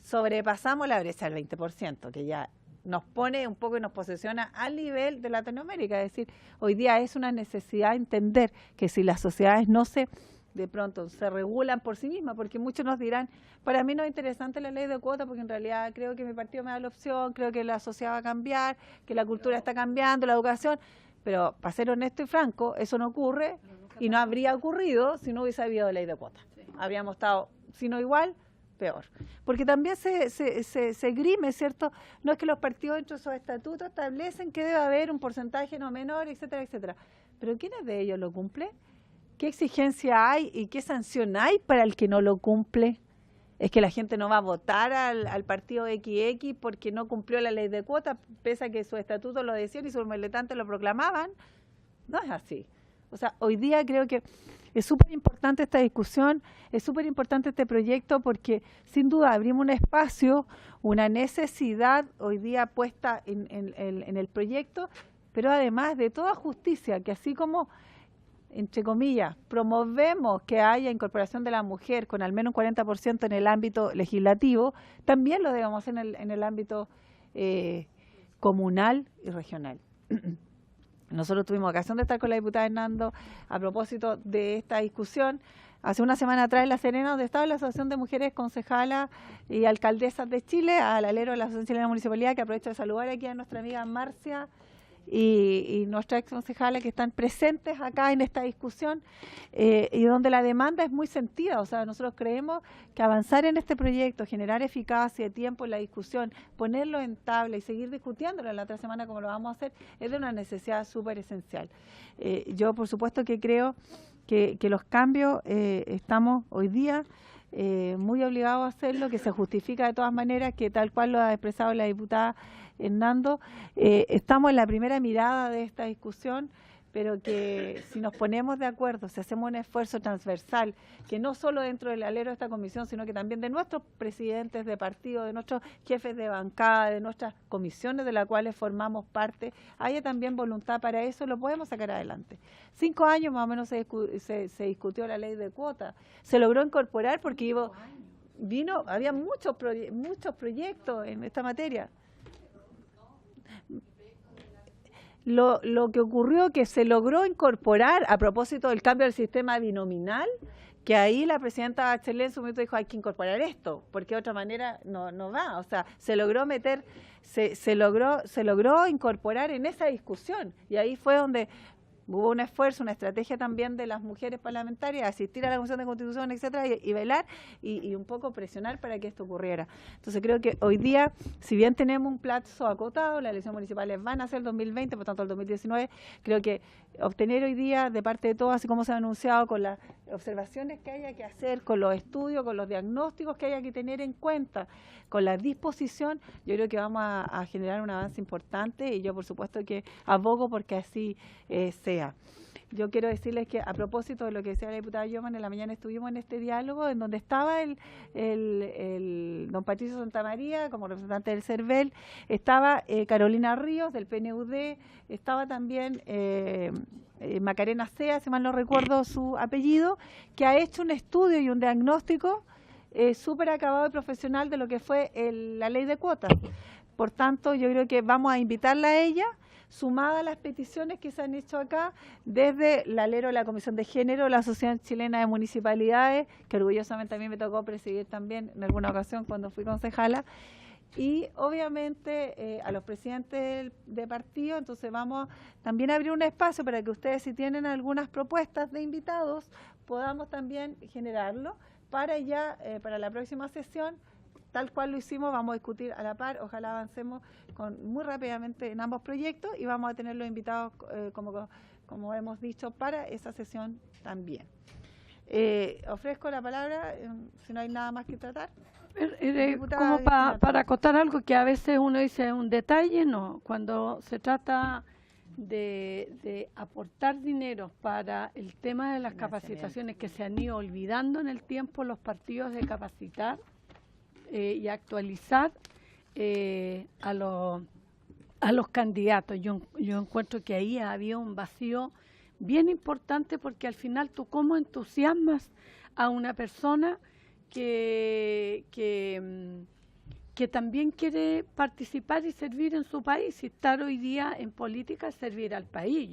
sobrepasamos la brecha del 20%, que ya nos pone un poco y nos posiciona al nivel de Latinoamérica. Es decir, hoy día es una necesidad entender que si las sociedades no se, de pronto, se regulan por sí mismas, porque muchos nos dirán, para mí no es interesante la ley de cuotas, porque en realidad creo que mi partido me da la opción, creo que la sociedad va a cambiar, que la cultura está cambiando, la educación, pero para ser honesto y franco, eso no ocurre y no habría ocurrido si no hubiese habido ley de cuotas. Habríamos estado, si no igual, peor. Porque también se grime, ¿cierto? No es que los partidos dentro de esos estatutos establecen que debe haber un porcentaje no menor, etcétera, etcétera. Pero ¿quiénes de ellos lo cumplen? ¿Qué exigencia hay y qué sanción hay para el que no lo cumple? ¿Es que la gente no va a votar al partido XX porque no cumplió la ley de cuotas, pese a que sus estatutos lo decían y sus militantes lo proclamaban? No es así. O sea, hoy día creo que es súper importante esta discusión, es súper importante este proyecto porque sin duda abrimos un espacio, una necesidad hoy día puesta en el proyecto, pero además de toda justicia, que así como, entre comillas, promovemos que haya incorporación de la mujer con al menos un 40% en el ámbito legislativo, también lo debemos hacer en el ámbito comunal y regional. Nosotros tuvimos ocasión de estar con la diputada Hernando a propósito de esta discusión. Hace una semana atrás en La Serena, donde estaba la Asociación de Mujeres Concejalas y Alcaldesas de Chile, al alero de la Asociación Chilena de Municipalidad, que aprovecho de saludar aquí a nuestra amiga Marcia y nuestra ex concejala que están presentes acá en esta discusión y donde la demanda es muy sentida. O sea, nosotros creemos que avanzar en este proyecto, generar eficacia, tiempo en la discusión, ponerlo en tabla y seguir discutiéndolo en la otra semana como lo vamos a hacer, es de una necesidad súper esencial. Yo, por supuesto, que creo que los cambios estamos hoy día muy obligados a hacerlo, que se justifica de todas maneras, que tal cual lo ha expresado la diputada Hernando, estamos en la primera mirada de esta discusión, pero que si nos ponemos de acuerdo, si hacemos un esfuerzo transversal, que no solo dentro del alero de esta comisión, sino que también de nuestros presidentes de partido, de nuestros jefes de bancada, de nuestras comisiones de las cuales formamos parte, haya también voluntad para eso, lo podemos sacar adelante. 5 años más o menos se discutió la ley de cuotas, se logró incorporar porque había muchos proyectos en esta materia. Lo que ocurrió que se logró incorporar a propósito del cambio del sistema binominal, que ahí la presidenta Bachelet en su momento dijo hay que incorporar esto, porque de otra manera no va. O sea, se logró incorporar en esa discusión y ahí fue donde hubo un esfuerzo, una estrategia también de las mujeres parlamentarias, asistir a la Comisión de Constitución, etcétera, y velar y un poco presionar para que esto ocurriera. Entonces creo que hoy día, si bien tenemos un plazo acotado, las elecciones municipales van a ser el 2020, por tanto el 2019, creo que obtener hoy día de parte de todos, así como se ha anunciado, con las observaciones que haya que hacer, con los estudios, con los diagnósticos que haya que tener en cuenta, con la disposición, yo creo que vamos a generar un avance importante y yo por supuesto que abogo porque así sea. Yo quiero decirles que a propósito de lo que decía la diputada Yoman, en la mañana estuvimos en este diálogo en donde estaba el don Patricio Santamaría como representante del CERVEL, estaba Carolina Ríos del PNUD, estaba también Macarena Sea, si mal no recuerdo su apellido, que ha hecho un estudio y un diagnóstico súper acabado y profesional de lo que fue la ley de cuotas. Por tanto, yo creo que vamos a invitarla a ella, sumada a las peticiones que se han hecho acá desde el alero de la Comisión de Género, la Asociación Chilena de Municipalidades, que orgullosamente a mí me tocó presidir también en alguna ocasión cuando fui concejala, y obviamente a los presidentes de partido. Entonces vamos también a abrir un espacio para que ustedes, si tienen algunas propuestas de invitados, podamos también generarlo para ya, para la próxima sesión, tal cual lo hicimos, vamos a discutir a la par, ojalá avancemos muy rápidamente en ambos proyectos y vamos a tener los invitados, como hemos dicho, para esa sesión también. Ofrezco la palabra, si no hay nada más que tratar. Como para acotar algo que a veces uno dice un detalle, no, cuando se trata de aportar dinero para el tema de las capacitaciones que se han ido olvidando en el tiempo los partidos de capacitar y actualizar a los candidatos. Yo encuentro que ahí había un vacío bien importante porque al final tú cómo entusiasmas a una persona que que también quiere participar y servir en su país, y estar hoy día en política es servir al país.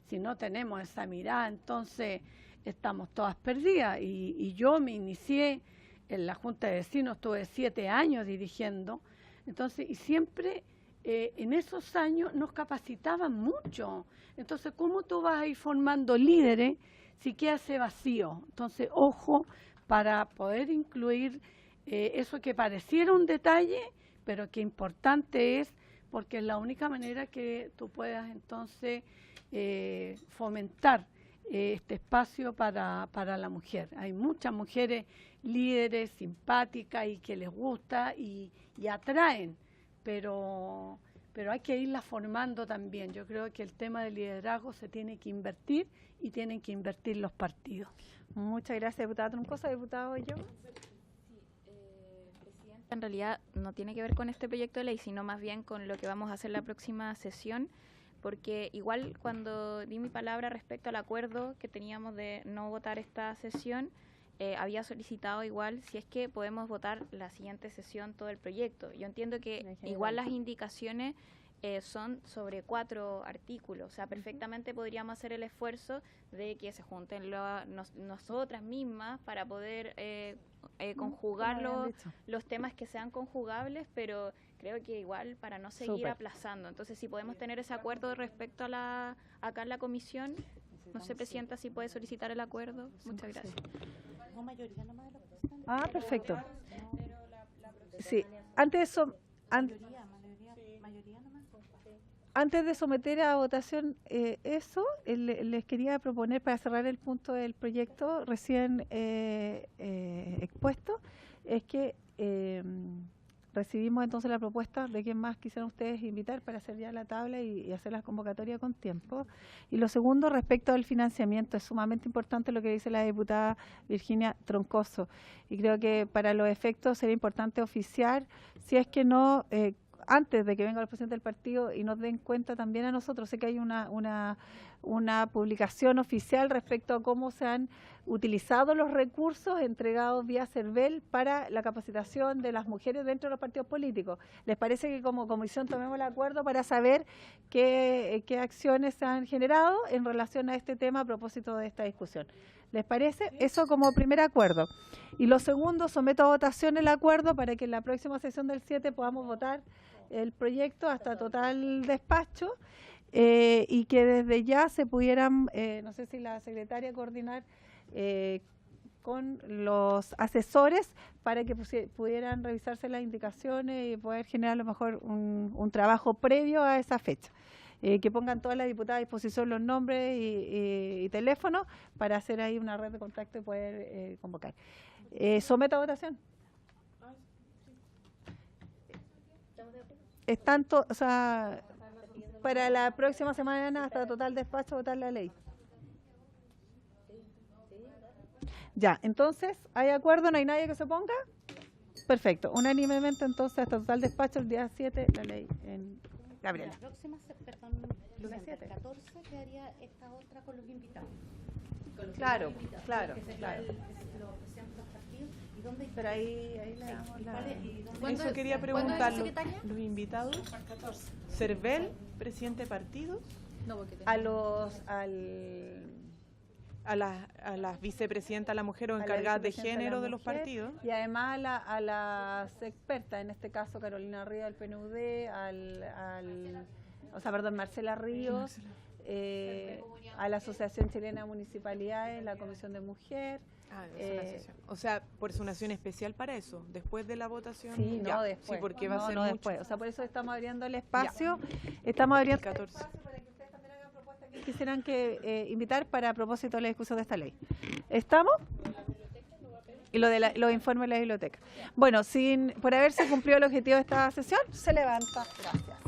Si no tenemos esa mirada, entonces estamos todas perdidas. Y yo me inicié en la Junta de Vecinos, estuve 7 años dirigiendo, entonces, y siempre en esos años nos capacitaban mucho. Entonces, ¿cómo tú vas a ir formando líderes si queda ese vacío? Entonces, ojo, para poder incluir eso que pareciera un detalle, pero que importante es, porque es la única manera que tú puedas entonces fomentar este espacio para la mujer. Hay muchas mujeres líderes, simpáticas y que les gusta y atraen, pero hay que irlas formando también. Yo creo que el tema del liderazgo se tiene que invertir y tienen que invertir los partidos. Muchas gracias, diputada Troncoso. Diputado yo. En realidad no tiene que ver con este proyecto de ley, sino más bien con lo que vamos a hacer la próxima sesión, porque igual cuando di mi palabra respecto al acuerdo que teníamos de no votar esta sesión, había solicitado igual si es que podemos votar la siguiente sesión todo el proyecto. Yo entiendo que igual las indicaciones son sobre 4 artículos, o sea, perfectamente podríamos hacer el esfuerzo de que se junten nosotras mismas para poder conjugar los temas que sean conjugables, pero creo que igual para no seguir aplazando. Entonces, si podemos tener ese acuerdo respecto a acá en la comisión, no sé, Presidenta, si puede solicitar el acuerdo. Muchas gracias. Perfecto. Sí, antes de someter a votación eso, les quería proponer para cerrar el punto del proyecto recién expuesto, es que recibimos entonces la propuesta de quién más quisieran ustedes invitar para hacer ya la tabla y hacer la convocatoria con tiempo. Y lo segundo, respecto al financiamiento, es sumamente importante lo que dice la diputada Virginia Troncoso, y creo que para los efectos sería importante oficiar, si es que no antes de que venga el presidente del partido y nos den cuenta también a nosotros. Sé que hay una publicación oficial respecto a cómo se han utilizado los recursos entregados vía CERVEL para la capacitación de las mujeres dentro de los partidos políticos. ¿Les parece que como comisión tomemos el acuerdo para saber qué acciones se han generado en relación a este tema a propósito de esta discusión? ¿Les parece? Eso como primer acuerdo. Y lo segundo, someto a votación el acuerdo para que en la próxima sesión del 7 podamos votar el proyecto hasta total despacho y que desde ya se pudieran, no sé si la secretaria coordinar con los asesores para que pudieran revisarse las indicaciones y poder generar a lo mejor un trabajo previo a esa fecha. Que pongan todas las diputadas a disposición los nombres y teléfonos para hacer ahí una red de contacto y poder convocar. Someto a votación. O sea, para la próxima semana hasta total despacho votar la ley. Ya, entonces, ¿hay acuerdo? ¿No hay nadie que se oponga? Perfecto. Unánimemente, entonces, hasta total despacho el día 7 la ley en Gabriela. La próxima, perdón, lunes 14 quedaría esta otra con los invitados. Claro. Pero ahí la damos. Eso quería preguntarlo. Los invitados, CERVEL, presidente de partidos, a las vicepresidentas, la mujer o encargadas de género de los partidos. Y además a las expertas, en este caso Carolina Ríos del PNUD, Marcela Ríos, a la Asociación Chilena de Municipalidades, la Comisión de Mujer. O sea, por su nación especial para eso, después de la votación. Sí, ya, no después. Sí, porque va a ser no mucho. Después. O sea, por eso estamos abriendo el espacio. Estamos abriendo 14. que quisieran invitar para propósito de la discusión de esta ley. ¿Estamos? Y los informes de la biblioteca. Bueno, por haberse cumplido el objetivo de esta sesión, se levanta. Gracias.